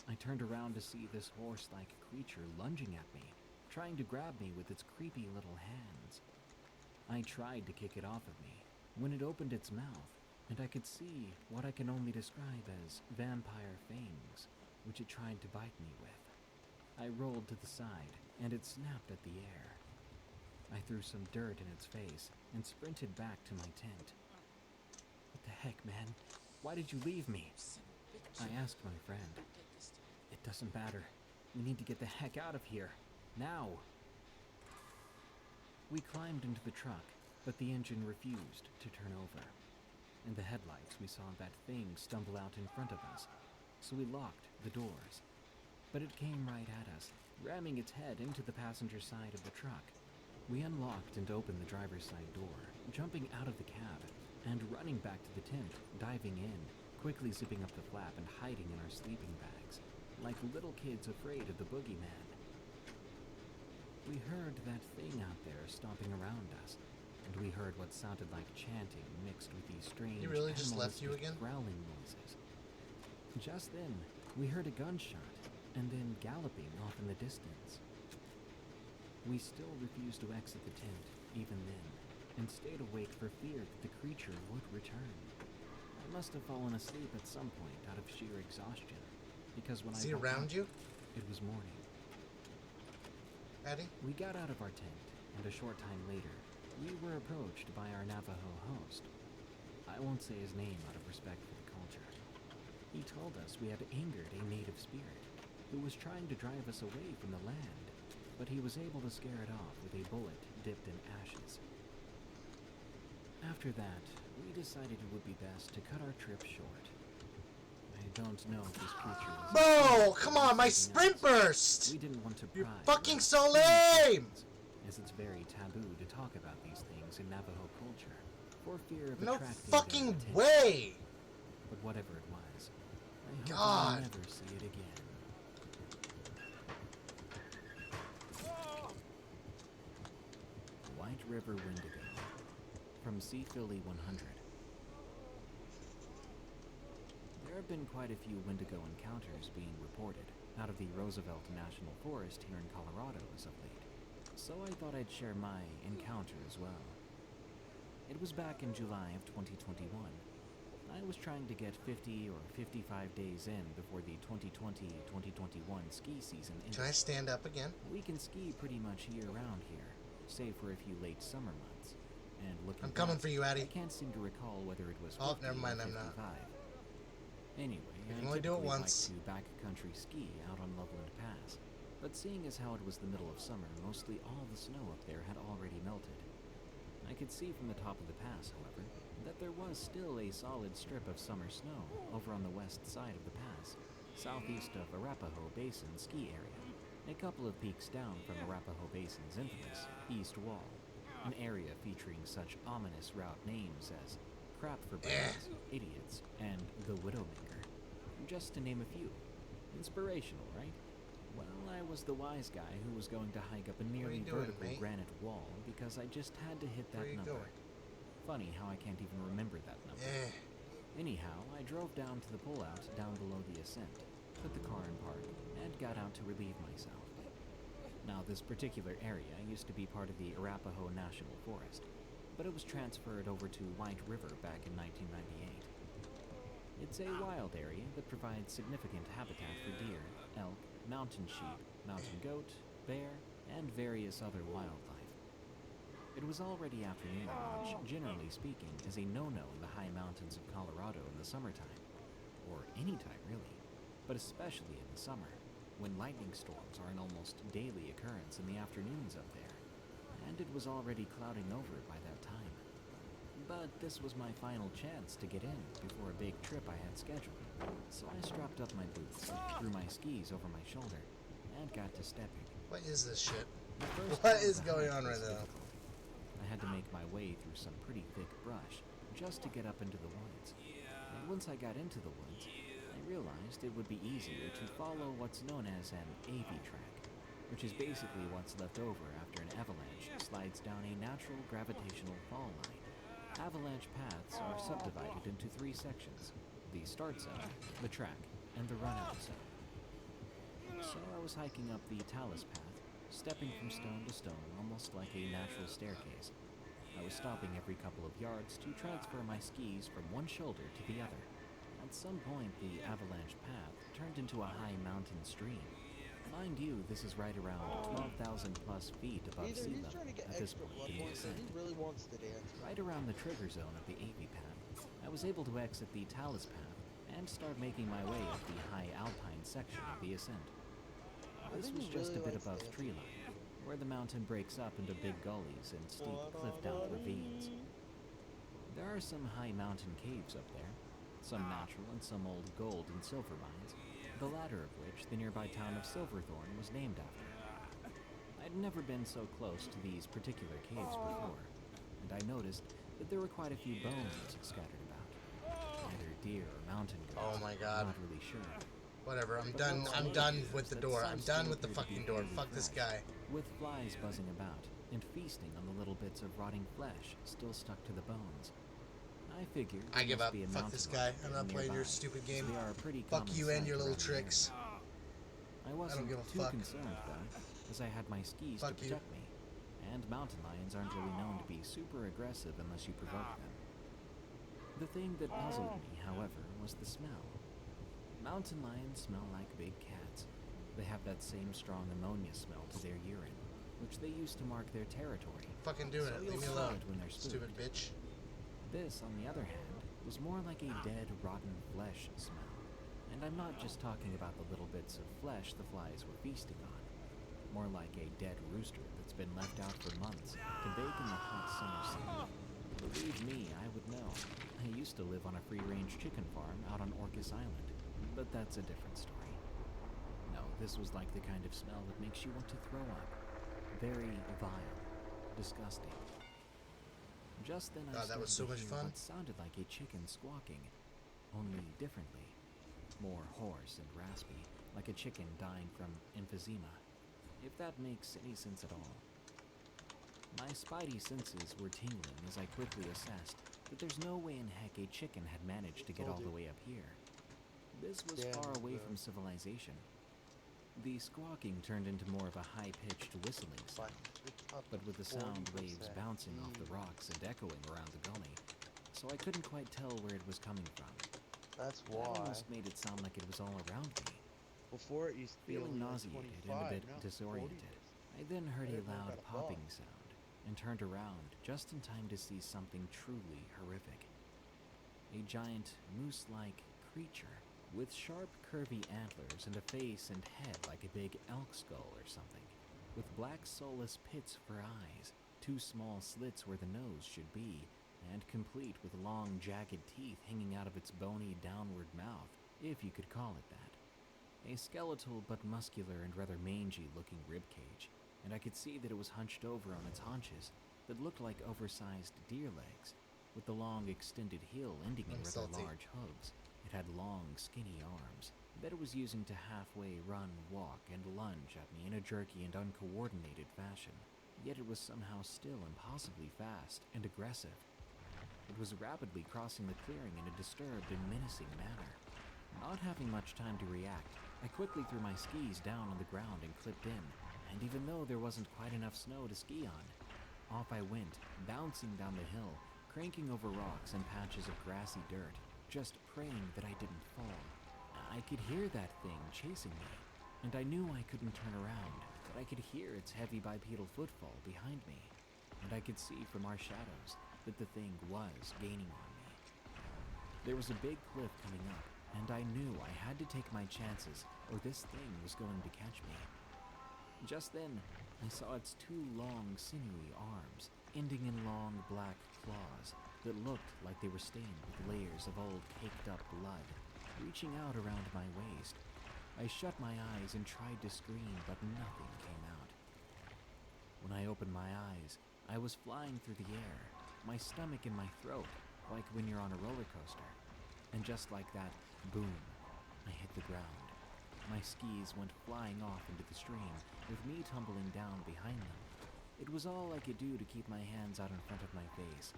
I turned around to see this horse-like creature lunging at me, trying to grab me with its creepy little hands. I tried to kick it off of me when it opened its mouth, and I could see what I can only describe as vampire fangs, which it tried to bite me with. I rolled to the side, and it snapped at the air. I threw some dirt in its face and sprinted back to my tent. What the heck, man? Why did you leave me? I asked my friend. It doesn't matter. We need to get the heck out of here. Now! We climbed into the truck, but the engine refused to turn over. In the headlights, we saw that thing stumble out in front of us, so we locked the doors. But it came right at us, ramming its head into the passenger side of the truck. We unlocked and opened the driver's side door, jumping out of the cab, and running back to the tent, diving in, quickly zipping up the flap and hiding in our sleeping bags, like little kids afraid of the boogeyman. We heard that thing out there stomping around us, and we heard what sounded like chanting mixed with these strange He really just left you animalistic again? growling noises. Just then, we heard a gunshot, and then galloping off in the distance. We still refused to exit the tent, even then, and stayed awake for fear that the creature would return. I must have fallen asleep at some point out of sheer exhaustion, because when Is I he woke around up, you? it was morning. Eddie? We got out of our tent, and a short time later, we were approached by our Navajo host. I won't say his name out of respect for the culture. He told us we had angered a native spirit who was trying to drive us away from the land, but he was able to scare it off with a bullet dipped in ashes. After that, we decided it would be best to cut our trip short. I don't know if this creature was... Bro, come on, my sprint burst! We didn't want to You're pry fucking or so ask lame! as it's very taboo to talk about these things in Navajo culture, for fear of No attracting fucking their attention. way! But whatever it was, I hope God. I'll never see it again. White River Wendigo, from Sea Philly 100. There have been quite a few Wendigo encounters being reported out of the Roosevelt National Forest here in Colorado as of late, so I thought I'd share my encounter as well. It was back in July of 2021. I was trying to get 50 or 55 days in before the 2020-2021 ski season ended. Can I stand up again? We can ski pretty much year-round here, save for a few late summer months. And looking I'm coming back, for you, Addy. I can't seem to recall whether it was 50 Oh, never mind, or I'm not. 55. Anyway, You I can only do it typically once. like to backcountry ski out on Loveland Pass, but seeing as how it was the middle of summer, mostly all the snow up there had already melted. I could see from the top of the pass, however, that there was still a solid strip of summer snow over on the west side of the pass, southeast of Arapahoe Basin ski area. A couple of peaks down from Arapahoe Basin's infamous East Wall, an area featuring such ominous route names as Crap for Brains, Idiots, and The Widowmaker, just to name a few. Inspirational, right? Well, I was the wise guy who was going to hike up a nearly vertical granite wall because I just had to hit that number. Funny how I can't even remember that number. Anyhow, I drove down to the pullout down below the ascent, put the car in park, and got out to relieve myself. Now, this particular area used to be part of the Arapahoe National Forest, but it was transferred over to White River back in 1998. It's a wild area that provides significant habitat for deer, elk, mountain sheep, mountain goat, bear, and various other wildlife. It was already afternoon, which, generally speaking, is a no-no in the high mountains of Colorado in the summertime. Or any time, really, but especially in the summer, when lightning storms are an almost daily occurrence in the afternoons up there, and it was already clouding over by that time. But this was my final chance to get in before a big trip I had scheduled, so I strapped up my boots, threw my skis over my shoulder, and got to stepping. What is this shit? What is going on right now? I had to make my way through some pretty thick brush just to get up into the woods. And once I got into the woods, I realized it would be easier to follow what's known as an AV track, which is basically what's left over after an avalanche slides down a natural gravitational fall line. Avalanche paths are subdivided into 3 sections: the start zone, the track, and the run-out zone. So I was hiking up the talus path, stepping from stone to stone almost like a natural staircase. I was stopping every couple of yards to transfer my skis from one shoulder to the other. At some point, the avalanche path turned into a high mountain stream. Mind you, this is right around 12,000 plus feet above sea level at this point in the ascent. He really wants to dance. Right around the trigger zone of the AV path, I was able to exit the talus path and start making my way up the high alpine section of the ascent. This was just a bit above tree line, where the mountain breaks up into big gullies and steep cliffed-out ravines. There are some high mountain caves up there, some natural and some old gold and silver mines, the latter of which the nearby town of Silverthorne was named after. I'd never been so close to these particular caves before, and I noticed that there were quite a few bones scattered about. Either deer or mountain goats. Oh my god. I'm not really sure. Whatever, I'm done with the door. I'm done with the fucking door. Fuck this guy. With flies buzzing about and feasting on the little bits of rotting flesh still stuck to the bones. I figured I give up. Be a Fuck this guy. I'm not playing your stupid game. They are pretty Fuck you and your little tricks. I wasn't give a too fuck. concerned though, as I had my skis to protect me, and mountain lions aren't really known to be super aggressive unless you provoke them. The thing that puzzled me, however, was the smell. Mountain lions smell like big cats. They have that same strong ammonia smell to their urine, which they use to mark their territory. Fucking doing it. Leave me You'll smell alone. it when they're Stupid spooked. bitch. This, on the other hand, was more like a dead, rotten flesh smell. And I'm not just talking about the little bits of flesh the flies were feasting on. More like a dead rooster that's been left out for months to bake in the hot summer sun. Believe me, I would know. I used to live on a free-range chicken farm out on Orcas Island, but that's a different story. No, this was like the kind of smell that makes you want to throw up. Very vile. Disgusting. Just then I God, that was so much fun. what sounded like a chicken squawking, only differently. More hoarse and raspy, like a chicken dying from emphysema, if that makes any sense at all. My spidey senses were tingling as I quickly assessed that there's no way in heck a chicken had managed to get all the way up here. This was far away from civilization. The squawking turned into more of a high-pitched whistling sound, but with the sound waves bouncing off the rocks and echoing around the gully, so I couldn't quite tell where it was coming from. That's That why. almost made it sound like it was all around me. Before it used to be Feeling only like nauseated 25, and a bit now it's disoriented, 40. I then heard a Everyone loud got a popping bug. sound and turned around just in time to see something truly horrific. A giant moose-like creature with sharp, curvy antlers and a face and head like a big elk skull or something, with black soulless pits for eyes, 2 small slits where the nose should be, and complete with long, jagged teeth hanging out of its bony downward mouth, if you could call it that. a skeletal but muscular and rather mangy-looking ribcage, and I could see that it was hunched over on its haunches that looked like oversized deer legs, with the long extended heel ending in rather large hooves. It had long, skinny arms that it was using to halfway run, walk, and lunge at me in a jerky and uncoordinated fashion. Yet it was somehow still impossibly fast and aggressive. It was rapidly crossing the clearing in a disturbed and menacing manner. Not having much time to react, I quickly threw my skis down on the ground and clipped in, and even though there wasn't quite enough snow to ski on, off I went, bouncing down the hill, cranking over rocks and patches of grassy dirt, just praying that I didn't fall. I could hear that thing chasing me, and I knew I couldn't turn around, but I could hear its heavy bipedal footfall behind me, and I could see from our shadows that the thing was gaining on me. There was a big cliff coming up, and I knew I had to take my chances or this thing was going to catch me. Just then, I saw its two long, sinewy arms, ending in long black claws that looked like they were stained with layers of old caked-up blood, reaching out around my waist. I shut my eyes and tried to scream, but nothing came out. When I opened my eyes, I was flying through the air, my stomach in my throat, like when you're on a roller coaster. And just like that, boom, I hit the ground. My skis went flying off into the stream, with me tumbling down behind them. It was all I could do to keep my hands out in front of my face,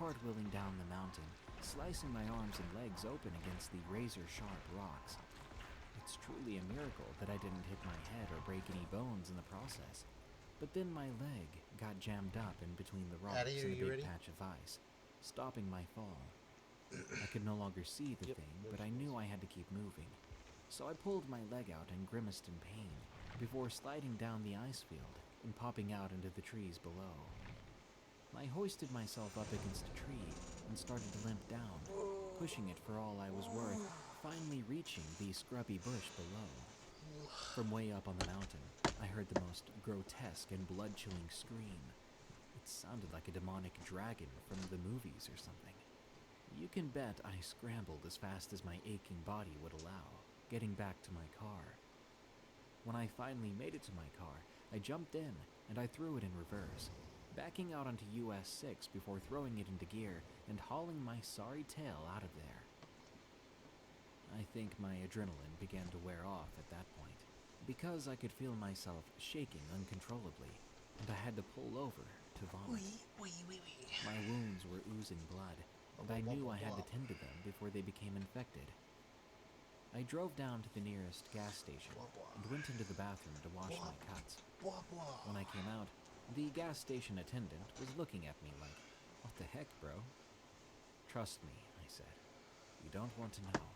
cartwheeling down the mountain, slicing my arms and legs open against the razor-sharp rocks. It's truly a miracle that I didn't hit my head or break any bones in the process. But then my leg got jammed up in between the rocks and a big patch of ice, stopping my fall. I could no longer see the thing, but I knew I had to keep moving. So I pulled my leg out and grimaced in pain, before sliding down the ice field and popping out into the trees below. I hoisted myself up against a tree and started to limp down, pushing it for all I was worth, finally reaching the scrubby bush below. From way up on the mountain, I heard the most grotesque and blood-chilling scream. It sounded like a demonic dragon from the movies or something. You can bet I scrambled as fast as my aching body would allow, getting back to my car. When I finally made it to my car, I jumped in and I threw it in reverse, backing out onto US 6 before throwing it into gear and hauling my sorry tail out of there. I think my adrenaline began to wear off at that point, because I could feel myself shaking uncontrollably, and I had to pull over to vomit. My wounds were oozing blood, and I knew I had to tend to them before they became infected. I drove down to the nearest gas station and went into the bathroom to wash my cuts. When I came out, the gas station attendant was looking at me like, "What the heck, bro?" "Trust me," I said. "You don't want to know."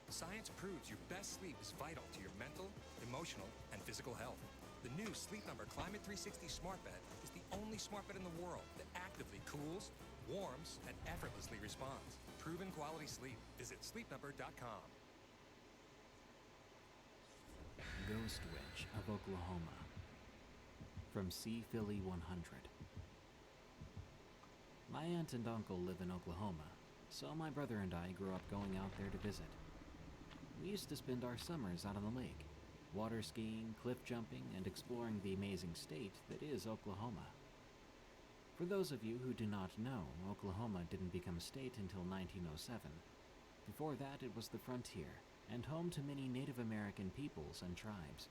Science proves your best sleep is vital to your mental, emotional, and physical health. The new Sleep Number Climate 360 Smart Bed is the only smart bed in the world that actively cools, warms, and effortlessly responds. Proven quality sleep. Visit sleepnumber.com. Ghost Witch of Oklahoma. From Sea Philly 100. My aunt and uncle live in Oklahoma, so my brother and I grew up going out there to visit. We used to spend our summers out on the lake, water skiing, cliff jumping, and exploring the amazing state that is Oklahoma. For those of you who do not know, Oklahoma didn't become a state until 1907. Before that, it was the frontier, and home to many Native American peoples and tribes.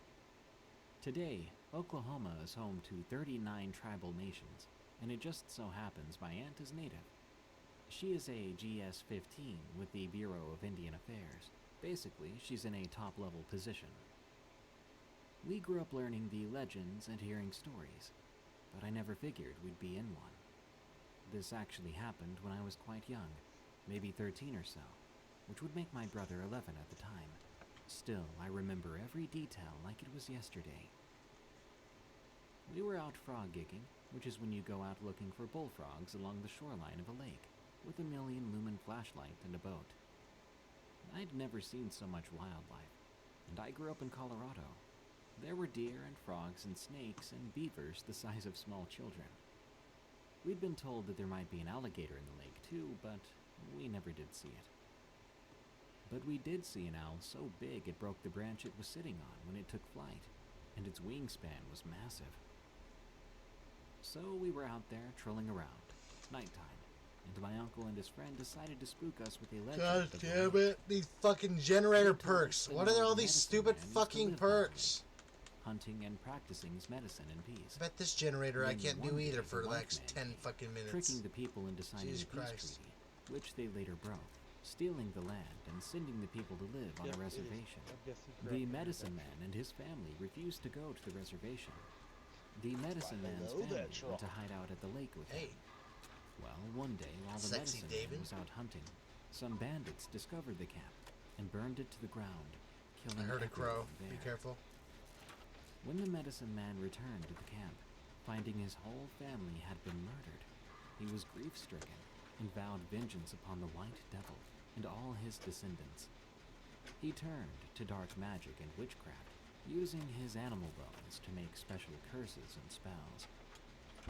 Today, Oklahoma is home to 39 tribal nations, and it just so happens my aunt is Native. She is a GS-15 with the Bureau of Indian Affairs. Basically, she's in a top-level position. We grew up learning the legends and hearing stories, but I never figured we'd be in one. This actually happened when I was quite young, maybe 13 or so, which would make my brother 11 at the time. Still, I remember every detail like it was yesterday. We were out frog gigging, which is when you go out looking for bullfrogs along the shoreline of a lake, with a 1,000,000-lumen flashlight and a boat. I'd never seen so much wildlife, and I grew up in Colorado. There were deer and frogs and snakes and beavers the size of small children. We'd been told that there might be an alligator in the lake too, but we never did see it. But we did see an owl so big it broke the branch it was sitting on when it took flight, and its wingspan was massive. So we were out there trolling around, nighttime, and my uncle and his friend decided to spook us with a legend. God of the damn lake. it. These fucking generator They told us perks. that What an are old all these medicine stupid man used to fucking live by the lake, perks? hunting and practicing his medicine in peace. I bet this generator I Then can't one do day either the for the white next man 10 came, fucking minutes. tricking the people into signing Jesus a peace Christ. treaty, which they later broke, stealing the land and sending the people to live on a reservation. The medicine man and his family refused to go to the reservation. The medicine man's hello there, family went to hide out at the lake with him. Well, one day while the Sexy medicine David. man was out hunting, some bandits discovered the camp and burned it to the ground, I killing heard a crow. everyone there. Be careful. When the medicine man returned to the camp, finding his whole family had been murdered, he was grief-stricken and vowed vengeance upon the White Devil and all his descendants. He turned to dark magic and witchcraft, using his animal bones to make special curses and spells.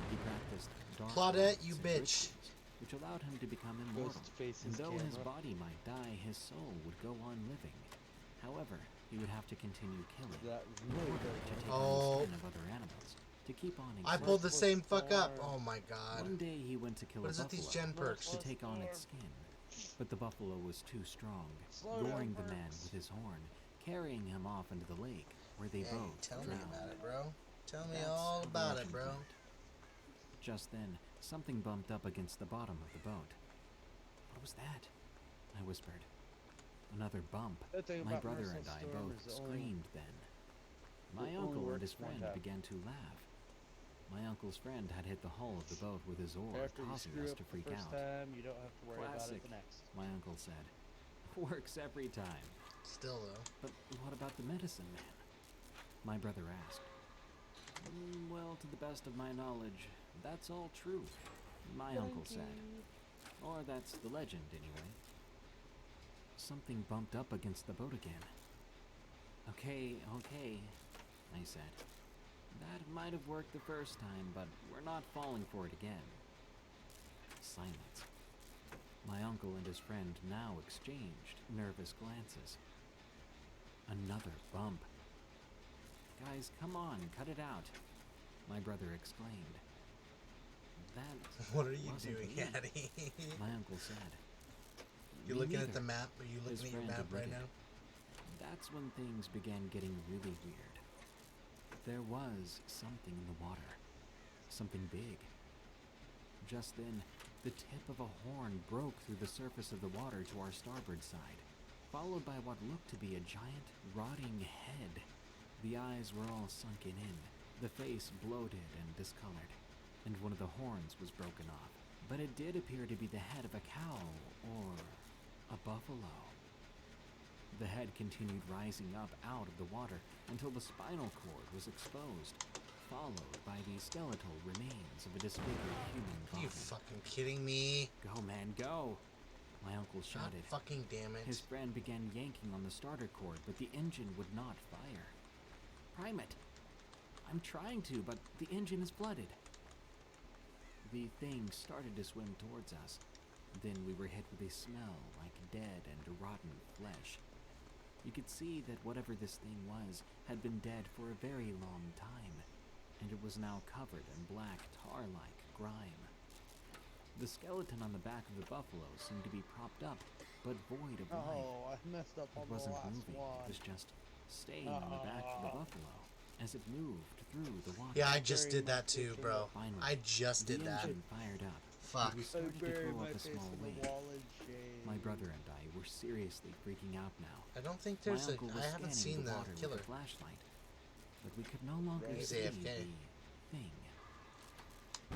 He practiced dark Claudette, arts you and bitch. rituals, which allowed him to become immortal, and though his body might die, his soul would go on living. However, he would have to continue killing in order to take on the skin of other animals, to keep on existing. I pulled the same fuck up. Oh my god. One day he went to kill What a is it, buffalo these gen perks? to take on its skin, but the buffalo was too strong, goring the man with his horn, carrying him off into the lake, where they both Tell drowned. me about it, bro. Tell me That's all how the about it, legend bro. went. Just then, something bumped up against the bottom of the boat. What was that? I whispered. Another bump. That thing My about brother Merciless and I Storm both is only- screamed then. My it only uncle and works his one friend time. began to laugh. My uncle's friend had hit the hull of the boat with his oar, After you causing screw us up to the freak first out. time, you don't have to worry about Classic, it the next. my uncle said. Works every time. Still though. But what about the medicine man? My brother asked. Well, to the best of my knowledge, that's all true, my uncle said. Or that's the legend, anyway. Something bumped up against the boat again. Okay, I said. That might have worked the first time, but we're not falling for it again. Silence. My uncle and his friend now exchanged nervous glances. Another bump. Guys, come on, cut it out, my brother exclaimed. That What are you wasn't doing, me, Hattie? my uncle said. You Me looking at neither, the map? Are you his looking at your friend map right admitted. now? That's when things began getting really weird. There was something in the water. Something big. Just then, the tip of a horn broke through the surface of the water to our starboard side, followed by what looked to be a giant, rotting head. The eyes were all sunken in, the face bloated and discolored, and one of the horns was broken off. But it did appear to be the head of a cow or a buffalo. The head continued rising up out of the water until the spinal cord was exposed, followed by the skeletal remains of a disfigured human Are body. you fucking kidding me? Go, man, go! My uncle shouted. God fucking damn it. His friend began yanking on the starter cord, but the engine would not fire. Prime it! I'm trying to, but the engine is flooded. The thing started to swim towards us. Then we were hit with a smell like dead and rotten flesh. You could see that whatever this thing was had been dead for a very long time, and it was now covered in black tar-like grime. The skeleton on the back of the buffalo seemed to be propped up, but void of life. Oh, I messed up on It wasn't the last moving, one. it was just staying on the back of the buffalo as it moved through the water. Yeah, I just did that too, bro. Finally, I just did the that. engine fired up. Fuck. And we started to buried throw my up a face small in the wave. wall in shame. My brother and I were seriously freaking out now. I don't think My there's a. uncle was I haven't scanning seen the water killer. with a flashlight, but we could no longer He's see AFK. the thing.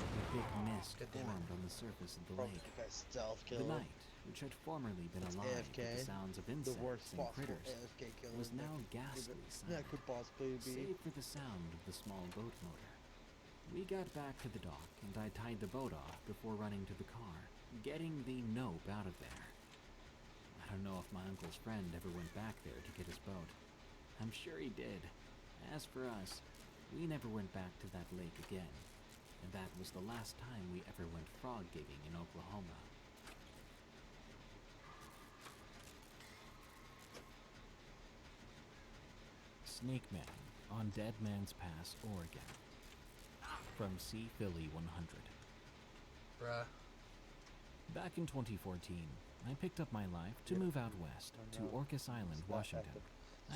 A big mist God damn it. formed on the surface of the Probably lake. that stealth The killer. night, which had formerly been It's alive AFK, with the sounds of the insects worst and possible critters, AFK killer was now that ghastly that silent, could possibly be. save for the sound of the small boat motor. We got back to the dock, and I tied the boat off before running to the car, getting the nope out of there. I don't know if my uncle's friend ever went back there to get his boat. I'm sure he did. As for us, we never went back to that lake again, and that was the last time we ever went frog gigging in Oklahoma. Snake Man on Dead Man's Pass, Oregon. From C. Philly 100. Bruh. Back in 2014, I picked up my life to move out west to Orcas Island, Washington.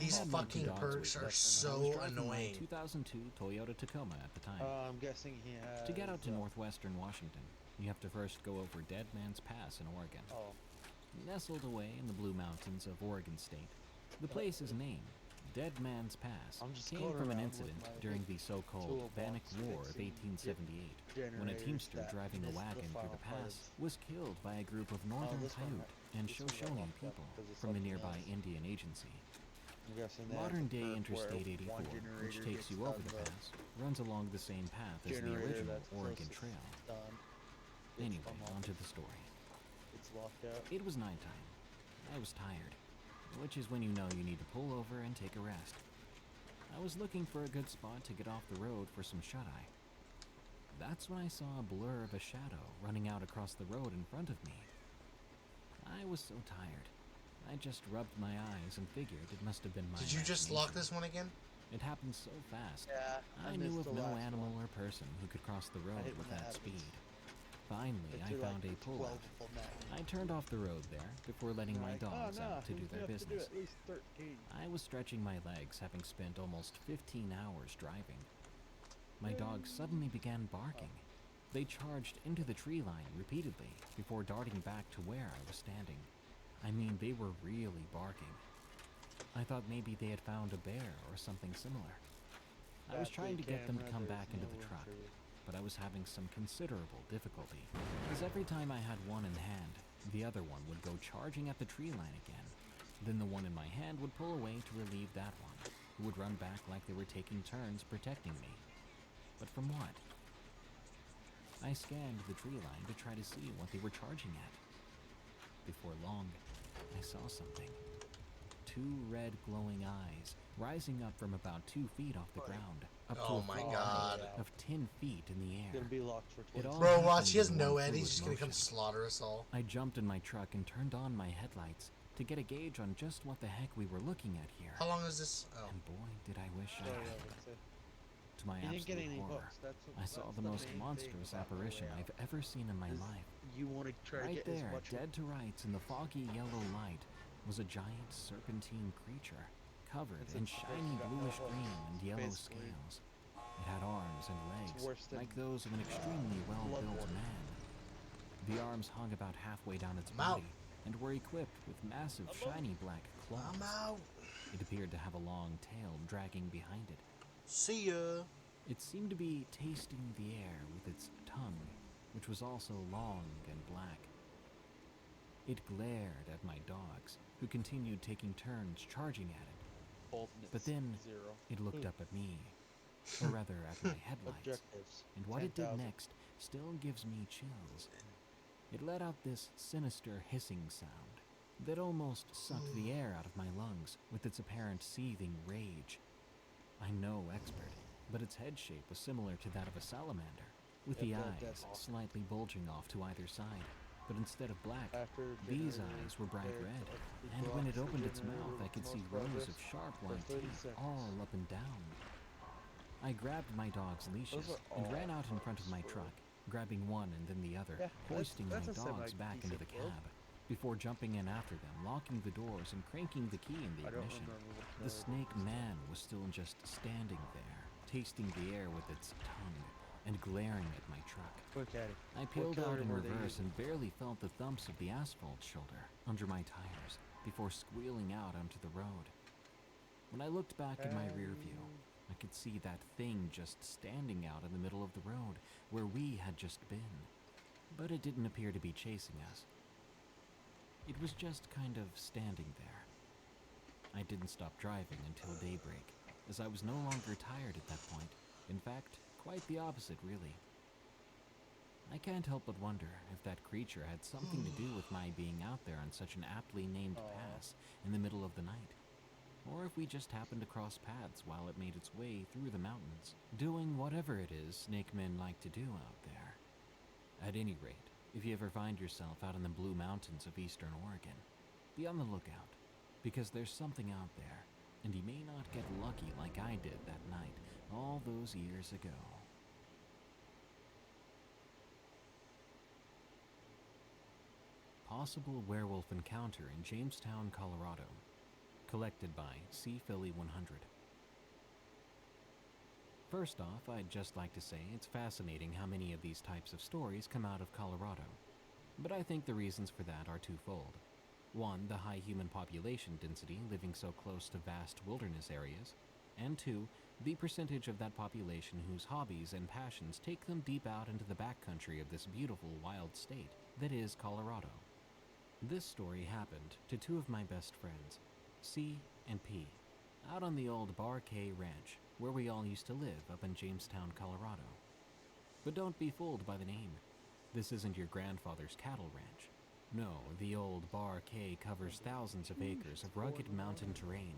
These fucking perks are so annoying. 2002 Toyota Tacoma at the time. I'm guessing he has... To get out to northwestern Washington, you have to first go over Dead Man's Pass in Oregon. Nestled away in the Blue Mountains of Oregon State, the place is named Dead Man's Pass. Came from an incident during the so-called Bannock War of 1878, when a teamster driving a wagon through the pass was killed by a group of Northern Paiute and Shoshone people from the nearby Indian Agency. Modern-day Interstate 84, which takes you over the pass, runs along the same path as the original Oregon Trail. Anyway, onto the story. It was nighttime. I was tired, which is when you know you need to pull over and take a rest. I was looking for a good spot to get off the road for some shut-eye. That's when I saw a blur of a shadow running out across the road in front of me. I was so tired. I just rubbed my eyes and figured it must have been my Did you just lock this one again? It happened so fast. Yeah, I knew of no animal or person who could cross the road with that speed. Finally, I found a pull-out. I turned off the road there before letting my dogs out to do their business. I was stretching my legs, having spent almost 15 hours driving. My dogs suddenly began barking. They charged into the tree line repeatedly before darting back to where I was standing. I mean, they were really barking. I thought maybe they had found a bear or something similar. I was trying to get them to come back into the truck, but I was having some considerable difficulty, because every time I had one in hand, the other one would go charging at the tree line again. Then the one in my hand would pull away to relieve that one, who would run back like they were taking turns protecting me. But from what? I scanned the tree line to try to see what they were charging at. Before long, I saw something. 2 red glowing eyes rising up from about 2 feet off the ground, up to a full height of 10 feet in the air. Gonna be locked for 20. Bro, watch, he has no head, he's just gonna come slaughter us all. I jumped in my truck and turned on my headlights to get a gauge on just what the heck we were looking at here. How long is this? Oh. And boy, did I wish I had. To my absolute horror, I saw the most monstrous apparition I've ever seen in my life. You want to try right to get there, dead to rights in the foggy yellow light, was a giant serpentine creature, covered in shiny bluish green and yellow scales. It had arms and legs, like those of an extremely well-built man. The arms hung about halfway down its body, and were equipped with massive shiny black claws. It appeared to have a long tail dragging behind it. See ya! It seemed to be tasting the air with its tongue, which was also long and black. It glared at my dogs, who continued taking turns charging at it. But then, it looked up at me, or rather at my headlights, and what it did next still gives me chills. It let out this sinister hissing sound that almost sucked the air out of my lungs with its apparent seething rage. I'm no expert, but its head shape was similar to that of a salamander, with the eyes slightly bulging off to either side. But instead of black, these eyes were bright red, and when it opened its mouth, I could see rows of sharp white teeth all up and down. I grabbed my dog's leashes and ran out in front of my truck, grabbing one and then the other, hoisting my dogs back into the cab, before jumping in after them, locking the doors and cranking the key in the ignition. The snake man was still just standing there, tasting the air with its tongue and glaring at my truck. I peeled out in reverse and barely felt the thumps of the asphalt shoulder under my tires before squealing out onto the road. When I looked back in my rear view, I could see that thing just standing out in the middle of the road where we had just been. But it didn't appear to be chasing us. It was just kind of standing there. I didn't stop driving until daybreak, as I was no longer tired at that point. In fact, quite the opposite, really. I can't help but wonder if that creature had something to do with my being out there on such an aptly named pass in the middle of the night. Or if we just happened to cross paths while it made its way through the mountains, doing whatever it is snake men like to do out there. At any rate, if you ever find yourself out in the Blue Mountains of eastern Oregon, be on the lookout, because there's something out there, and you may not get lucky like I did that night, all those years ago. Possible werewolf encounter in Jamestown, Colorado. Collected by C. Philly 100. First off, I'd just like to say it's fascinating how many of these types of stories come out of Colorado. But I think the reasons for that are twofold. One, the high human population density living so close to vast wilderness areas. And two, the percentage of that population whose hobbies and passions take them deep out into the backcountry of this beautiful wild state that is Colorado. This story happened to two of my best friends, C and P, out on the old Bar K Ranch, where we all used to live up in Jamestown, Colorado. But don't be fooled by the name. This isn't your grandfather's cattle ranch. No, the old Bar K covers thousands of acres of rugged mountain terrain,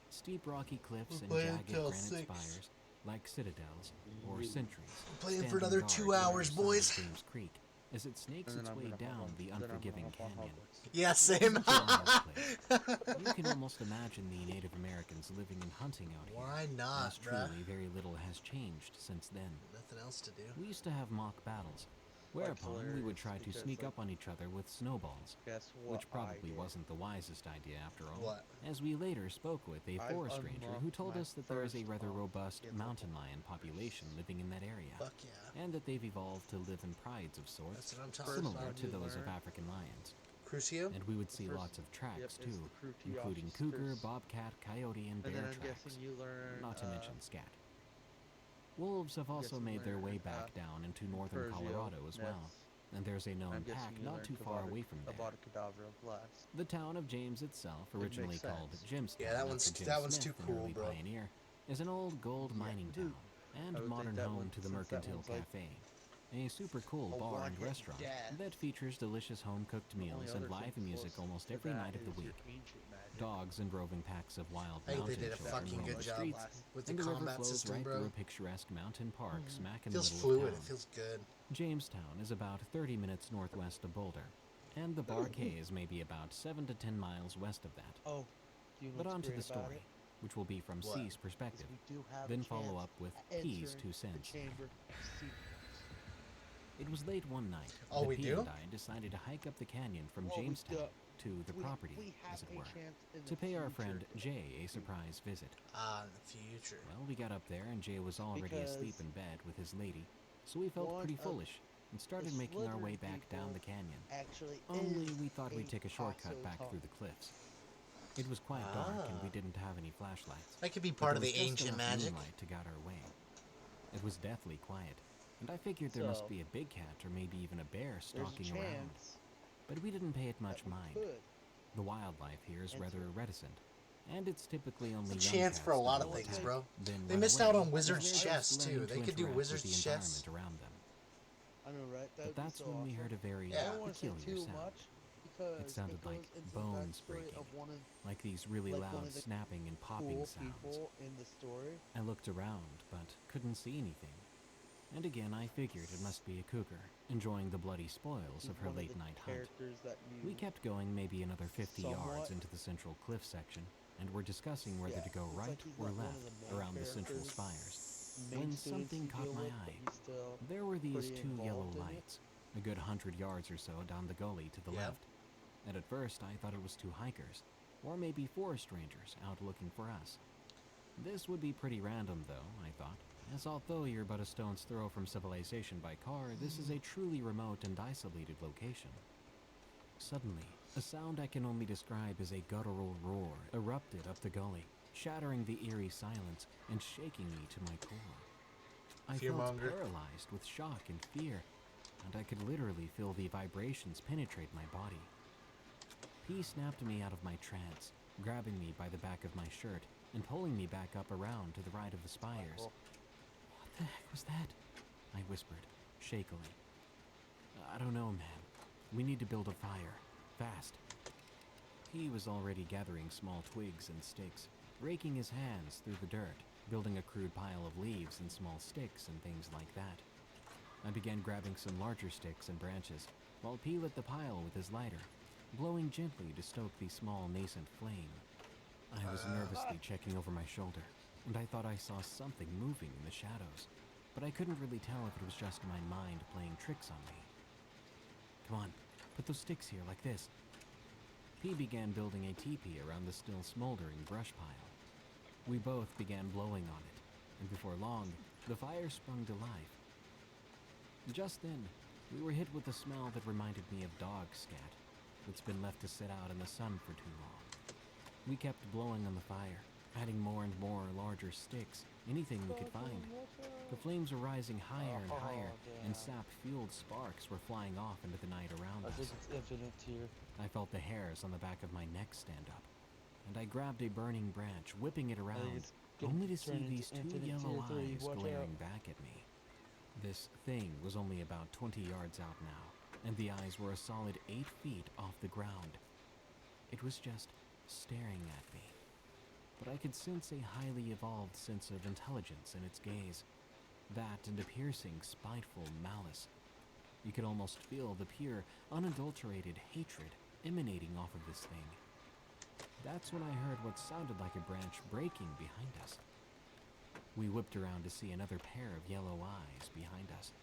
steep rocky cliffs and jagged granite spires, like citadels or sentries. Playing for another 2 hours, boys. James Creek, as it snakes its way down the unforgiving canyon. Yeah, same. You can almost imagine the Native Americans living and hunting out here. Why not, as truly very little has changed since then. Nothing else to do. We used to have mock battles, whereupon we would try to sneak up on each other with snowballs, which probably wasn't the wisest idea after all, as we later spoke with a forest ranger who told us that there is a rather robust mountain lion population living in that area, and that they've evolved to live in prides of sorts, similar to those of African lions. Crucio? And we would see lots of tracks too, including cougar, bobcat, coyote, and bear tracks, not to mention scat. Wolves have also made their way back down into northern Colorado as well, and there's a known pack not too far away from there. The town of James itself, originally called Jimstown, yeah, that one's too cool, bro. Pioneer, is an old gold mining town and modern home to the Mercantile Cafe, a super cool bar and restaurant that features delicious home-cooked meals and live music almost every night of the week. Dogs and roving packs of wild mountain children roam the streets, and the river flows right through a picturesque mountain park smack in the middle of town. Feels fluid, it feels good. Jamestown is about 30 minutes northwest of Boulder, and the Bar K is maybe about 7 to 10 miles west of that. But on to the story, which will be from C's perspective, then follow up with P's 2 cents. It was late one night that P and I decided to hike up the canyon from Jamestown to the property, as it were, to pay our friend Jay a surprise visit. The future. Well, we got up there and Jay was already asleep in bed with his lady, so we felt pretty foolish and started making our way back down the canyon. Only we thought we'd take a shortcut back through the cliffs. It was quite dark and we didn't have any flashlights. That could be part of the ancient magic. Moonlight to guide our way. It was deathly quiet, and I figured there must be a big cat or maybe even a bear stalking around. But we didn't pay it much mind. The wildlife here is rather reticent, and it's typically only a chance for a lot of things, bro. They missed out on Wizard's Chest too. They could do Wizard's Chest around them. I know, right? But that's when we heard a very peculiar sound. It sounded like bones breaking, like these really loud snapping and popping sounds. I looked around, but couldn't see anything. And again, I figured it must be a cougar, enjoying the bloody spoils of her late-night hunt. We kept going maybe another 50 yards into the central cliff section, and were discussing whether to go right or left around the central spires, when something caught my eye. There were these two yellow lights, a good 100 yards or so down the gully to the left. And at first, I thought it was two hikers, or maybe forest rangers out looking for us. This would be pretty random, though, I thought, as although you're but a stone's throw from civilization by car, this is a truly remote and isolated location. Suddenly, a sound I can only describe as a guttural roar erupted up the gully, shattering the eerie silence and shaking me to my core. I felt paralyzed with shock and fear, and I could literally feel the vibrations penetrate my body. P snapped me out of my trance, grabbing me by the back of my shirt and pulling me back up around to the right of the spires. What the heck was that? I whispered, shakily. I don't know, man. We need to build a fire. Fast. He was already gathering small twigs and sticks, raking his hands through the dirt, building a crude pile of leaves and small sticks and things like that. I began grabbing some larger sticks and branches, while P lit the pile with his lighter, blowing gently to stoke the small nascent flame. I was nervously checking over my shoulder, and I thought I saw something moving in the shadows, but I couldn't really tell if it was just my mind playing tricks on me. Come on, put those sticks here like this. P began building a teepee around the still smoldering brush pile. We both began blowing on it, and before long, the fire sprung to life. Just then, we were hit with a smell that reminded me of dog scat that's been left to sit out in the sun for too long. We kept blowing on the fire, adding more and more larger sticks, anything we could find. The flames were rising higher and higher, and sap-fueled sparks were flying off into the night around I us. think it's infinite here. I felt the hairs on the back of my neck stand up, and I grabbed a burning branch, whipping it around, only to see these two yellow eyes glaring back at me. This thing was only about 20 yards out now, and the eyes were a solid 8 feet off the ground. It was just staring at me, but I could sense a highly evolved sense of intelligence in its gaze. That and a piercing, spiteful malice. You could almost feel the pure, unadulterated hatred emanating off of this thing. That's when I heard what sounded like a branch breaking behind us. We whipped around to see another pair of yellow eyes behind us.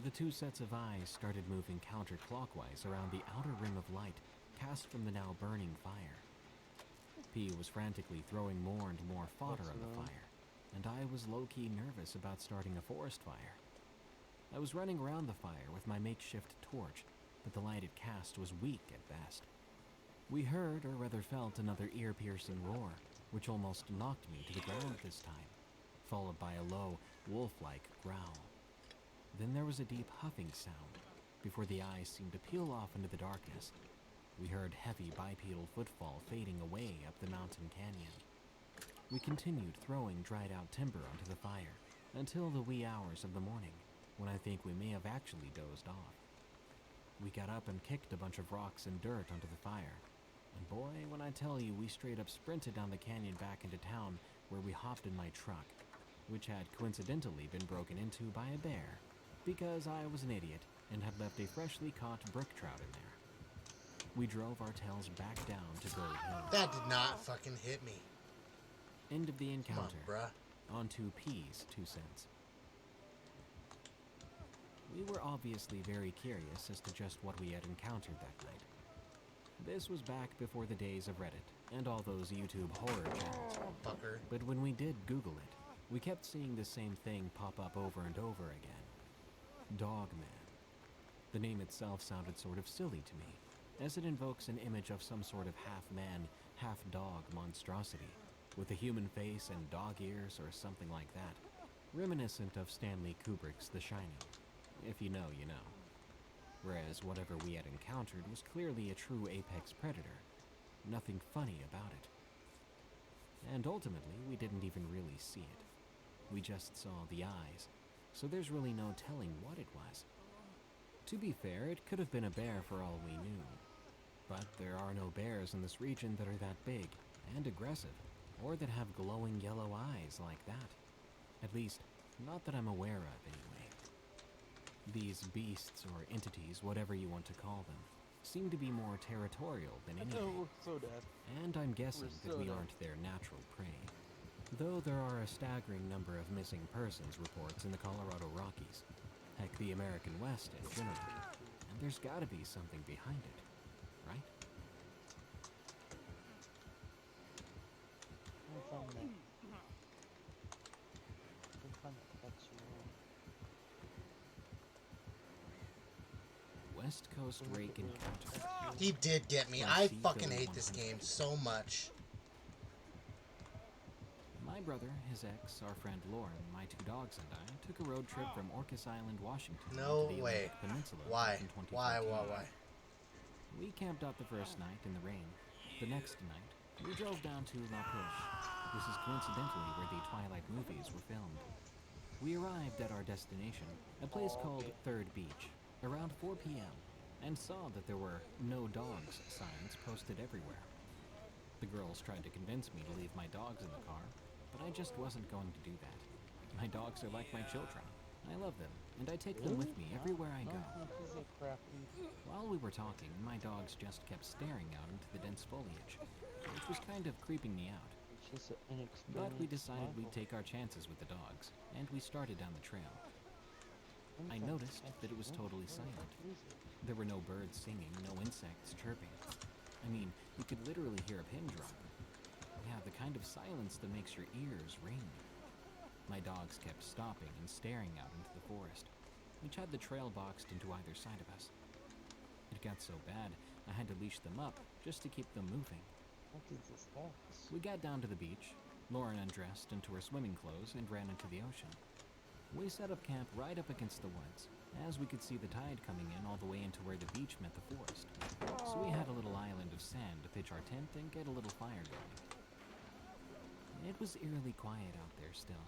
The two sets of eyes started moving counterclockwise around the outer rim of light cast from the now burning fire. P was frantically throwing more and more fodder on the fire, and I was low-key nervous about starting a forest fire. I was running around the fire with my makeshift torch, but the light it cast was weak at best. We heard, or rather felt, another ear-piercing roar, which almost knocked me to the ground this time, followed by a low, wolf-like growl. Then there was a deep huffing sound, before the eyes seemed to peel off into the darkness. We heard heavy bipedal footfall fading away up the mountain canyon. We continued throwing dried-out timber onto the fire, until the wee hours of the morning, when I think we may have actually dozed off. We got up and kicked a bunch of rocks and dirt onto the fire, and boy, when I tell you, we straight up sprinted down the canyon back into town, where we hopped in my truck, which had coincidentally been broken into by a bear, because I was an idiot and had left a freshly caught brook trout in there. We drove our tails back down to Gold Hill. That did not fucking hit me. End of the encounter. Come on, bruh. On to P's 2 cents. We were obviously very curious as to just what we had encountered that night. This was back before the days of Reddit and all those YouTube horror channels. Fucker. But when we did Google it, we kept seeing the same thing pop up over and over again. Dogman. The name itself sounded sort of silly to me, as it invokes an image of some sort of half-man, half-dog monstrosity, with a human face and dog ears or something like that, reminiscent of Stanley Kubrick's The Shining. If you know, you know. Whereas whatever we had encountered was clearly a true apex predator. Nothing funny about it. And ultimately, we didn't even really see it. We just saw the eyes, so there's really no telling what it was. To be fair, it could have been a bear for all we knew. But there are no bears in this region that are that big and aggressive, or that have glowing yellow eyes like that. At least, not that I'm aware of, anyway. These beasts, or entities, whatever you want to call them, seem to be more territorial than anything. And I'm guessing that we aren't their natural prey. Though there are a staggering number of missing persons reports in the Colorado Rockies, heck, the American West in general, and there's gotta be something behind it, right? West Coast Rake Encounter. He did get me. I fucking hate this game so much. My brother, his ex, our friend Lauren, my 2 dogs, and I took a road trip from Orcas Island, Washington No to the way. Olympic Peninsula Why? in 2014. Why? We camped out the first night in the rain. The next night, we drove down to La Push. This is coincidentally where the Twilight movies were filmed. We arrived at our destination, a place called Third Beach, around 4 p.m., and saw that there were no dogs signs posted everywhere. The girls tried to convince me to leave my dogs in the car, but I just wasn't going to do that. My dogs are like my children. I love them, and I take them with me everywhere I go. While we were talking, my dogs just kept staring out into the dense foliage, which was kind of creeping me out. Just an inexperienced But we decided survival. we'd take our chances with the dogs, and we started down the trail. I noticed that it was totally silent. There were no birds singing, no insects chirping. I mean, you could literally hear a pin drop. Yeah, the kind of silence that makes your ears ring. My dogs kept stopping and staring out into the forest, which had the trail boxed into either side of us. It got so bad, I had to leash them up just to keep them moving. What is this house? We got down to the beach. Lauren undressed into her swimming clothes and ran into the ocean. We set up camp right up against the woods, as we could see the tide coming in all the way into where the beach met the forest. So we had a little island of sand to pitch our tent and get a little fire going. It was eerily quiet out there still,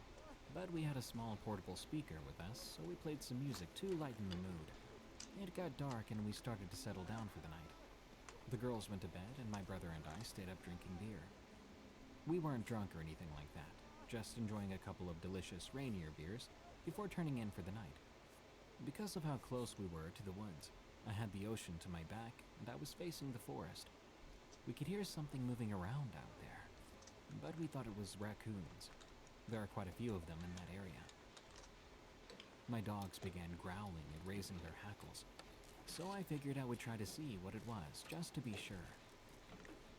but we had a small portable speaker with us, so we played some music to lighten the mood. It got dark and we started to settle down for the night. The girls went to bed and my brother and I stayed up drinking beer. We weren't drunk or anything like that, just enjoying a couple of delicious Rainier beers before turning in for the night. Because of how close we were to the woods, I had the ocean to my back and I was facing the forest. We could hear something moving around out there, but we thought it was raccoons. There are quite a few of them in that area. My dogs began growling and raising their hackles, so I figured I would try to see what it was, just to be sure.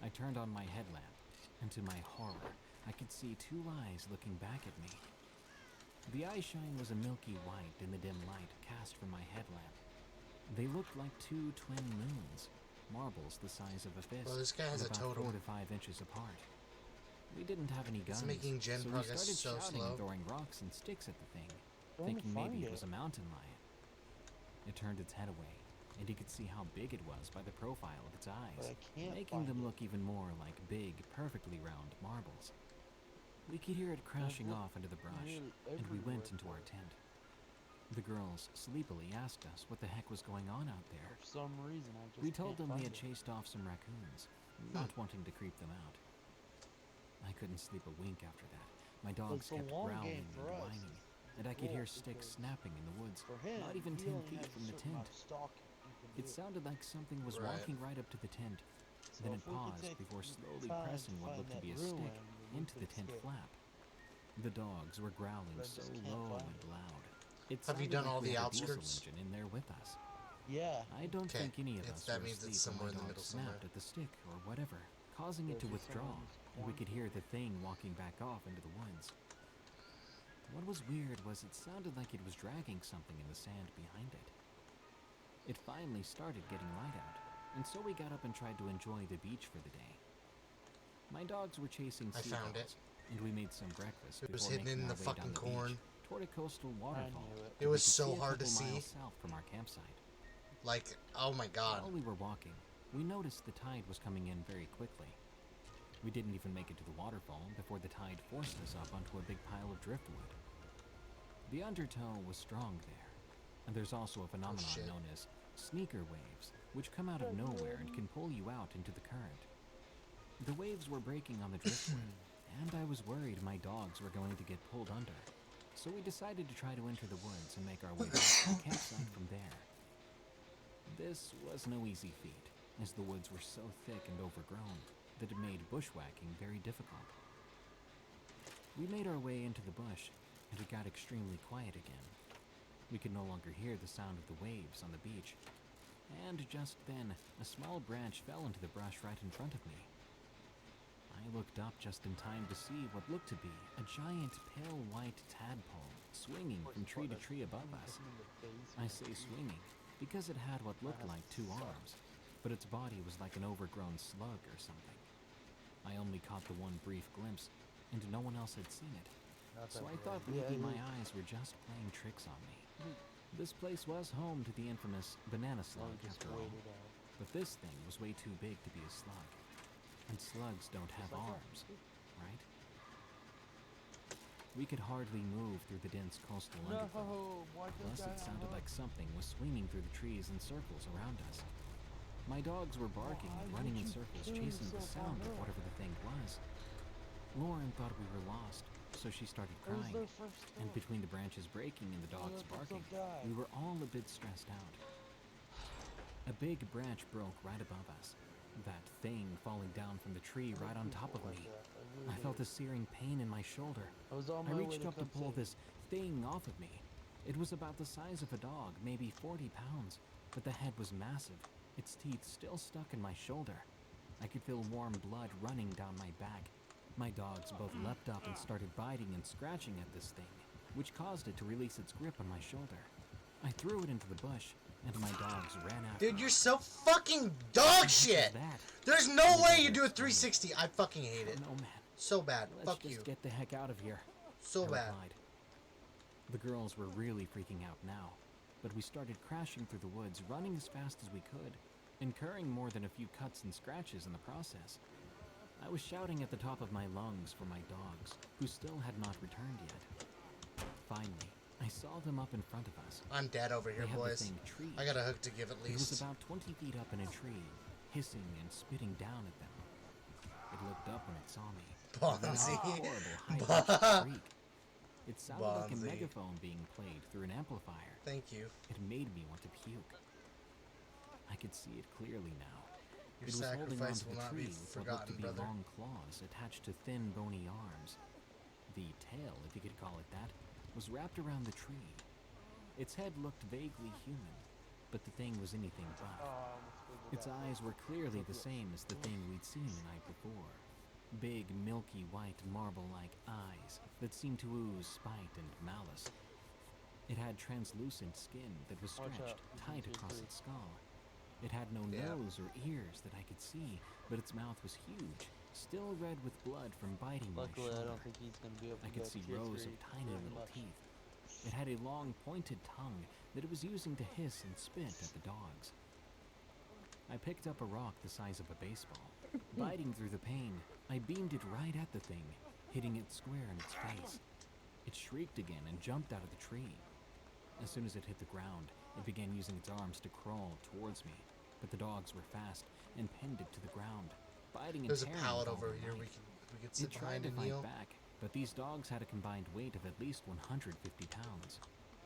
I turned on my headlamp, and to my horror, I could see two eyes looking back at me. The eye shine was a milky white in the dim light cast from my headlamp. They looked like two twin moons, marbles the size of a fist, Well, this guy has and a about totem. 4 to 5 inches apart. We didn't have any guns, It's making gen so we progress started so shouting slow. and throwing rocks and sticks at the thing, Trying to thinking maybe find it it. was a mountain lion. It turned its head away, and you could see how big it was by the profile of its eyes, I can't making find them it. look even more like big, perfectly round marbles. We could hear it crashing off into the brush, nearly and we went everywhere, into our tent. The girls sleepily asked us what the heck was going on out there. For some reason, I just We told can't them we find had it. chased off some raccoons, not wanting to creep them out. I couldn't sleep a wink after that. My dogs It's a kept long growling game for and us. whining, It's and I could hear cool sticks because snapping in the woods, For him, not even he 10 only feet has from a the certain amount tent. of stalking you can It do. sounded like something was Right. walking right up to the tent, So then if it we could paused take before slowly time pressing to what find looked to that be a ruin, stick then we into the could tent escape. flap. The dogs were growling But I so just can't low find and it. loud. It Have you sounded done like all we the had a diesel outskirts? engine in there with us. Yeah. I don't Okay, think any of us that were means asleep it's when somewhere my in the dog middle snapped somewhere. at the stick or whatever, causing it to There's just withdraw, someone who's and we born. could hear the thing walking back off into the woods. What was weird was it sounded like it was dragging something in the sand behind it. It finally started getting light out, and so we got up and tried to enjoy the beach for the day. My dogs were chasing I found seagulls, and we made some breakfast It was before hidden making in our the way fucking down the corn. beach toward a coastal waterfall. knew it. It that we was could so see a hard to couple see. miles south from our campsite. Like, oh my god. While we were walking, we noticed the tide was coming in very quickly. We didn't even make it to the waterfall before the tide forced us up onto a big pile of driftwood. The undertow was strong there, and there's also a phenomenon shit. known as sneaker waves, which come out of nowhere and can pull you out into the current. The waves were breaking on the driftwood, and I was worried my dogs were going to get pulled under, so we decided to try to enter the woods and make our way back to the campsite from there. This was no easy feat, as the woods were so thick and overgrown that it made bushwhacking very difficult. We made our way into the bush, and it got extremely quiet again. We could no longer hear the sound of the waves on the beach, and just then, a small branch fell into the brush right in front of me. I looked up just in time to see what looked to be a giant pale white tadpole swinging from tree to tree above us. I say swinging because it had what looked like 2 arms, but its body was like an overgrown slug or something. I only caught the one brief glimpse, and no one else had seen it, so I thought maybe my eyes were just playing tricks on me. This place was home to the infamous banana slug after all, but this thing was way too big to be a slug, and slugs don't have arms, right? We could hardly move through the dense coastal undergrowth. Plus, it sounded like something was swinging through the trees in circles around us. My dogs were barking and running in circles, chasing the sound of whatever the thing was. Lauren thought we were lost, so she started crying, and between the branches breaking and the dogs barking, we were all a bit stressed out. A big branch broke right above us, That thing falling down from the tree right on top of me. I felt a searing pain in my shoulder. I reached up to pull this thing off of me. It was about the size of a dog, maybe 40 pounds, but the head was massive, its teeth still stuck in my shoulder. I could feel warm blood running down my back. My dogs both leapt up and started biting and scratching at this thing, which caused it to release its grip on my shoulder. I threw it into the bush, and my dogs ran after Dude, me. you're so fucking dog shit! There's no way you do a 360. I fucking hate it. No, man. So bad. Let's Fuck you. just get the heck out of here. So I bad. replied. The girls were really freaking out now, but we started crashing through the woods, running as fast as we could, incurring more than a few cuts and scratches in the process. I was shouting at the top of my lungs for my dogs, who still had not returned yet. Finally, I saw them up in front of us. I'm dead over here, They had the boys. thing treed. I got a hook to give at It was least. about 20 feet up in a tree, hissing and spitting down at them. It looked up when it saw me. Bonzi. Horrible high-pitched shriek. It sounded like a Bonzi. megaphone being played through an amplifier. Thank you. It made me want to puke. I could see it clearly now. Your It was holding on sacrifice to will the not tree be with what looked to forgotten, be brother. long claws attached to thin, bony arms. The tail, if you could call it that, was wrapped around the tree. Its head looked vaguely human, but the thing was anything but. Its eyes were clearly the same as the thing we'd seen the night before. Big, milky white, marble-like eyes that seemed to ooze spite and malice. It had translucent skin that was stretched tight across its skull. It had no nose or ears that I could see, but its mouth was huge, still red with blood from biting my Luckily, shoulder. I don't think he's gonna be able to I could get see tier rows 3 of tiny very little much. teeth. It had a long, pointed tongue that it was using to hiss and spit at the dogs. I picked up a rock the size of a baseball. Biting through the pain, I beamed it right at the thing, hitting it square in its face. It shrieked again and jumped out of the tree. As soon as it hit the ground, it began using its arms to crawl towards me, but the dogs were fast and pinned it to the ground, biting and There's a tearing pallet with all over their here. might. We could It sit tried behind to and fight kneel. back, but these dogs had a combined weight of at least 150 pounds.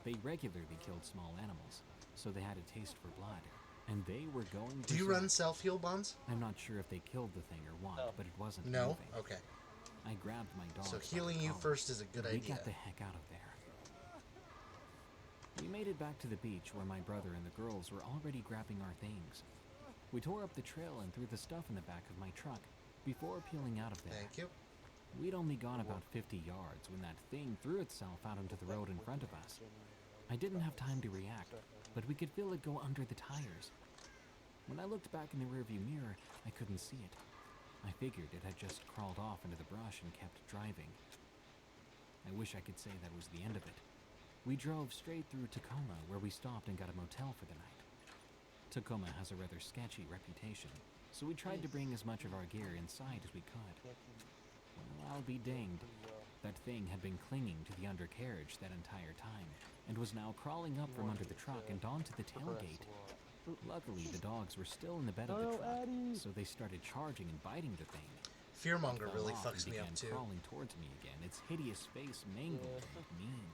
They regularly killed small animals, so they had a taste for blood, and they were going Do you run berserk. self-heal bonds? I'm not sure if they killed the thing or what, but it wasn't No? moving. Okay. I grabbed my dog. So healing you first is a good We idea. got the heck out of there. We made it back to the beach where my brother and the girls were already grabbing our things. We tore up the trail and threw the stuff in the back of my truck before peeling out of there. Thank you. We'd only gone about 50 yards when that thing threw itself out onto the road in front of us. I didn't have time to react, but we could feel it go under the tires. When I looked back in the rearview mirror, I couldn't see it. I figured it had just crawled off into the brush and kept driving. I wish I could say that was the end of it. We drove straight through Tacoma, where we stopped and got a motel for the night. Tacoma has a rather sketchy reputation, so we tried to bring as much of our gear inside as we could. Well, I'll be danged. That thing had been clinging to the undercarriage that entire time, and was now crawling up from under the truck and onto the tailgate. Luckily, the dogs were still in the bed of the truck, so they started charging and biting the thing. Fearmonger It really fell off fucks and me up began too. crawling towards me again, its hideous face mangled and mean.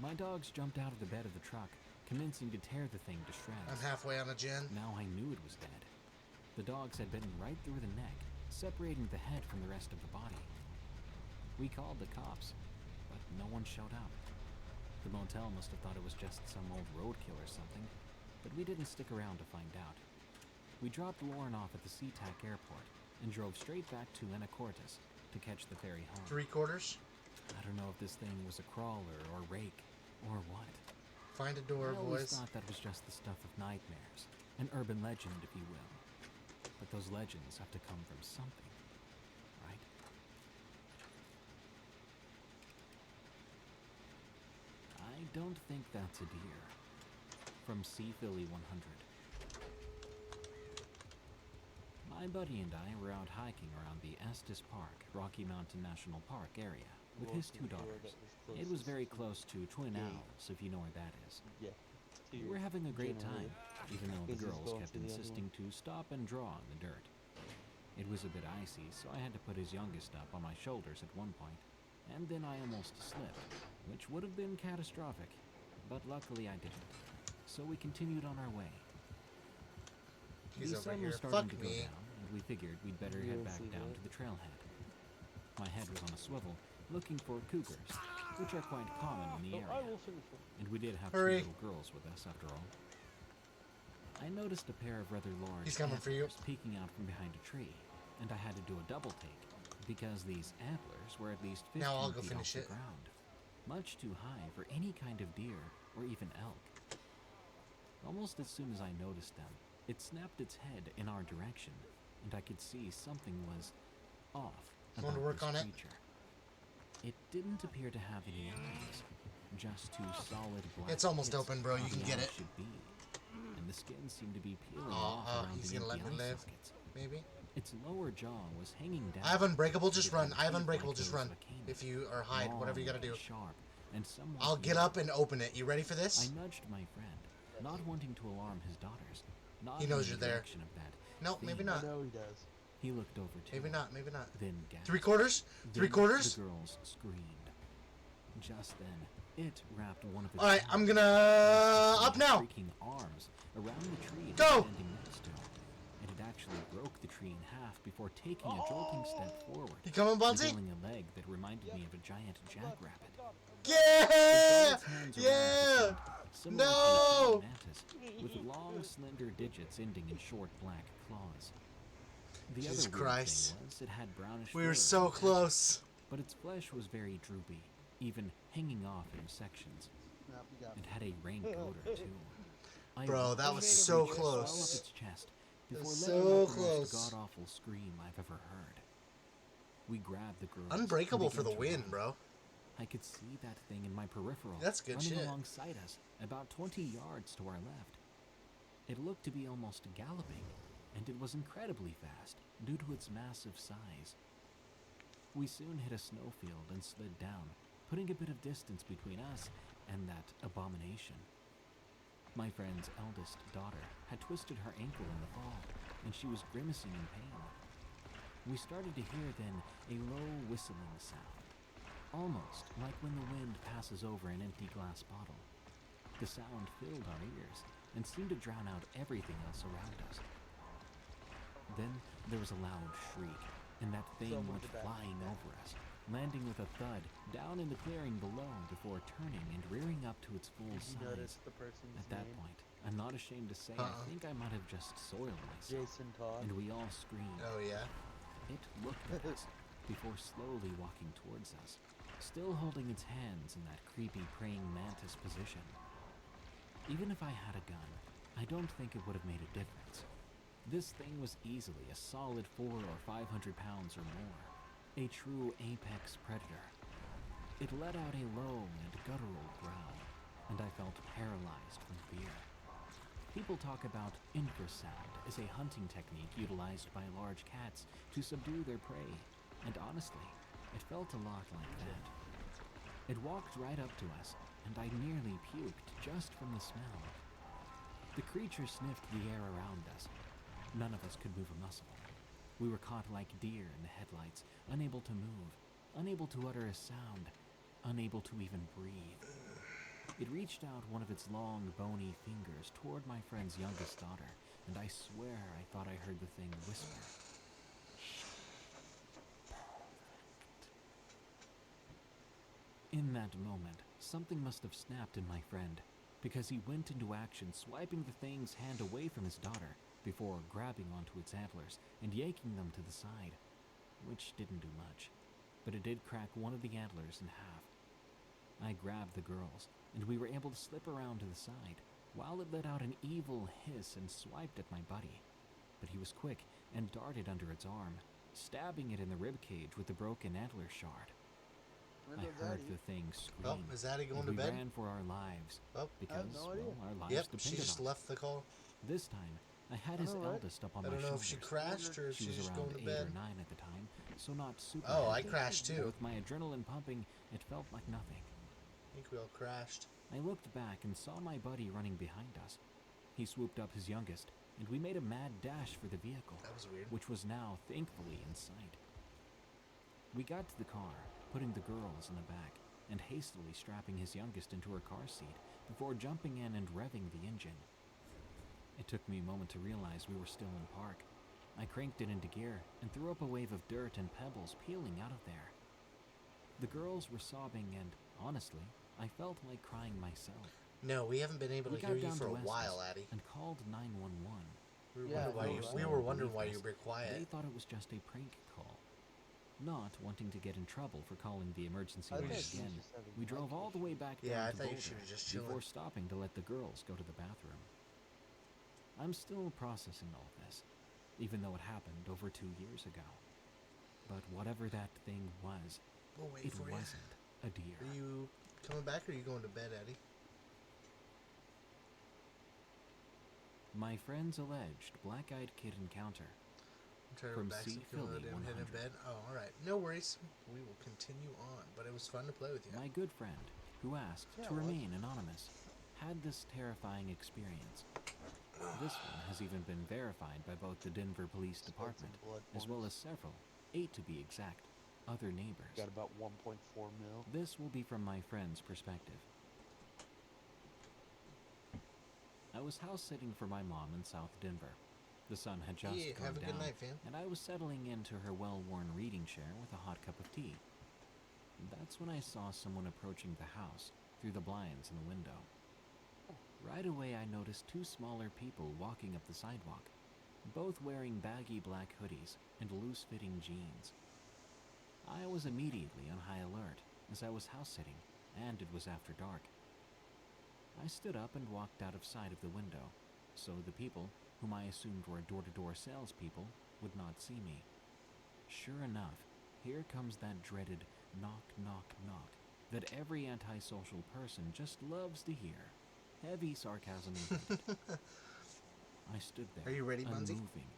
My dogs jumped out of the bed of the truck, commencing to tear the thing to shreds. I'm halfway on a gen. Now I knew it was dead. The dogs had bitten right through the neck, separating the head from the rest of the body. We called the cops, but no one showed up. The motel must have thought it was just some old roadkill or something, but we didn't stick around to find out. We dropped Lauren off at the SeaTac airport and drove straight back to Anacortes to catch the ferry home. 3/4? I don't know if this thing was a crawler or rake or what. Find a door, I always boys. thought that was just the stuff of nightmares, an urban legend, if you will. But those legends have to come from something, right? I don't think that's a deer. From Sea Philly 100. My buddy and I were out hiking around the Estes Park, Rocky Mountain National Park area, with his two daughters. It was very close to Twin Owls, if you know where that is. Yeah. We were having a great time, even though the Because he's girls going kept to the other insisting to stop and draw in the dirt. It was a bit icy, so I had to put his youngest up on my shoulders at one point, and then I almost slipped, which would have been catastrophic, but luckily I didn't. So we continued on our way. He's The over sun here. was starting Fuck to go me. down, and we figured we'd better head back down to the trailhead. My head was on a swivel, looking for cougars, which are quite common in the area. I will finish it. And we did have Hurry. 2 little girls with us, after all. I noticed a pair of rather large He's coming for you. antlers peeking out from behind a tree, and I had to do a double take, because these antlers were at least 15 Now I'll go feet finish off it. the ground. Much too high for any kind of deer or even elk. Almost as soon as I noticed them, it snapped its head in our direction, and I could see something was off about Want to work this on it? creature. It didn't appear to have any eyes, just 2 solid black It's almost pits open, bro. You how can the get eye it. should be. And the skin seemed to be peeling Oh, off around he's the gonna let empty me eye live. sockets. Maybe. Its lower jaw was hanging down. I have unbreakable. Just It run. had I have teeth unbreakable. like Just those run. of a canine, If you or hide, whatever you gotta long do. and sharp, and somewhat I'll get evil. up and open it. You ready for this? I nudged my friend, not wanting to alarm his daughters. Not He knows in you're the there. direction of that No, maybe thing. not. No, he does. He looked over to Maybe it, not. Maybe not. then gasped. 3/4? Then 3/4? The girls screamed. Just then, it wrapped one of its Alright, I'm arms, gonna up now. freaking arms around the tree it Go! was standing next to. And it actually broke the tree in half before taking a jolting step forward, You coming, Bugsy? revealing a leg that reminded me of a giant jackrabbit. Yeah! Its hands around Yeah! its neck, similar to a No! praying mantis, with long, slender digits ending in short black claws. The Jesus other weird Christ. thing was it had brownish We were fur so on its close. back, but its flesh was very droopy, even hanging off in sections. Snap, you got It me. had a raincoat or 2. I Bro, that watched was it so reach swell close. up its chest It before was letting so out the close. most god-awful scream I've ever heard. We grabbed the girls. Unbreakable and for the began to win, run. bro. I could see that thing in my peripheral, That's good running shit. alongside us, about 20 yards to our left. It looked to be almost galloping, and it was incredibly fast due to its massive size. We soon hit a snowfield and slid down, putting a bit of distance between us and that abomination. My friend's eldest daughter had twisted her ankle in the fall, and she was grimacing in pain. We started to hear then a low whistling sound, almost like when the wind passes over an empty glass bottle. The sound filled our ears and seemed to drown out everything else around us. Then there was a loud shriek, and that thing Someone went did that. flying over us, landing with a thud down in the clearing below before turning and rearing up to its full Did you size. notice the person's At that name? point, I'm not ashamed to say I think I might have just soiled myself. Jason Todd. And we all screamed. Oh, yeah? It looked at us before slowly walking towards us, still holding its hands in that creepy praying mantis position. Even if I had a gun, I don't think it would have made a difference. This thing was easily a solid 400 or 500 pounds or more, a true apex predator. It let out a low and guttural growl, and I felt paralyzed from fear. People talk about infrasound as a hunting technique utilized by large cats to subdue their prey, and honestly, it felt a lot like that. It walked right up to us, and I nearly puked just from the smell. The creature sniffed the air around us. None of us could move a muscle. We were caught like deer in the headlights, unable to move, unable to utter a sound, unable to even breathe. It reached out one of its long, bony fingers toward my friend's youngest daughter, and I swear I thought I heard the thing whisper. In that moment, something must have snapped in my friend, because he went into action, swiping the thing's hand away from his daughter, before grabbing onto its antlers and yanking them to the side, which didn't do much, but it did crack one of the antlers in half. I grabbed the girls, and we were able to slip around to the side, while it let out an evil hiss and swiped at my buddy. But he was quick and darted under its arm, stabbing it in the ribcage with the broken antler shard. I heard the thing scream. Oh, is Zaddy going and to we bed? ran for our lives, Oh, because no idea. well, our lives Yep, depended she just on it. left the call. This time, I had his Alright. eldest up on I my don't know shoulders. if she crashed or if She she's was just around going to 8 bed. or 9 at the time, so not super Oh, I active. crashed too. With my adrenaline pumping, it felt like nothing. I think we all crashed. I looked back and saw my buddy running behind us. He swooped up his youngest, and we made a mad dash for the vehicle, That was weird. which was now thankfully in sight. We got to the car, putting the girls in the back, and hastily strapping his youngest into her car seat before jumping in and revving the engine. It took me a moment to realize we were still in park. I cranked it into gear and threw up a wave of dirt and pebbles peeling out of there. The girls were sobbing and, honestly, I felt like crying myself. No, we haven't been able to hear you for a while, Addy. And called 911. We were wondering why you were quiet. They thought it was just a prank call. Not wanting to get in trouble for calling the emergency line again, we drove all the way back down to Boulder before stopping to let the girls go to the bathroom. I'm still processing all this, even though it happened over 2 years ago. But whatever that thing was, it wasn't a deer. Are you coming back or are you going to bed, Eddie? My friend's alleged black-eyed kid encounter. From C. Philly 100. Bed. Oh, alright. No worries. We will continue on, but it was fun to play with you. My good friend, who asked to remain anonymous, had this terrifying experience. This one has even been verified by both the Denver Police Department, as well as several, 8 to be exact, other neighbors. Got about 1.4 mil. This will be from my friend's perspective. I was house sitting for my mom in South Denver. The sun had just gone down, and I was settling into her well-worn reading chair with a hot cup of tea. That's when I saw someone approaching the house through the blinds in the window. Right away, I noticed 2 smaller people walking up the sidewalk, both wearing baggy black hoodies and loose-fitting jeans. I was immediately on high alert as I was house-sitting, and it was after dark. I stood up and walked out of sight of the window, so the people, whom I assumed were door-to-door salespeople, would not see me. Sure enough, here comes that dreaded knock, knock, knock that every antisocial person just loves to hear. Heavy sarcasm included. I stood there, Are you ready, Bunzy? unmoving,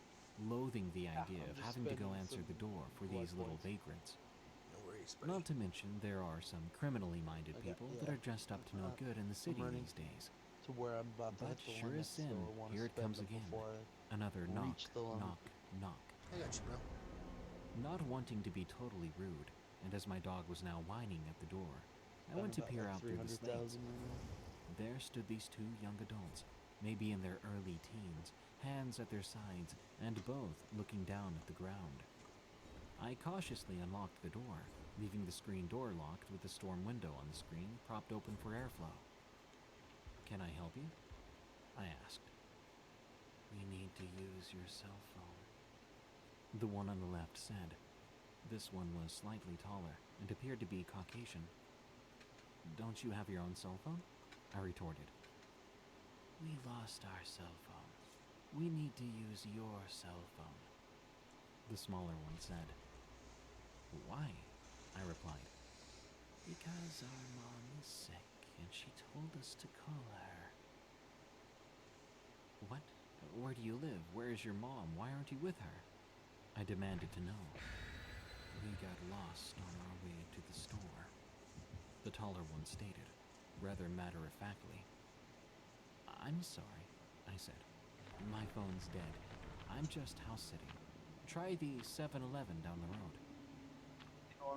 loathing the idea of having to go answer the door for these little vagrants. No worries, buddy. Not to mention, there are some criminally minded people that are just up to no good in the city these days. To where I'm about to But hit the sure limit, as sin, so I wanna here it spend comes them again. before I Another knock, reach the limit. knock, knock. I got you, bro. Not wanting to be totally rude, and as my dog was now whining at the door, I went to peer out through the slates. There stood these 2 young adults, maybe in their early teens, hands at their sides, and both looking down at the ground. I cautiously unlocked the door, leaving the screen door locked with the storm window on the screen propped open for airflow. "Can I help you?" I asked. "We need to use your cell phone," the one on the left said. This one was slightly taller and appeared to be Caucasian. "Don't you have your own cell phone?" I retorted. "We lost our cell phone. We need to use your cell phone," the smaller one said. "Why?" I replied. "Because our mom is sick and she told us to call her." "What? Where do you live? Where is your mom? Why aren't you with her?" I demanded to know. "We got lost on our way to the store," the taller one stated, rather matter-of-factly. "I'm sorry," I said. "My phone's dead. I'm just house-sitting. Try the 7-Eleven down the road."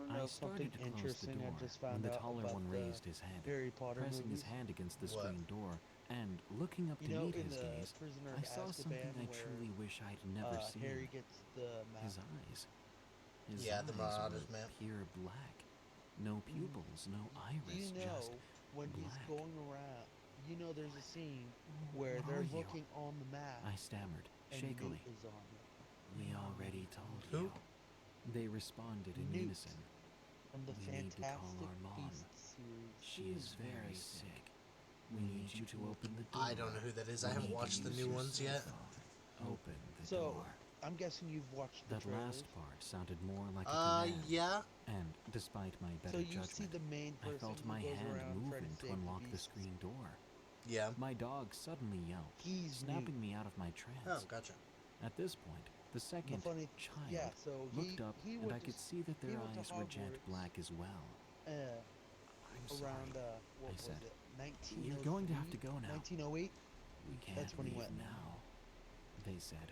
I started to close the door when the taller one raised his head, pressing his hand against the screen door, and looking up to meet his gaze, I saw something I truly wish I'd never seen. Harry gets the map. His eyes. His the eyes Marauders were map. pure black. No pupils, no iris, You know, just when black. he's going around, you know there's a scene where they're looking on the map. I stammered, and shakily. Nate is on it. "We already told Who? you." They responded in Newt unison. From the "We need to call Fantastic our mom. Beasts series. She is very sick. We need you to open the door." I don't know who that is. I haven't watched the new ones yet. Open the So, door. I'm guessing you've watched the That trailers. last part sounded more like a command. Yeah. And despite my better So you judgment, see the main I person felt who my goes hand around trying moving to to save the unlock the beasts. screen door. Yeah. My dog suddenly yelped, snapping me out of my trance. Oh, gotcha. At this point, the second child so looked up, he and went I to could see that he their went to eyes were jet Hogwarts. black as well. Around what I was said. it? 1903? "You're going to have to go now." 1908. "We can't That's when he leave went. now," they said.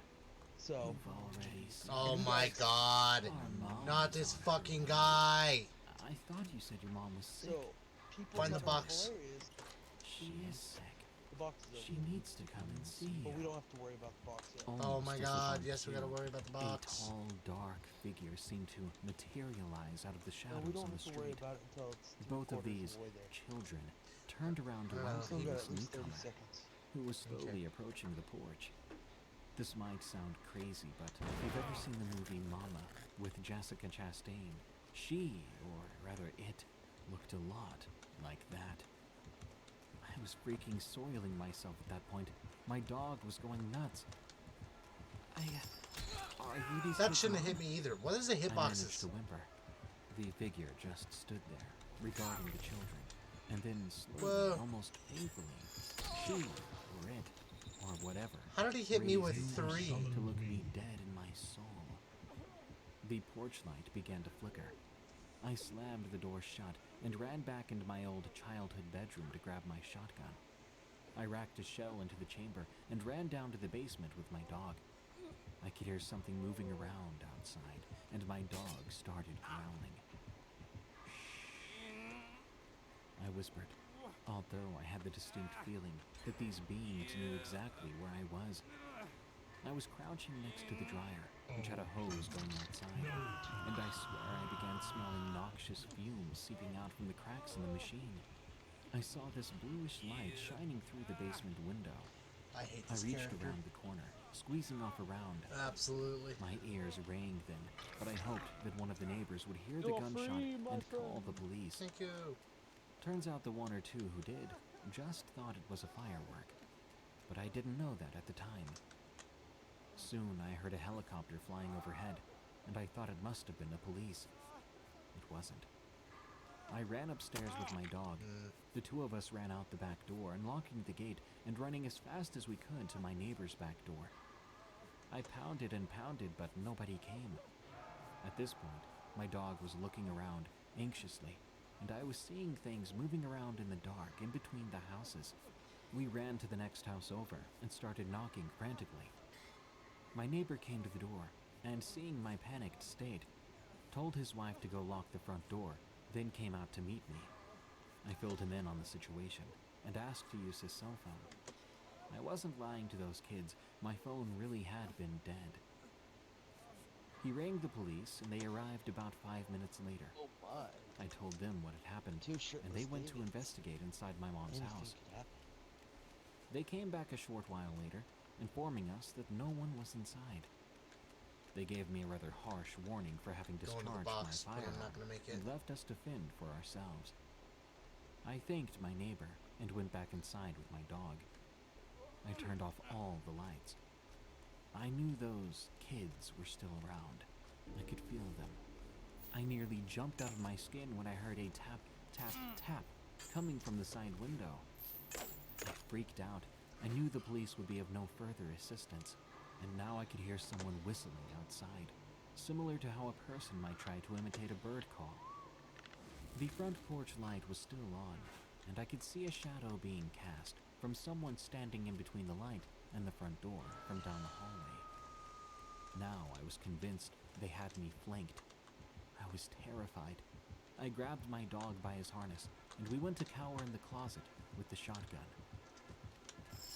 So "You've already seen Oh my god. Our mom Not is this on her fucking way." guy. I thought you said your mom was sick. So people Find the think box. hilarious. She is sick. The box is She needs to come and see But you. we don't have to worry about the box yet. Oh my Almost as if god, on yes, we gotta cue, worry about the box. A tall, dark figure seemed to materialize out of the No, shadows we don't on the have to worry street. about it until it's Both of 3/4 these way there. children turned around to I don't know. welcome We still got this at least 30 newcomer, seconds. who was slowly approaching the porch. This might sound crazy, but if you've ever seen the movie Mama with Jessica Chastain, she, or rather it, looked a lot like that. I was freaking soiling myself at that point. My dog was going nuts. Are you these That kids' shouldn't have mom? hit me either. What is the I managed hitboxes? to whimper. The figure just stood there, regarding the children, and then slowly, Whoa. almost painfully, she, or it, or whatever, How did he hit me with raised 3? to look me dead in my soul. The porch light began to flicker. I slammed the door shut and ran back into my old childhood bedroom to grab my shotgun. I racked a shell into the chamber and ran down to the basement with my dog. I could hear something moving around outside, and my dog started growling. I whispered, although I had the distinct feeling that these beings knew exactly where I was. I was crouching next to the dryer, which had a hose going outside, and I swear I began smelling noxious fumes seeping out from the cracks in the machine. I saw this bluish light shining through the basement window. I hate I this reached character. around the corner, squeezing off a round. Absolutely. My ears rang then, but I hoped that one of the neighbors would hear the gunshot and call the police. Thank you. Turns out the one or two who did just thought it was a firework, but I didn't know that at the time. Soon I heard a helicopter flying overhead, and I thought it must have been the police. It wasn't. I ran upstairs with my dog. The two of us ran out the back door, unlocking the gate and running as fast as we could to my neighbor's back door. I pounded and pounded, but nobody came. At this point, my dog was looking around anxiously, and I was seeing things moving around in the dark in between the houses. We ran to the next house over and started knocking frantically. My neighbor came to the door, and seeing my panicked state, told his wife to go lock the front door, then came out to meet me. I filled him in on the situation and asked to use his cell phone. I wasn't lying to those kids. My phone really had been dead. He rang the police, and they arrived about 5 minutes later. Oh my. I told them what had happened, and they went to investigate inside my mom's house. They came back a short while later, informing us that no one was inside. They gave me a rather harsh warning for having discharged my firearm and left us to fend for ourselves. I thanked my neighbor and went back inside with my dog. I turned off all the lights. I knew those kids were still around. I could feel them. I nearly jumped out of my skin when I heard a tap, tap, tap coming from the side window. I freaked out. I knew the police would be of no further assistance, and now I could hear someone whistling outside, similar to how a person might try to imitate a bird call. The front porch light was still on, and I could see a shadow being cast from someone standing in between the light and the front door from down the hallway. Now I was convinced they had me flanked. I was terrified. I grabbed my dog by his harness, and we went to cower in the closet with the shotgun.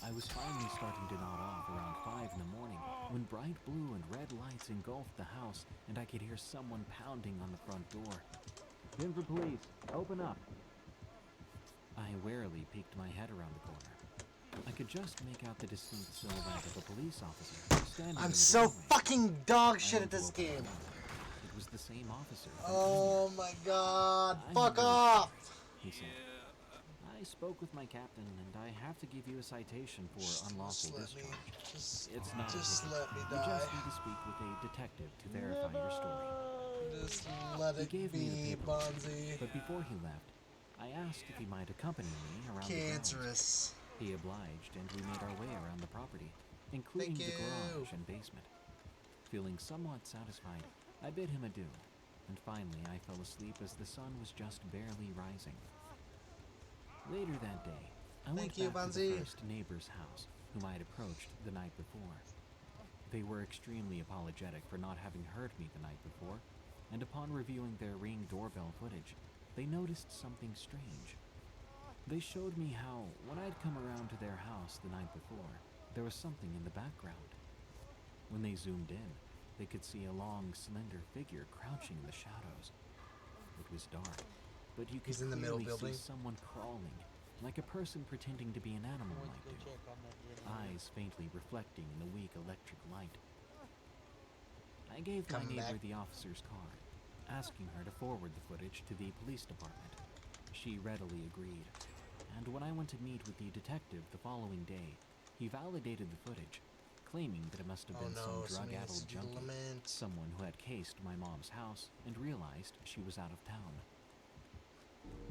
I was finally starting to nod off around 5 in the morning when bright blue and red lights engulfed the house, and I could hear someone pounding on the front door. "Denver police, open up!" I warily peeked my head around the corner. I could just make out the distinct silhouette of a police officer standing I'm in the so doorway. fucking dog I shit at went to this open the game. door. It was the same officer. Oh my god. "I'm Fuck under off. arrest," he said. "I spoke with my captain, and I have to give you a citation for unlawful discharge. It's not just a ticket. let me You just die. need to speak with a detective to verify your story." Just let He it gave me the be, paperwork, Bonzi. but before he left, I asked if he might accompany me around the Cancerous. grounds. He obliged, and we made our way around the property, including the garage and basement. Feeling somewhat satisfied, I bid him adieu, and finally I fell asleep as the sun was just barely rising. Later that day, I went Thank you, back to Bonzi. the first neighbor's house, whom I had approached the night before. They were extremely apologetic for not having heard me the night before, and upon reviewing their Ring doorbell footage, they noticed something strange. They showed me how, when I'd come around to their house the night before, there was something in the background. When they zoomed in, they could see a long, slender figure crouching in the shadows. It was dark, but you could He's in the middle clearly building. see someone crawling, like a person pretending to be an animal might do, eyes faintly reflecting in the weak electric light. I gave my neighbor the officer's card, asking her to forward the footage to the police department. She readily agreed, and when I went to meet with the detective the following day, he validated the footage, claiming that it must have been some drug-addled junkie, someone who had cased my mom's house and realized she was out of town.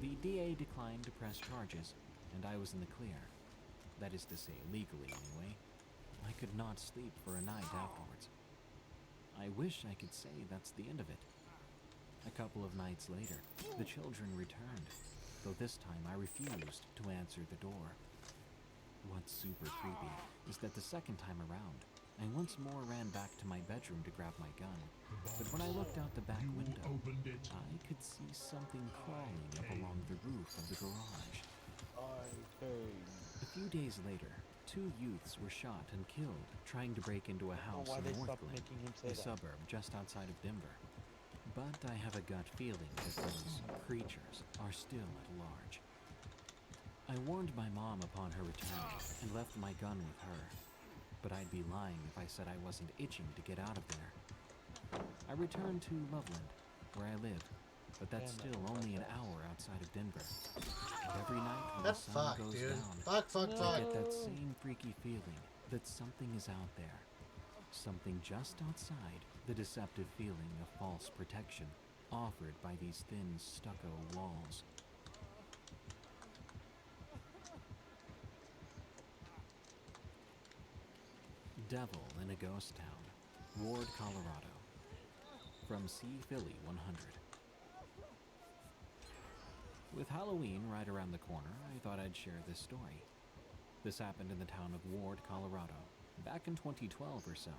The DA declined to press charges, and I was in the clear. That is to say, legally anyway. I could not sleep for a night afterwards. I wish I could say that's the end of it. A couple of nights later, the children returned, though this time I refused to answer the door. What's super creepy is that the second time around, I once more ran back to my bedroom to grab my gun, but when I looked out the back window, I could see something crawling up along the roof of the garage. A few days later, 2 youths were shot and killed trying to break into a house in Northland, a suburb just outside of Denver. But I have a gut feeling that those creatures are still at large. I warned my mom upon her return and left my gun with her, but I'd be lying if I said I wasn't itching to get out of there. I returned to Loveland, where I live, but that's still only an hour outside of Denver. And every night when the sun goes down, I get that same freaky feeling that something is out there. Something just outside the deceptive feeling of false protection offered by these thin stucco walls. Devil in a Ghost Town, Ward, Colorado. From C. Philly 100. With Halloween right around the corner, I thought I'd share this story. This happened in the town of Ward, Colorado, back in 2012 or so.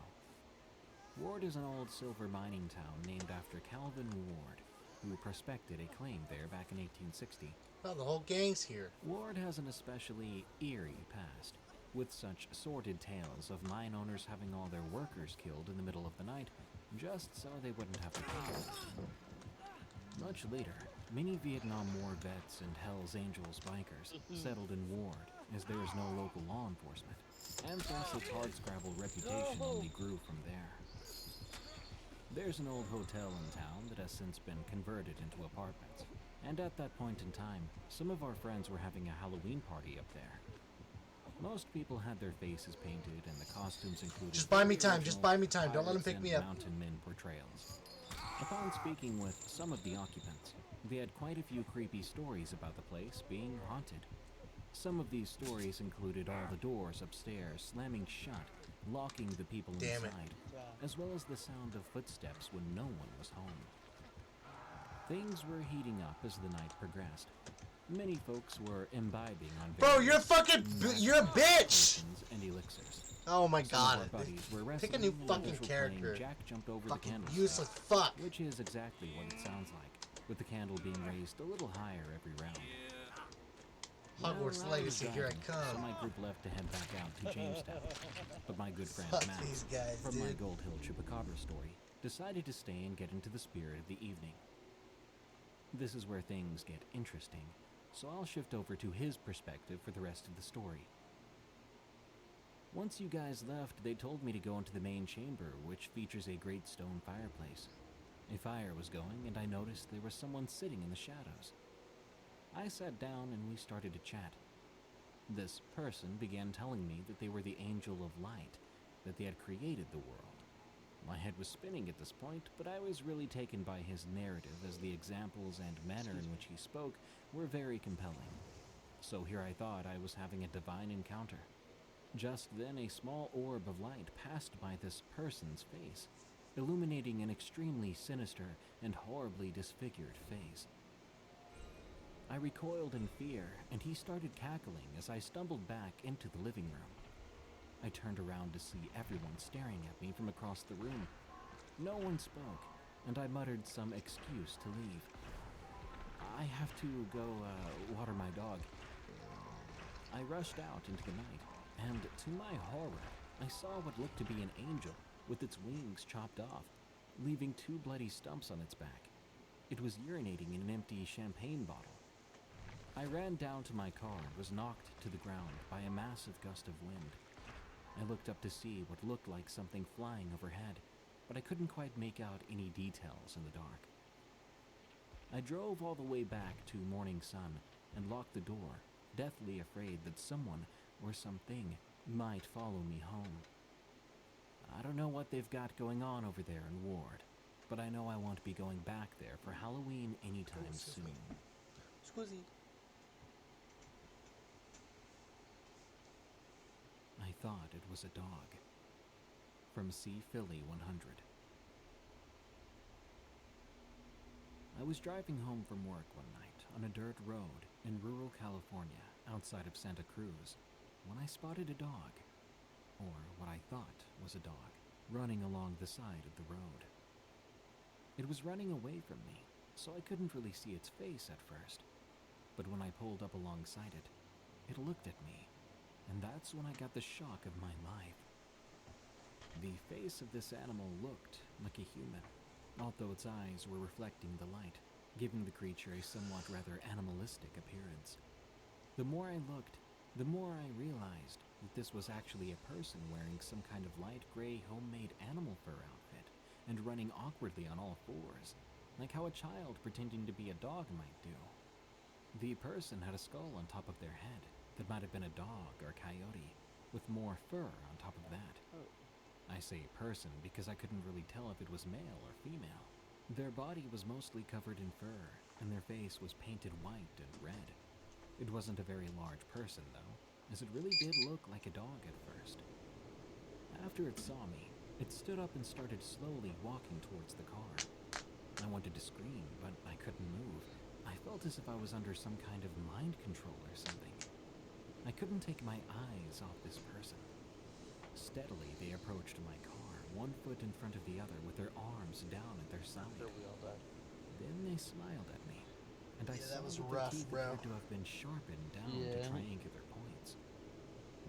Ward is an old silver mining town named after Calvin Ward, who prospected a claim there back in 1860. Oh, the whole gang's here. Ward has an especially eerie past, with such sordid tales of mine owners having all their workers killed in the middle of the night, just so they wouldn't have to pay. Much later, many Vietnam War vets and Hell's Angels bikers settled in Ward, as there is no local law enforcement, and thus its hardscrabble reputation only grew from there. There's an old hotel in town that has since been converted into apartments, and at that point in time, some of our friends were having a Halloween party up there. Most people had their faces painted, and the costumes included just buy me time, don't let him pick me up. Mountain men portrayals. Upon speaking with some of the occupants, they had quite a few creepy stories about the place being haunted. Some of these stories included all the doors upstairs slamming shut, locking the people inside, as well as the sound of footsteps when no one was home. Things were heating up as the night progressed. Many folks were imbibing on bro, you're fucking, you're a bitch! And elixirs. Oh my god. Pick a new fucking character. Jack jumped over fucking the candle. Useless fuck. Which is exactly what it sounds like, with the candle being raised a little higher every round. Hogwarts Legacy, here I come. So my group left to head back out to Jamestown. But my good friend Fuck Matt, these guys, from dude. my Gold Hill Chupacabra story, decided to stay and get into the spirit of the evening. This is where things get interesting, so I'll shift over to his perspective for the rest of the story. Once you guys left, they told me to go into the main chamber, which features a great stone fireplace. A fire was going, and I noticed there was someone sitting in the shadows. I sat down and we started to chat. This person began telling me that they were the Angel of Light, that they had created the world. My head was spinning at this point, but I was really taken by his narrative, as the examples and manner in which he spoke were very compelling. So here I thought I was having a divine encounter. Just then a small orb of light passed by this person's face, illuminating an extremely sinister and horribly disfigured face. I recoiled in fear, and he started cackling as I stumbled back into the living room. I turned around to see everyone staring at me from across the room. No one spoke, and I muttered some excuse to leave. I have to go, water my dog. I rushed out into the night, and to my horror, I saw what looked to be an angel with its wings chopped off, leaving 2 bloody stumps on its back. It was urinating in an empty champagne bottle. I ran down to my car and was knocked to the ground by a massive gust of wind. I looked up to see what looked like something flying overhead, but I couldn't quite make out any details in the dark. I drove all the way back to morning sun and locked the door, deathly afraid that someone or something might follow me home. I don't know what they've got going on over there in Ward, but I know I won't be going back there for Halloween anytime soon. Squizzy. I thought it was a dog. From C. Philly 100. I was driving home from work one night on a dirt road in rural California outside of Santa Cruz when I spotted a dog, or what I thought was a dog, running along the side of the road. It was running away from me, so I couldn't really see its face at first. But when I pulled up alongside it, it looked at me, and that's when I got the shock of my life. The face of this animal looked like a human, although its eyes were reflecting the light, giving the creature a somewhat rather animalistic appearance. The more I looked, the more I realized that this was actually a person wearing some kind of light gray homemade animal fur outfit and running awkwardly on all fours, like how a child pretending to be a dog might do. The person had a skull on top of their head that might have been a dog or coyote, with more fur on top of that. I say person because I couldn't really tell if it was male or female. Their body was mostly covered in fur, and their face was painted white and red. It wasn't a very large person, though, as it really did look like a dog at first. After it saw me, it stood up and started slowly walking towards the car. I wanted to scream, but I couldn't move. I felt as if I was under some kind of mind control or something. I couldn't take my eyes off this person. Steadily, they approached my car, 1 foot in front of the other with their arms down at their side. Then they smiled at me, and I saw that their teeth appeared to have been sharpened down to triangular points.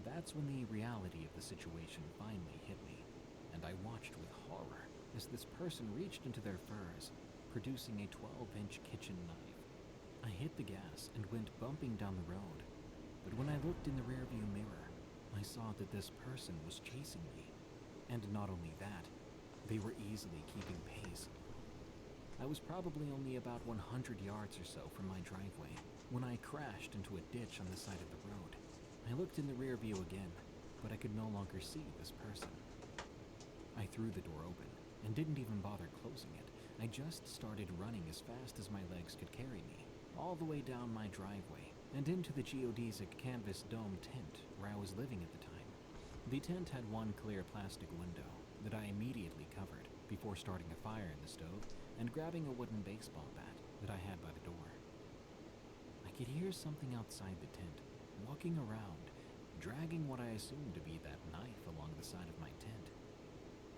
That's when the reality of the situation finally hit me, and I watched with horror as this person reached into their furs, producing a 12-inch kitchen knife. I hit the gas and went bumping down the road, but when I looked in the rearview mirror, I saw that this person was chasing me, and not only that, they were easily keeping pace. I was probably only about 100 yards or so from my driveway when I crashed into a ditch on the side of the road. I looked in the rear view again, but I could no longer see this person. I threw the door open and didn't even bother closing it. I just started running as fast as my legs could carry me, all the way down my driveway and into the geodesic canvas dome tent where I was living at the time. The tent had one clear plastic window that I immediately covered before starting a fire in the stove and grabbing a wooden baseball bat that I had by the door. I could hear something outside the tent, walking around, dragging what I assumed to be that knife along the side of my tent.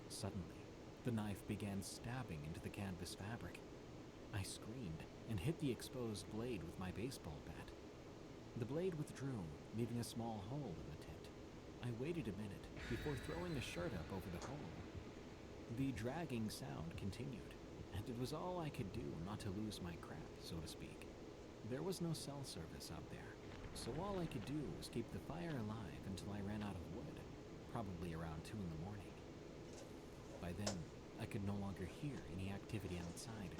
Suddenly, the knife began stabbing into the canvas fabric. I screamed and hit the exposed blade with my baseball bat. The blade withdrew, leaving a small hole in the tent. I waited a minute before throwing a shirt up over the hole. The dragging sound continued, and it was all I could do not to lose my crap, so to speak. There was no cell service out there, so all I could do was keep the fire alive until I ran out of wood, probably around 2 in the morning. By then, I could no longer hear any activity outside,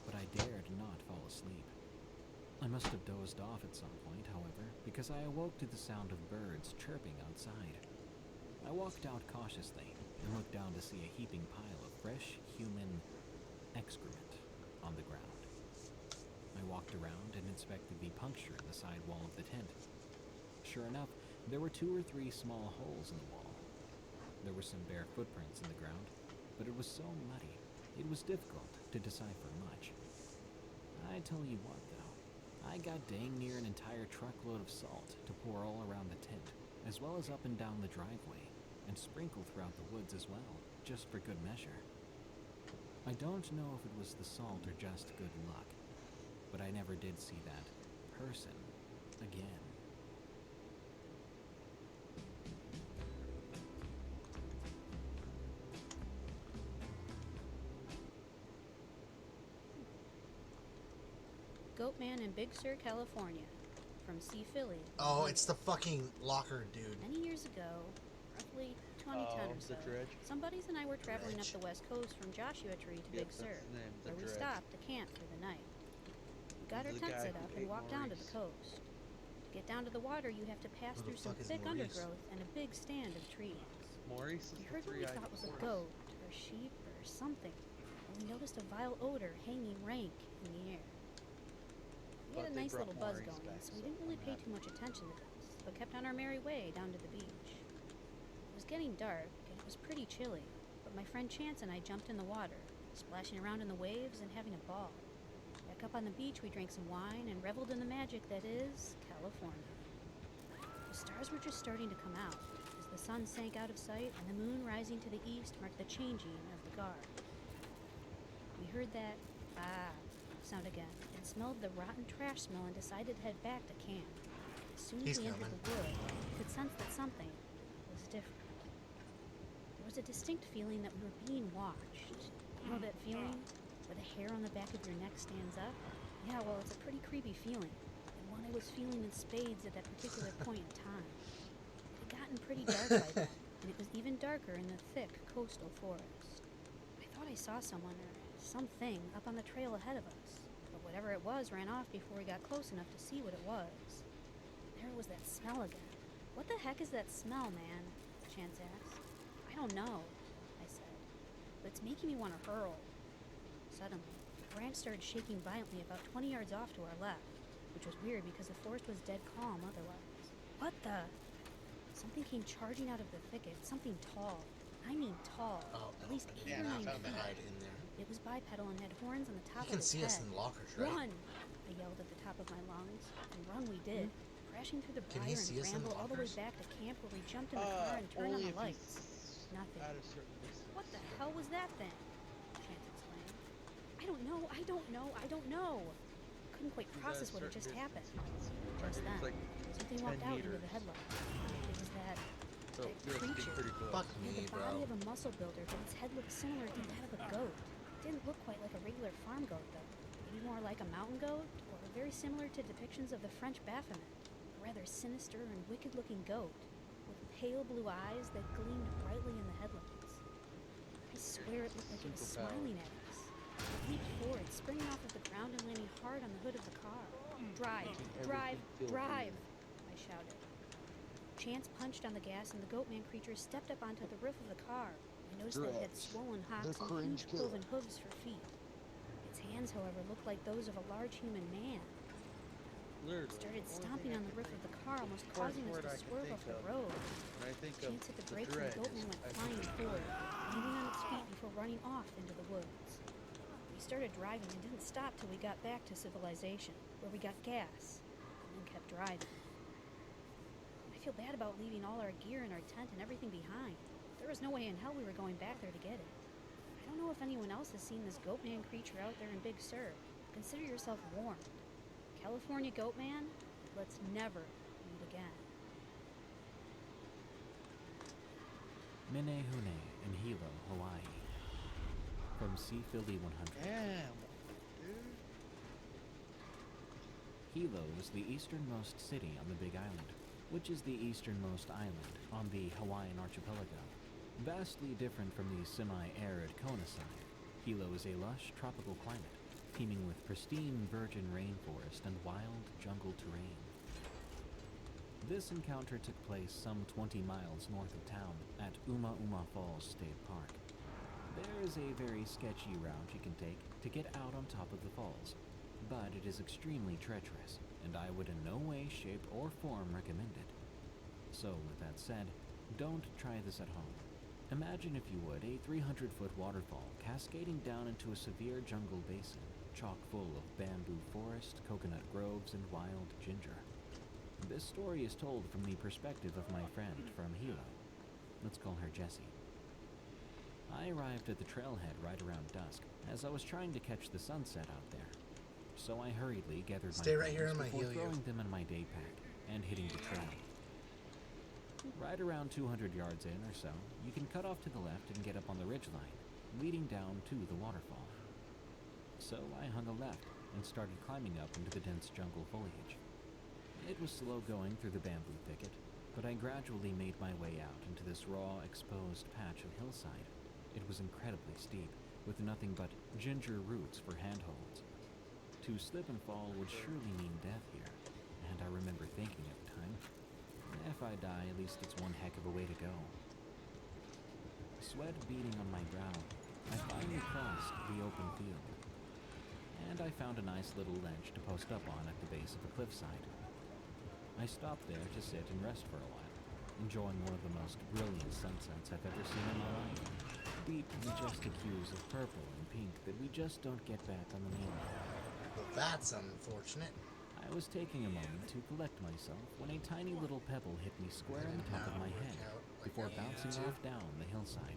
but I dared not fall asleep. I must have dozed off at some point, however, because I awoke to the sound of birds chirping outside. I walked out cautiously and looked down to see a heaping pile of fresh human excrement on the ground. I walked around and inspected the puncture in the side wall of the tent. Sure enough, there were 2 or 3 small holes in the wall. There were some bare footprints in the ground, but it was so muddy, it was difficult to decipher much. I tell you what, though, I got dang near an entire truckload of salt to pour all around the tent, as well as up and down the driveway, and sprinkle throughout the woods as well, just for good measure. I don't know if it was the salt or just good luck, but I never did see that person again. Goatman in Big Sur, California. From Sea Philly. Oh, it's the fucking locker dude. Many years ago, roughly 2010 or so, some buddies and I were traveling up the west coast from Joshua Tree to Big Sur, where we stopped to camp for the night. We got our tent set up and walked down to the coast. To get down to the water, you have to pass through some thick undergrowth and a big stand of trees. We heard what we thought was a goat, or sheep, or something, and we noticed a vile odor hanging rank in the air. We had a nice little buzz going, so we didn't really pay too much attention to this, but kept on our merry way down to the beach. It was getting dark, and it was pretty chilly, but my friend Chance and I jumped in the water, splashing around in the waves and having a ball. Back up on the beach, we drank some wine and reveled in the magic that is California. The stars were just starting to come out, as the sun sank out of sight and the moon rising to the east marked the changing of the guard. We heard that sound again, and smelled the rotten trash smell and decided to head back to camp. As soon as we entered the wood, we could sense that something was different. There was a distinct feeling that we were being watched. You know that feeling where the hair on the back of your neck stands up? Yeah, well, it's a pretty creepy feeling, and one I was feeling in spades at that particular point in time. It had gotten pretty dark by then, and it was even darker in the thick coastal forest. I thought I saw someone or something up on the trail ahead of us, but whatever it was ran off before we got close enough to see what it was. There was that smell again. What the heck is that smell, man? Chance asked. I don't know, I said, but it's making me want to hurl. Suddenly, the branch started shaking violently about 20 yards off to our left, which was weird because the forest was dead calm otherwise. What the? Something came charging out of the thicket, something tall. I mean tall, at least 8 or 9 feet. It was bipedal and had horns on the top of its head. You can see us in the lockers, right? Run! I yelled at the top of my lungs, and run we did, crashing through the briar and bramble all the way back to camp where we jumped in the car and turned on the lights. Nothing. What the hell was that thing? Chance exclaimed. I don't know. Couldn't quite process what had just happened. Just then, something walked out into the headlights. It was that creature. Fuck It me, had the body of a muscle builder, but its head looked similar to that of a goat. It didn't look quite like a regular farm goat, though. Maybe more like a mountain goat, or very similar to depictions of the French Baphomet. A rather sinister and wicked-looking goat, with pale blue eyes that gleamed brightly in the headlights. I swear it looked like it was smiling at us. It leaped forward, springing off of the ground and landing hard on the hood of the car. Drive! I shouted. Chance punched on the gas, and the goatman creature stepped up onto the roof of the car. I noticed that it had swollen hocks and huge cloven hooves for feet. Its hands, however, looked like those of a large human man. It started stomping on the roof of the car, almost causing us to swerve off the road. Chance hit the brakes, and the goatman went flying forward, landing on its feet before running off into the woods. We started driving and didn't stop till we got back to civilization, where we got gas, and then kept driving. I feel bad about leaving all our gear and our tent and everything behind. There was no way in hell we were going back there to get it. I don't know if anyone else has seen this goatman creature out there in Big Sur. Consider yourself warned. California Goatman, let's never meet again. Minehune in Hilo, Hawaii. From Sea Philly 100. Damn, Hilo is the easternmost city on the Big Island, which is the easternmost island on the Hawaiian archipelago. Vastly different from the semi-arid Kona side, Hilo is a lush tropical climate, teeming with pristine virgin rainforest and wild jungle terrain. This encounter took place some 20 miles north of town at Uma Uma Falls State Park. There is a very sketchy route you can take to get out on top of the falls, but it is extremely treacherous, and I would in no way, shape, or form recommend it. So, with that said, don't try this at home. Imagine, if you would, a 300-foot waterfall cascading down into a severe jungle basin, chock full of bamboo forest, coconut groves, and wild ginger. This story is told from the perspective of my friend from Hilo. Let's call her Jessie. I arrived at the trailhead right around dusk, as I was trying to catch the sunset out there. So I hurriedly gathered my things before throwing them in my day pack and hitting the trail. Right around 200 yards in or so, you can cut off to the left and get up on the ridgeline, leading down to the waterfall. So I hung a left, and started climbing up into the dense jungle foliage. It was slow going through the bamboo thicket, but I gradually made my way out into this raw, exposed patch of hillside. It was incredibly steep, with nothing but ginger roots for handholds. To slip and fall would surely mean death here, and I remember thinking at the time, if I die, at least it's one heck of a way to go. Sweat beading on my brow, I finally crossed the open field, and I found a nice little ledge to post up on at the base of the cliffside. I stopped there to sit and rest for a while, enjoying one of the most brilliant sunsets I've ever seen in my life. Deep, majestic hues of purple and pink that we just don't get back on the mainland. Well, that's unfortunate. I was taking a moment to collect myself when a tiny little pebble hit me square on the top of my head before bouncing off down the hillside.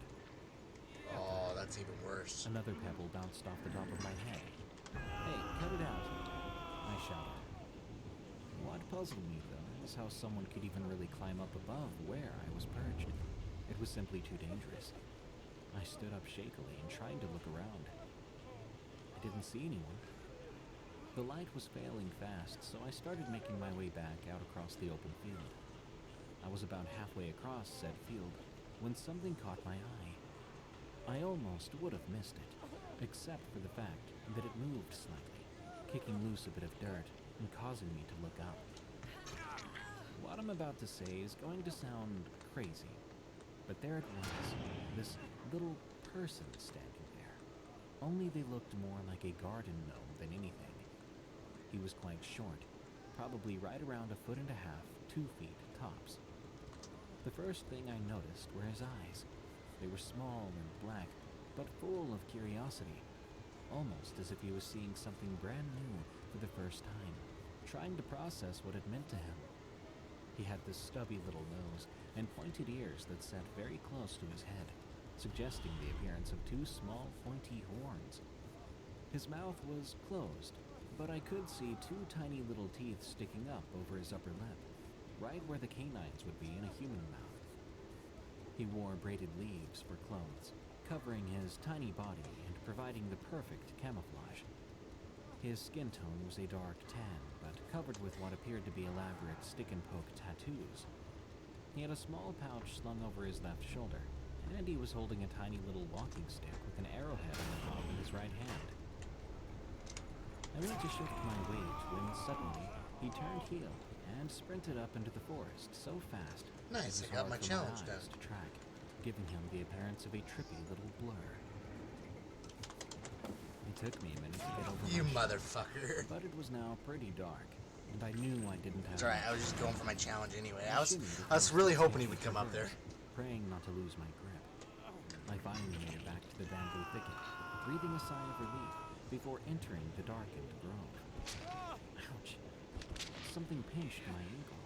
Oh, that's even worse. Another pebble bounced off the top of my head. Hey, cut it out, I shouted. What puzzled me, though, was how someone could even really climb up above where I was perched. It was simply too dangerous. I stood up shakily and tried to look around. I didn't see anyone. The light was failing fast, so I started making my way back out across the open field. I was about halfway across said field when something caught my eye. I almost would have missed it, except for the fact that it moved slightly, kicking loose a bit of dirt and causing me to look up. What I'm about to say is going to sound crazy, but there it was, this little person standing there. Only they looked more like a garden gnome than anything. He was quite short, probably right around 1.5 feet, 2 feet tops. The first thing I noticed were his eyes. They were small and black, but full of curiosity, almost as if he was seeing something brand new for the first time, trying to process what it meant to him. He had this stubby little nose and pointed ears that sat very close to his head, suggesting the appearance of 2 small, pointy horns. His mouth was closed, but I could see 2 tiny little teeth sticking up over his upper lip, right where the canines would be in a human mouth. He wore braided leaves for clothes, covering his tiny body and providing the perfect camouflage. His skin tone was a dark tan, but covered with what appeared to be elaborate stick-and-poke tattoos. He had a small pouch slung over his left shoulder, and he was holding a tiny little walking stick with an arrowhead on the top in his right hand. I went to shift my weight when suddenly he turned heel and sprinted up into the forest so fast. Nice, I got my challenge done. To track, giving him the appearance of a trippy little blur. It took me a minute to get over you my motherfucker. But it was now pretty dark, and I knew I didn't have. It's alright, I was just going for my challenge anyway. I was really hoping he would come up there. Praying not to lose my grip. I finally made it back to the bamboo thicket, breathing a sigh of relief before entering the darkened grove. Ouch. Something pinched my ankle.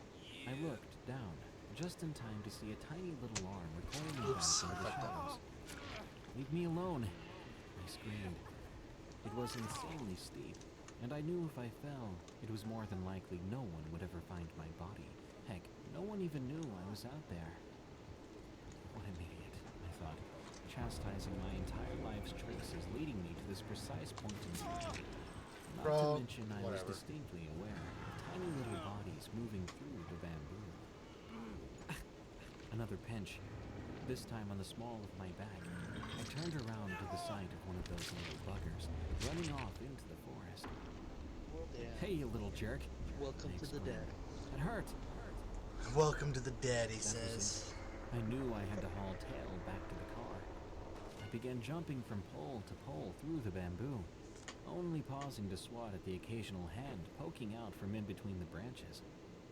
I looked down, just in time to see a tiny little arm recoiling back into the shadows. Leave me alone, I screamed. It was insanely steep, and I knew if I fell, it was more than likely no one would ever find my body. Heck, no one even knew I was out there. What an idiot, I thought, chastising my entire life's choices leading me to this precise point in time. Not to mention I was distinctly aware of tiny little bodies moving through the bamboo. Another pinch, this time on the small of my back. I turned around to the sight of one of those little buggers running off into the forest. Well, hey, you little jerk. Welcome to the dead. It hurt. Welcome to the dead, he says. I knew I had to haul tail back to the car. I began jumping from pole to pole through the bamboo, only pausing to swat at the occasional hand poking out from in between the branches.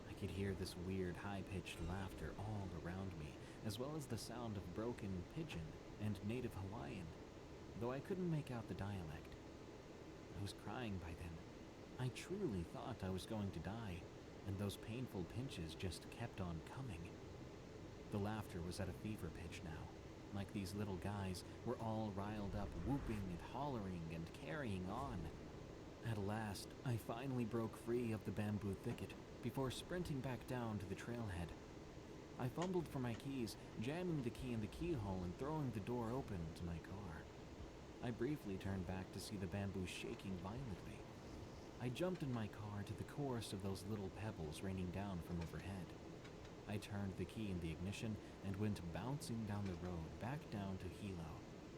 I could hear this weird high-pitched laughter all around me, as well as the sound of broken pidgin and native Hawaiian, though I couldn't make out the dialect. I was crying by then. I truly thought I was going to die, and those painful pinches just kept on coming. The laughter was at a fever pitch now, like these little guys were all riled up, whooping and hollering and carrying on. At last, I finally broke free of the bamboo thicket before sprinting back down to the trailhead. I fumbled for my keys, jamming the key in the keyhole and throwing the door open to my car. I briefly turned back to see the bamboo shaking violently, I jumped in my car to the chorus of those little pebbles raining down from overhead. I turned the key in the ignition and went bouncing down the road back down to Hilo,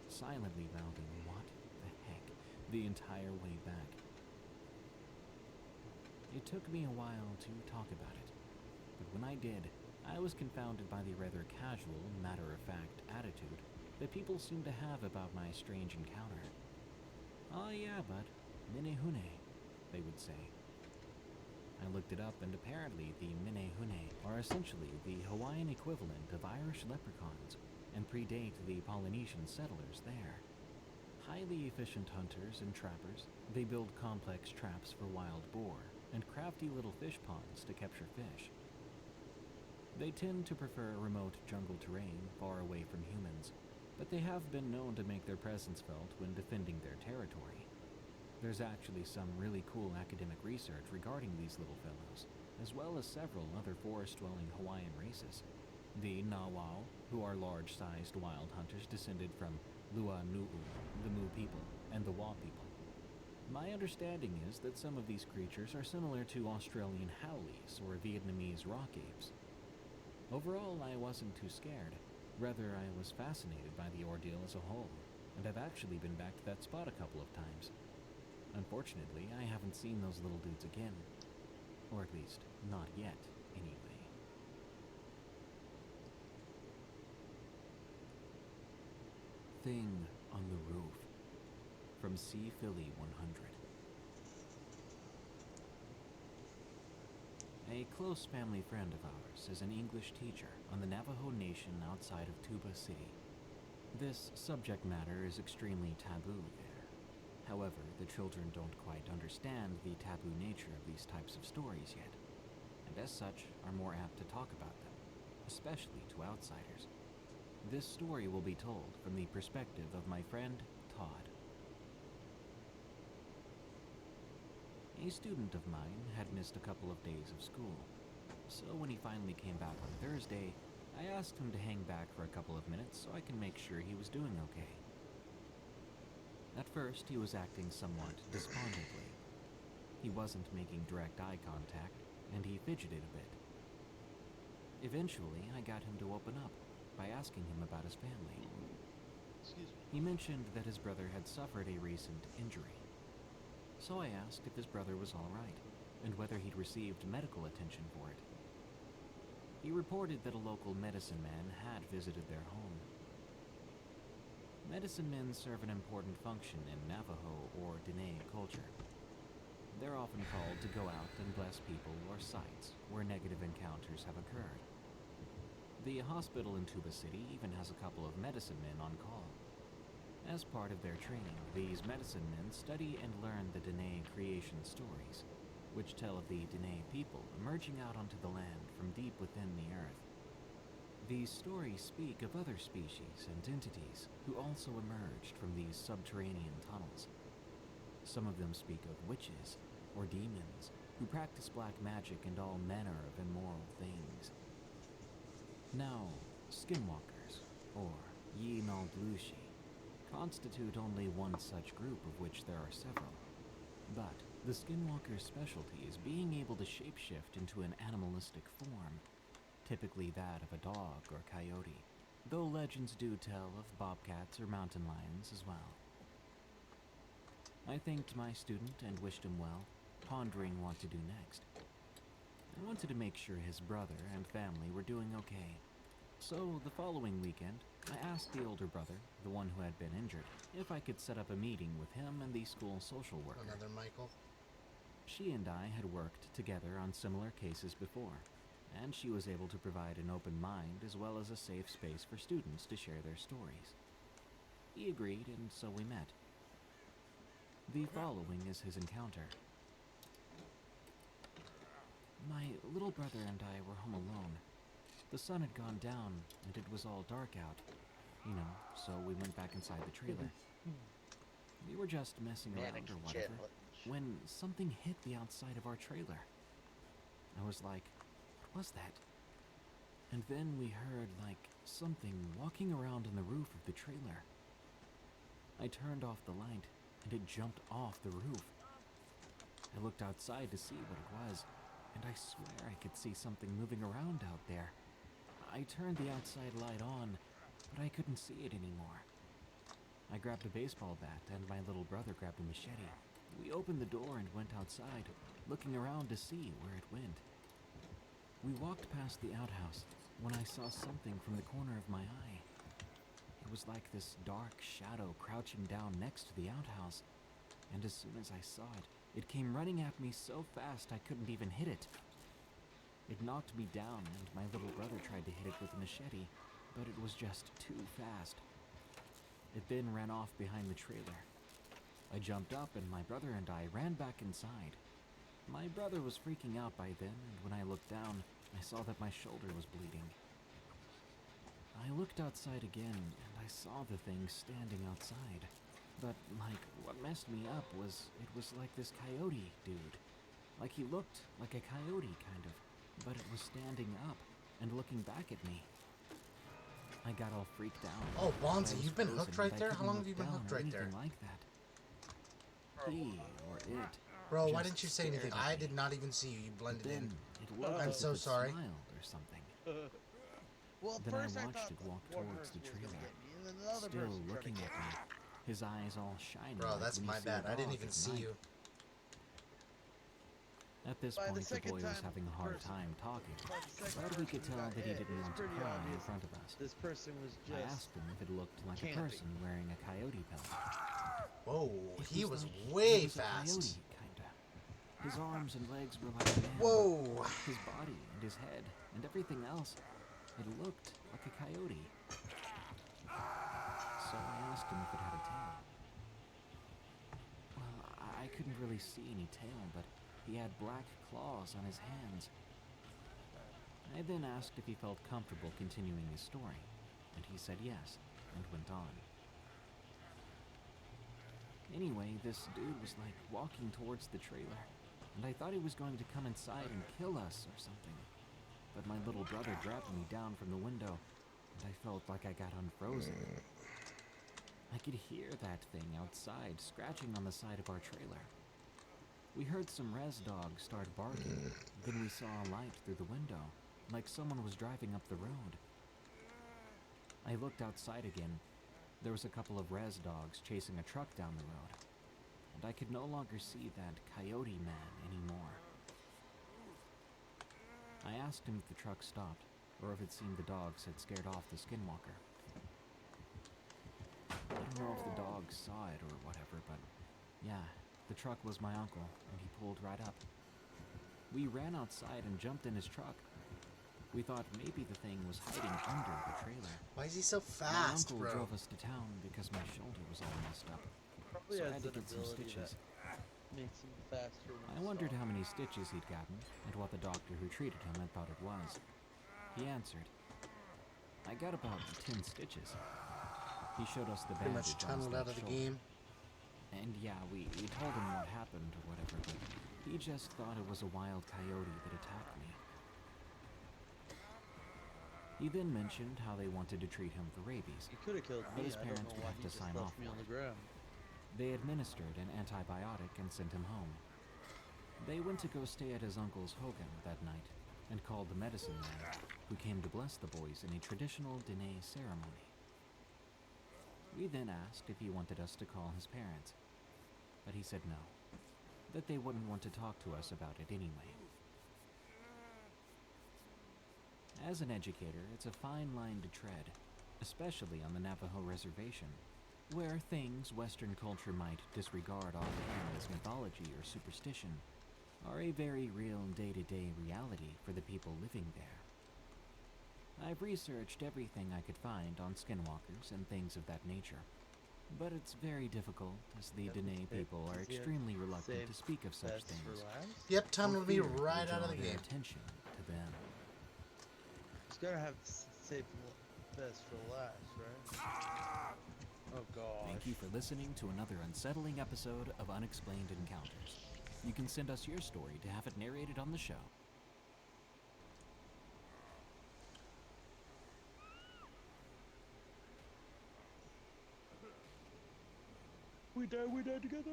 silently mouthing what the heck the entire way back. It took me a while to talk about it, but when I did, I was confounded by the rather casual, matter-of-fact attitude that people seemed to have about my strange encounter. "Oh yeah, but Minehune," they would say. I looked it up, and apparently the Minehune are essentially the Hawaiian equivalent of Irish leprechauns and predate the Polynesian settlers there. Highly efficient hunters and trappers, they build complex traps for wild boar and crafty little fish ponds to capture fish. They tend to prefer remote jungle terrain far away from humans, but they have been known to make their presence felt when defending their territory. There's actually some really cool academic research regarding these little fellows, as well as several other forest-dwelling Hawaiian races. The Nawao, who are large-sized wild hunters descended from Luanu'u, the Mu people, and the Wa people. My understanding is that some of these creatures are similar to Australian howlies or Vietnamese rock apes. Overall, I wasn't too scared. Rather, I was fascinated by the ordeal as a whole, and I've actually been back to that spot a couple of times. Unfortunately, I haven't seen those little dudes again. Or at least, not yet, anyway. Thing on the Roof, from C. Philly 100. A close family friend of ours is an English teacher on the Navajo Nation outside of Tuba City. This subject matter is extremely taboo there. However, the children don't quite understand the taboo nature of these types of stories yet, and as such are more apt to talk about them, especially to outsiders. This story will be told from the perspective of my friend, Todd. A student of mine had missed a couple of days of school, so when he finally came back on Thursday, I asked him to hang back for a couple of minutes so I can make sure he was doing okay. At first, he was acting somewhat despondently. He wasn't making direct eye contact, and he fidgeted a bit. Eventually, I got him to open up by asking him about his family. He mentioned that his brother had suffered a recent injury. So I asked if his brother was all right, and whether he'd received medical attention for it. He reported that a local medicine man had visited their home. Medicine men serve an important function in Navajo or Dene culture. They're often called to go out and bless people or sites where negative encounters have occurred. The hospital in Tuba City even has a couple of medicine men on call. As part of their training, these medicine men study and learn the Dene creation stories, which tell of the Dene people emerging out onto the land from deep within the earth. These stories speak of other species and entities who also emerged from these subterranean tunnels. Some of them speak of witches or demons who practice black magic and all manner of immoral things. Now, skinwalkers, or Yinaldlushi, constitute only one such group of which there are several. But the skinwalker's specialty is being able to shapeshift into an animalistic form, typically that of a dog or coyote, though legends do tell of bobcats or mountain lions as well. I thanked my student and wished him well, pondering what to do next. I wanted to make sure his brother and family were doing okay. So the following weekend, I asked the older brother, the one who had been injured, if I could set up a meeting with him and the school social worker. Another Michael? She and I had worked together on similar cases before, and she was able to provide an open mind as well as a safe space for students to share their stories. He agreed, and so we met. The following is his encounter. My little brother and I were home alone. The sun had gone down, and it was all dark out, so we went back inside the trailer. We were just messing around or whatever, when something hit the outside of our trailer. I was like, what was that? And then we heard, something walking around on the roof of the trailer. I turned off the light, and it jumped off the roof. I looked outside to see what it was, and I swear I could see something moving around out there. I turned the outside light on, but I couldn't see it anymore. I grabbed a baseball bat, and my little brother grabbed a machete. We opened the door and went outside, looking around to see where it went. We walked past the outhouse when I saw something from the corner of my eye. It was like this dark shadow crouching down next to the outhouse, and as soon as I saw it, it came running at me so fast I couldn't even hit it. It knocked me down, and my little brother tried to hit it with a machete, but it was just too fast. It then ran off behind the trailer. I jumped up, and my brother and I ran back inside. My brother was freaking out by then, and when I looked down, I saw that my shoulder was bleeding. I looked outside again, and I saw the thing standing outside. But, what messed me up was, it was like this coyote dude. Like he looked like a coyote, kind of, but it was standing up and looking back at me. I got all freaked out. Oh, Bonzi, you've been hooked right there? How long have you been hooked right there? Like that. He or it. Bro, why didn't you say anything? I did not even see you. You blended in. I'm so sorry. Smiled or something. Well, Then I first watched it walk towards the trailer, still looking at me, his eyes all shining. Bro, that's my bad. I didn't even see you. At this point, the boy was having a hard time talking, but we could tell that he didn't want to cry in front of us. This person was just I asked him if it looked like a person wearing a coyote pelt. Whoa, he was way fast. Coyote, kinda. His arms and legs were like a man. Whoa. His body and his head and everything else, it looked like a coyote. So I asked him if it had a tail. Well, I couldn't really see any tail, but he had black claws on his hands. I then asked if he felt comfortable continuing his story, and he said yes, and went on. Anyway, this dude was walking towards the trailer, and I thought he was going to come inside and kill us or something. But my little brother grabbed me down from the window, and I felt like I got unfrozen. I could hear that thing outside scratching on the side of our trailer. We heard some res dogs start barking, then we saw a light through the window, like someone was driving up the road. I looked outside again. There was a couple of res dogs chasing a truck down the road, and I could no longer see that coyote man anymore. I asked him if the truck stopped, or if it seemed the dogs had scared off the skinwalker. I don't know if the dogs saw it or whatever, but yeah, the truck was my uncle, and he pulled right up. We ran outside and jumped in his truck. We thought maybe the thing was hiding under the trailer. Why is he so fast, my uncle bro? drove us to town because my shoulder was all messed up. Probably So I has had to an get some ability stitches. that makes him faster. I wondered how many stitches he'd gotten, and what the doctor who treated him had thought it was. He answered, "I got about 10 stitches." He showed us the Pretty bandage much on his tunneled out of left the shoulder. game. And yeah, we told him what happened or whatever, but he just thought it was a wild coyote that attacked me. He then mentioned how they wanted to treat him for rabies. He could have killed but me. his I don't parents know would why have he to just sign off left me on for the it. ground. They administered an antibiotic and sent him home. They went to go stay at his uncle's hogan that night and called the medicine man, who came to bless the boys in a traditional dîner ceremony. We then asked if he wanted us to call his parents, but he said no, that they wouldn't want to talk to us about it anyway. As an educator, it's a fine line to tread, especially on the Navajo reservation, where things Western culture might disregard offhand as mythology or superstition are a very real day-to-day reality for the people living there. I've researched everything I could find on skinwalkers and things of that nature, but it's very difficult as the Dene people are extremely reluctant to speak of such things. Yep, time to be for fear it will right out of draw the their game. attention to them. It's gotta have save best for last, right? Oh god. Thank you for listening to another unsettling episode of Unexplained Encounters. You can send us your story to have it narrated on the show. We die together!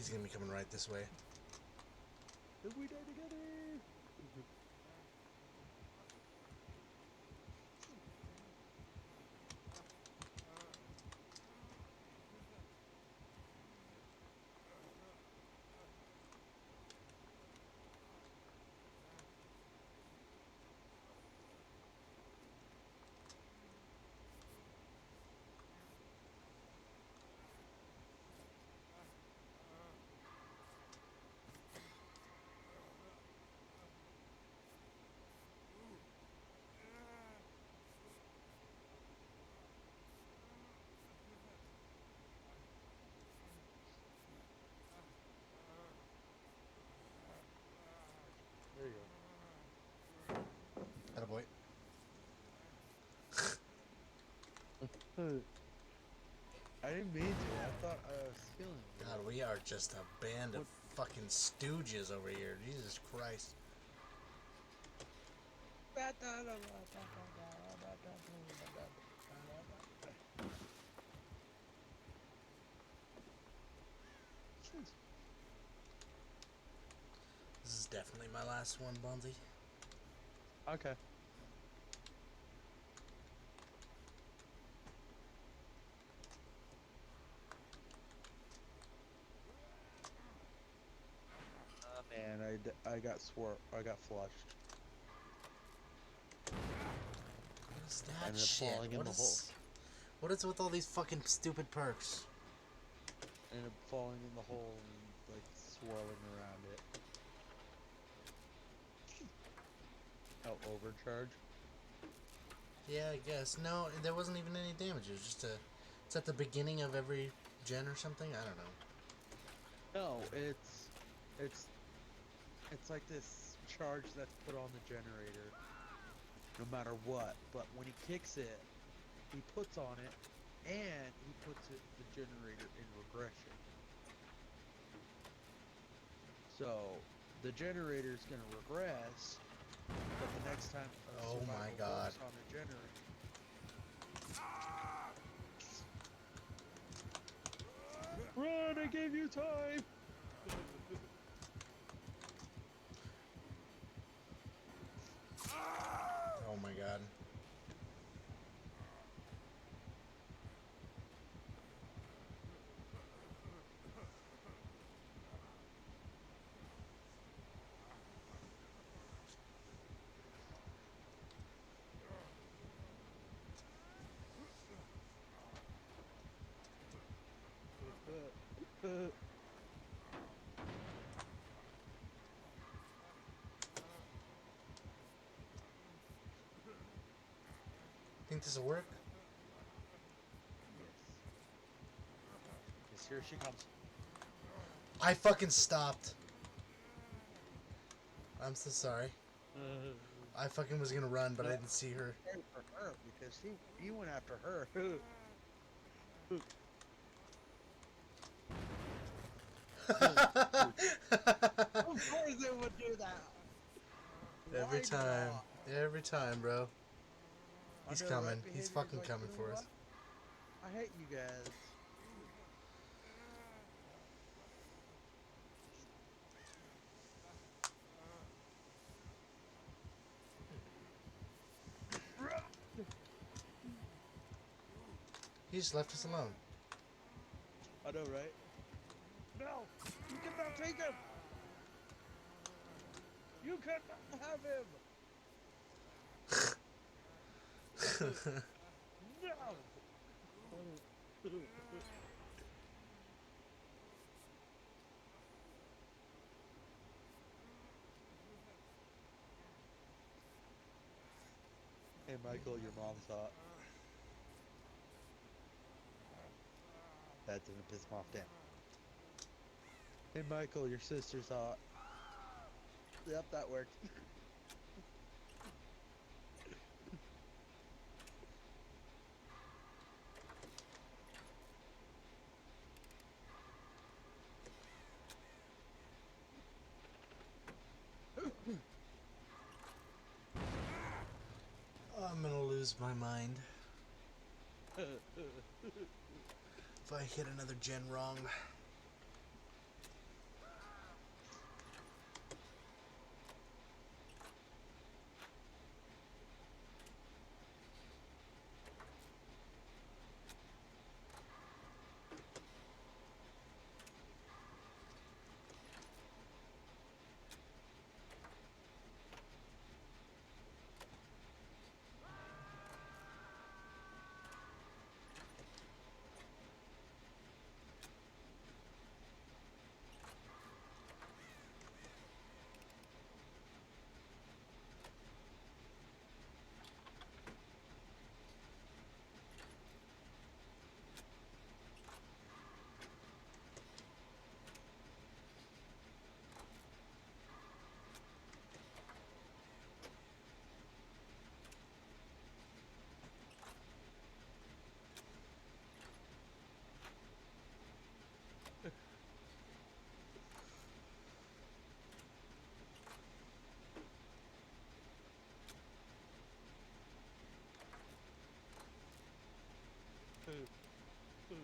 He's gonna be coming right this way. If we die together. There you go. Attaboy. I didn't mean to. I thought I was killing you. God, we are just a band of fucking stooges over here. Jesus Christ. This is definitely my last one, Bonzi. Okay. Man, I got flushed. What is that shit? What is with all these fucking stupid perks? Ended up falling in the hole and like swirling around it. Oh, overcharge? Yeah, I guess. No, there wasn't even any damage. It was just it's at the beginning of every gen or something? I don't know. No, it's like this charge that's put on the generator no matter what, but when he kicks it, he puts on it and he puts the generator in regression. So the generator's gonna regress, but the next time oh my God. works on the generator. Run! I gave you time. Oh my God. Think this will work? Yes, here she comes. I fucking stopped. I'm so sorry. I fucking was gonna run, but I didn't see her. For her, because he went after her. Of course it would do that. Every time, bro. He's coming. Right, He's fucking like, coming for us. I hate you guys. He just left us alone. I know, right? No! You cannot take him! You cannot have him! No! Hey, Michael, your mom's hot. That didn't piss him off, damn. Hey, Michael, your sister's hot. Yep, that worked. I'm gonna lose my mind. If I hit another gen wrong. Food. Food.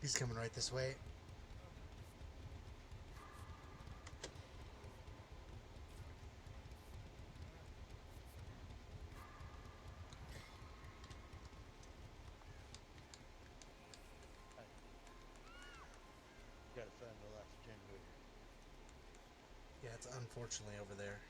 He's coming right this way. Gotta find the last generator. Yeah, it's unfortunately over there.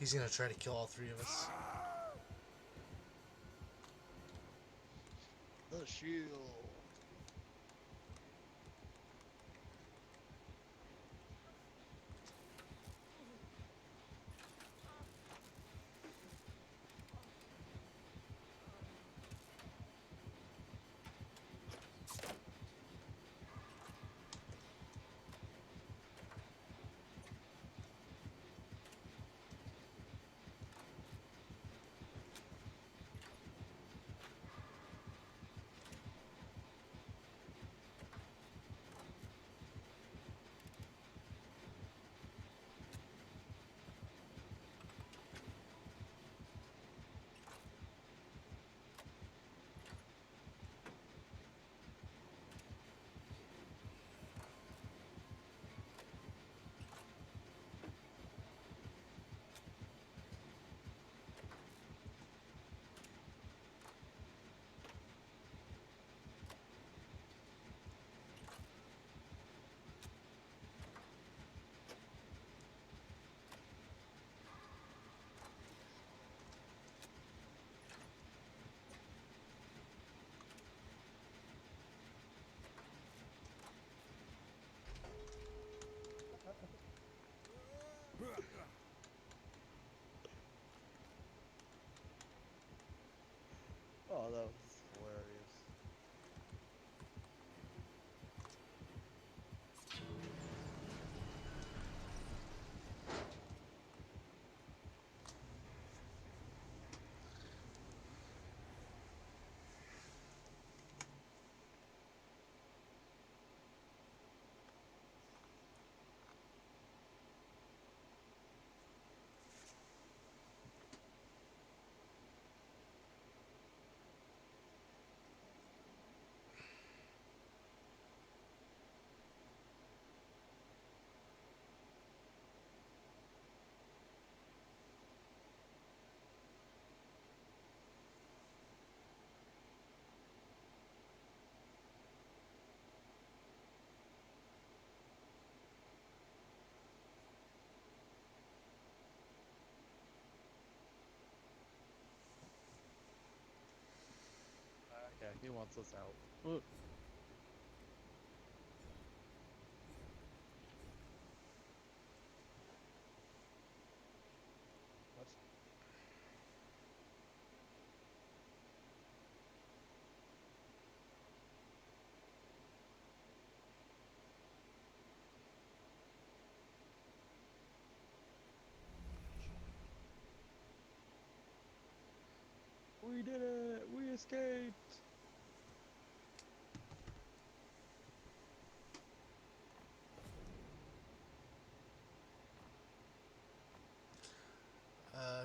He's gonna try to kill all three of us. The shield. Oh, that was hilarious. Yeah, he wants us out. Ugh. escaped!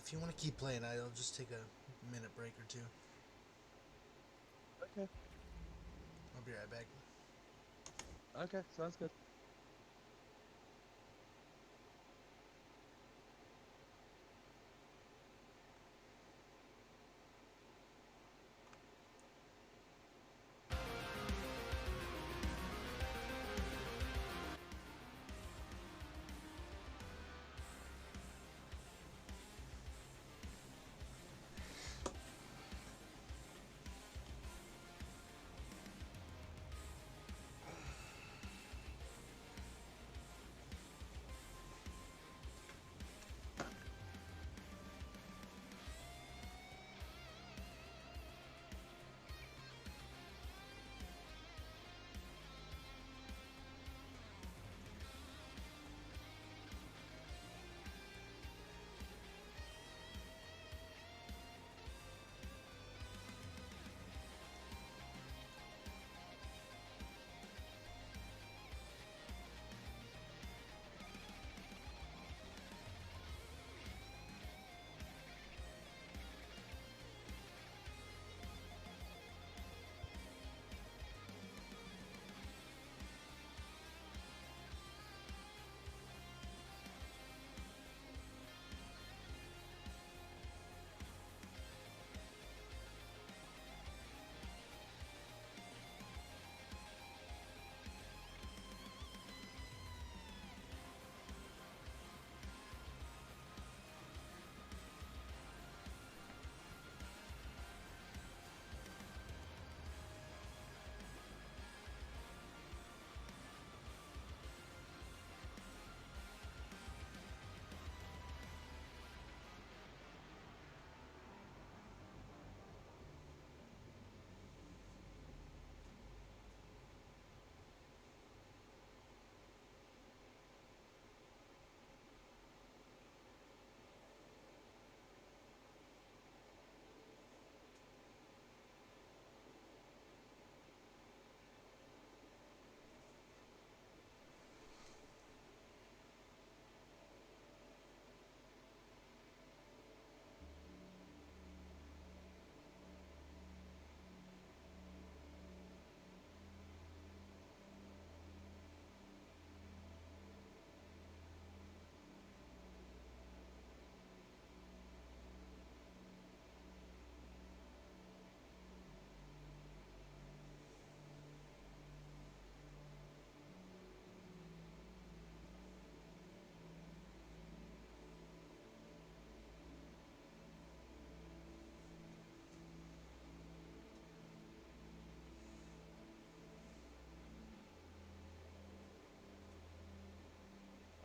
If you want to keep playing, I'll just take a minute break or two. Okay. I'll be right back. Okay, sounds good.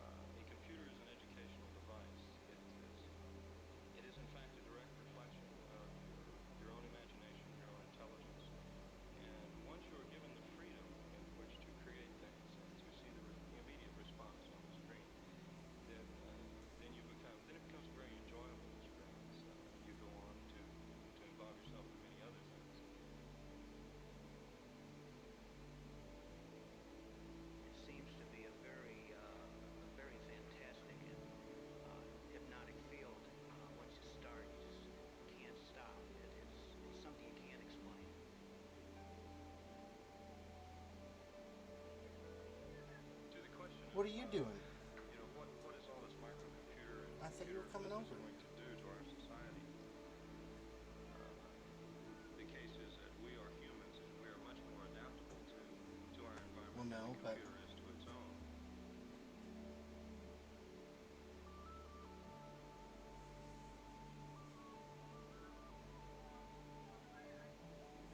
A computer is an educational device. It is in fact a direct reflection of your own imagination, your own intelligence. And once you are given the freedom in which to create things and to see the immediate response on the screen, then it becomes a very enjoyable experience. You go on to involve yourself in many other things. It seems to be a very fantastic and hypnotic field. Once you start, you just can't stop. It's something you can't explain. To the question What are you doing? You know, what is all this microcomputer and I thought you were coming over. going to do to our society? The case is that we are humans and we are much more adaptable to our environment Well, no, than the but computer is to its own.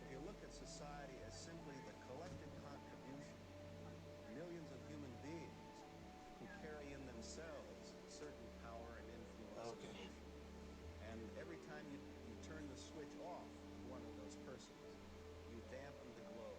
If you look at society as simply the collective contribution of millions of human beings who carry in themselves certain power and influence and emotion, and every time you turn the switch off of one of those persons, you dampen the glow.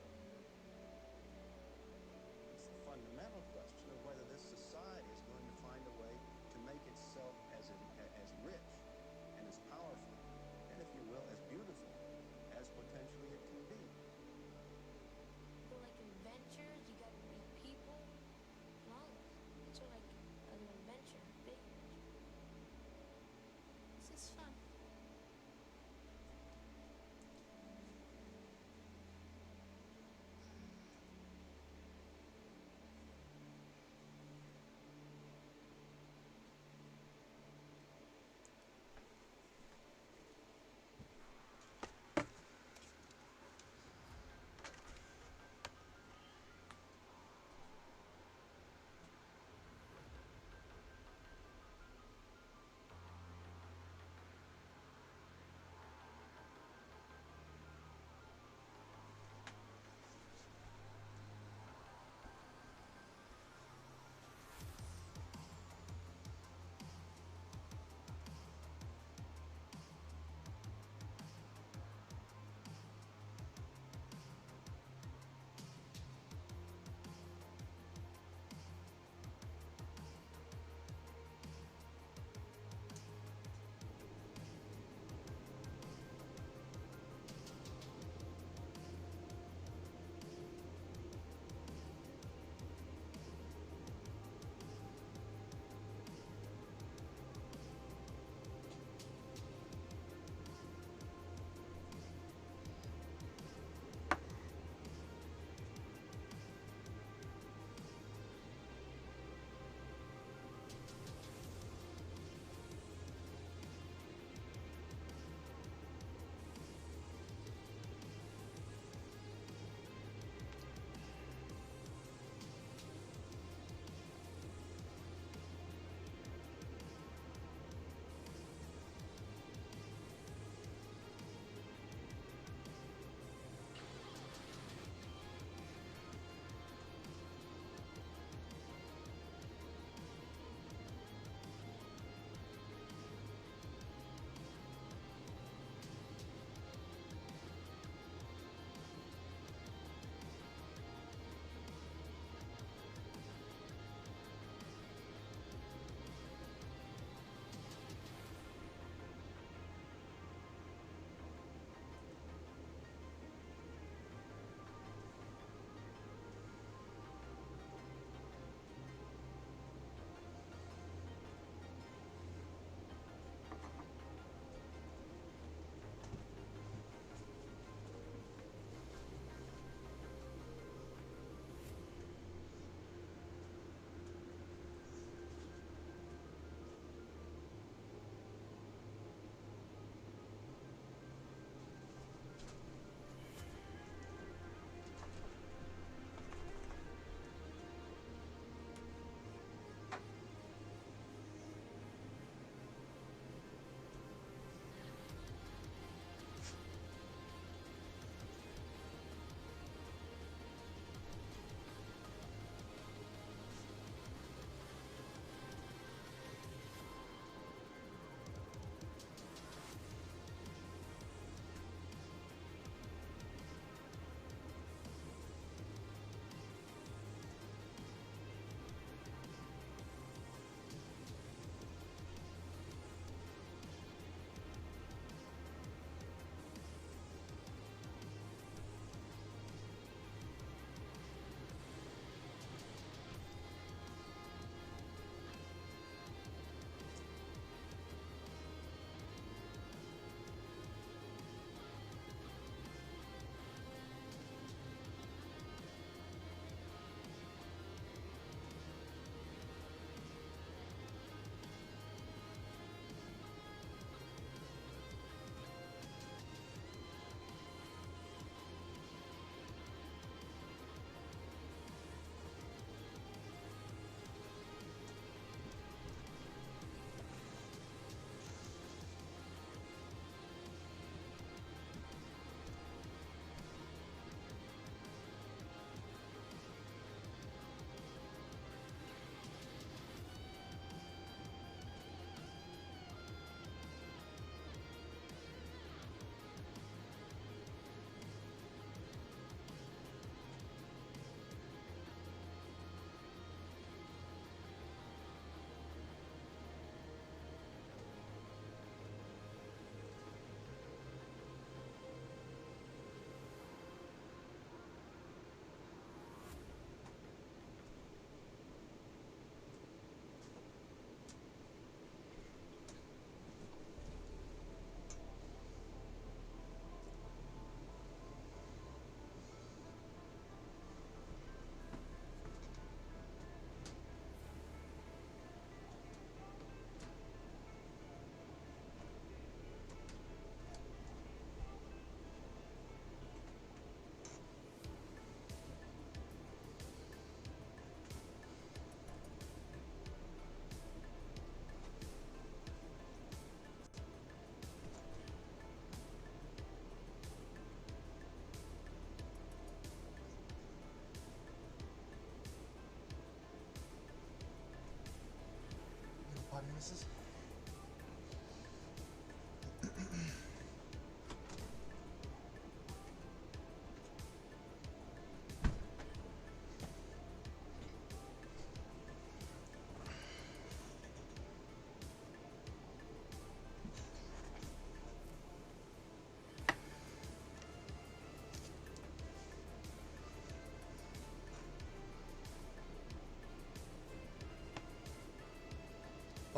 pardon, missus?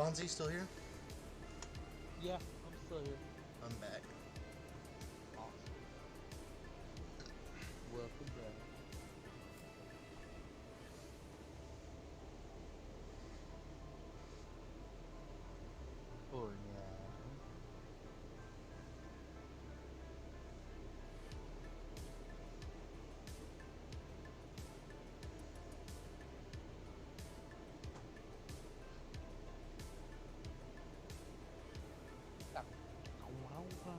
Fonzie still here? Yeah, I'm still here. I'm back. Awesome. Welcome back. Oh yeah. Wow, wow.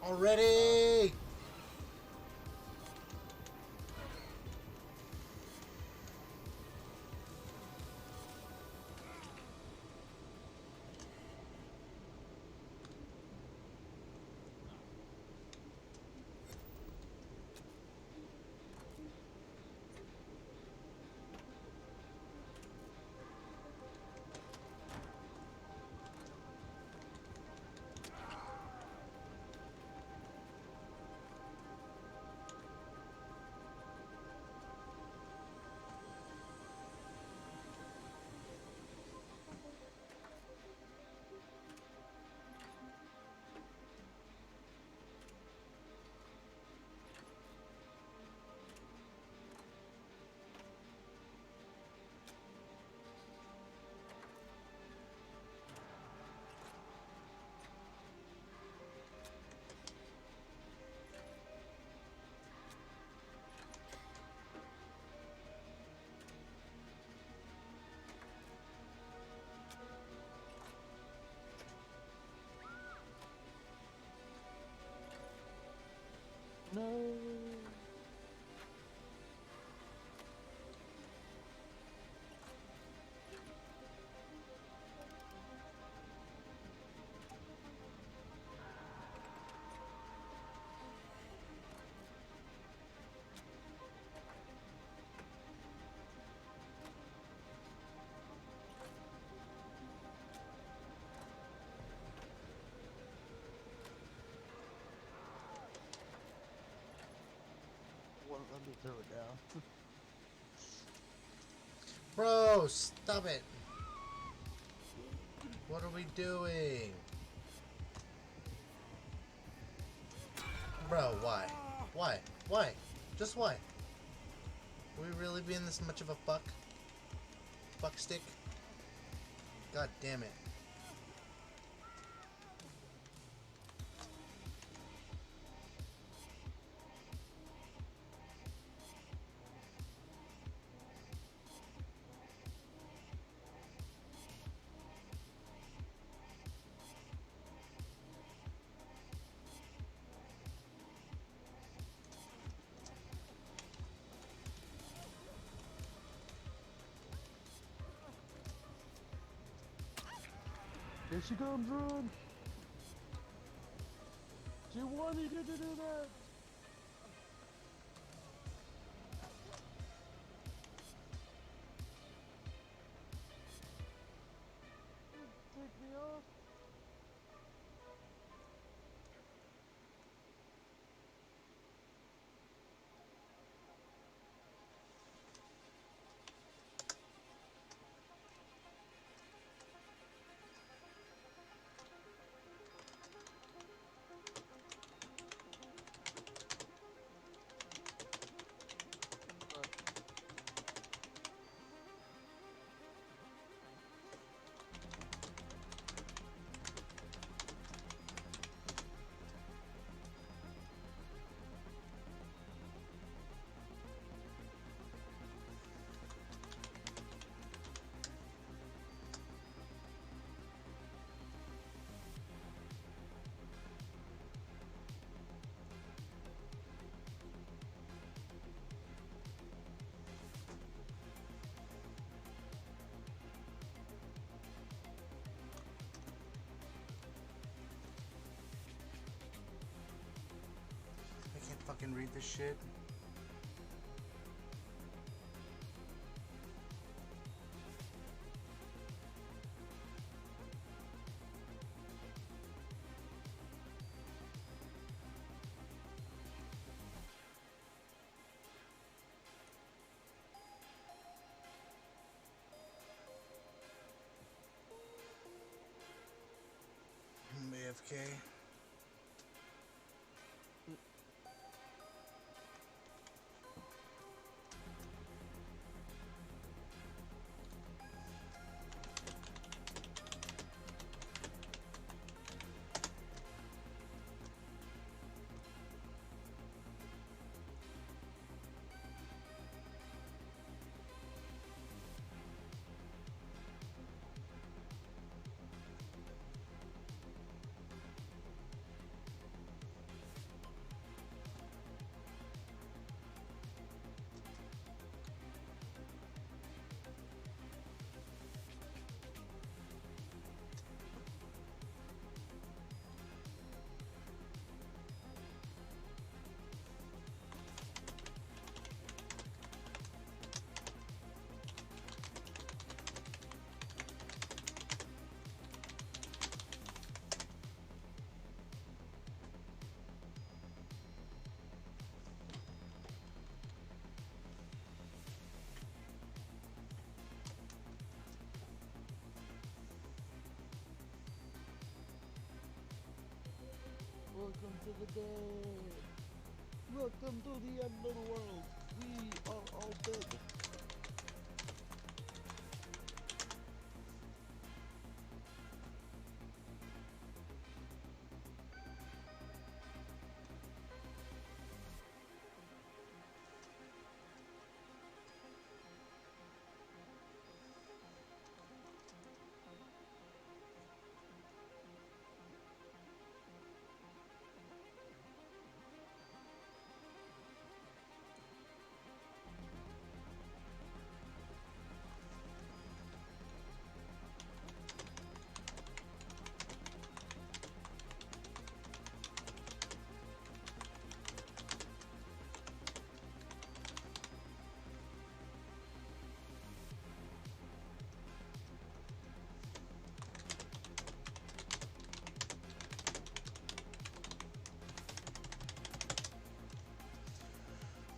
Already! let me throw it down. Bro, stop it. What are we doing? Bro, why? Why? Why? Just why? Are we really being this much of a fuck? Fuck stick? God damn it. Here she comes, run! She wanted you to do that! Take me off! I can't fucking read this shit. AFK. Welcome to the day! Welcome to the end of the world! We are all dead!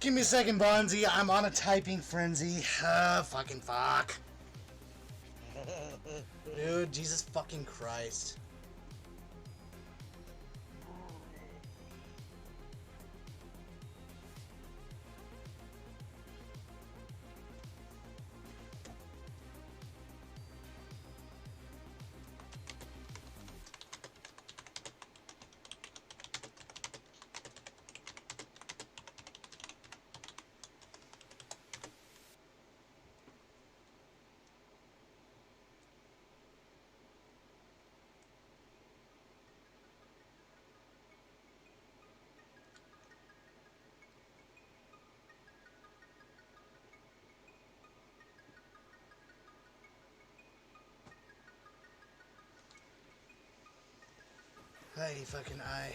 Give me a second, Bonzi. I'm on a typing frenzy. Fucking fuck. Dude, Jesus fucking Christ. Hey, fucking eye.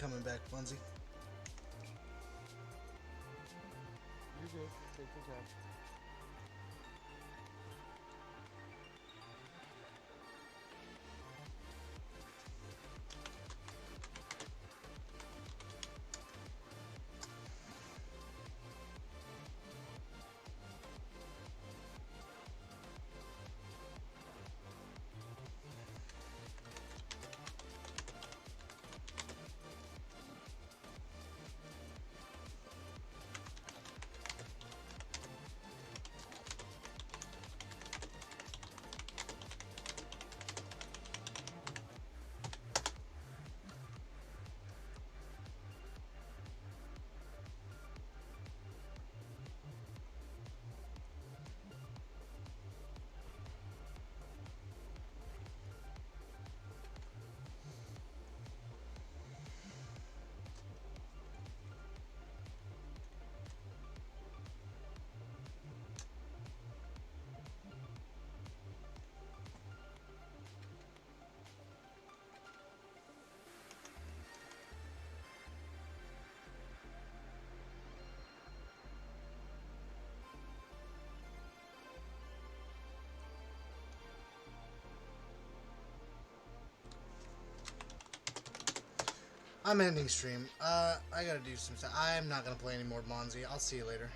coming back, Bunzy. You're good. Take your time. I'm ending stream. I gotta do some stuff. I'm not gonna play any more Bonzi. I'll see you later.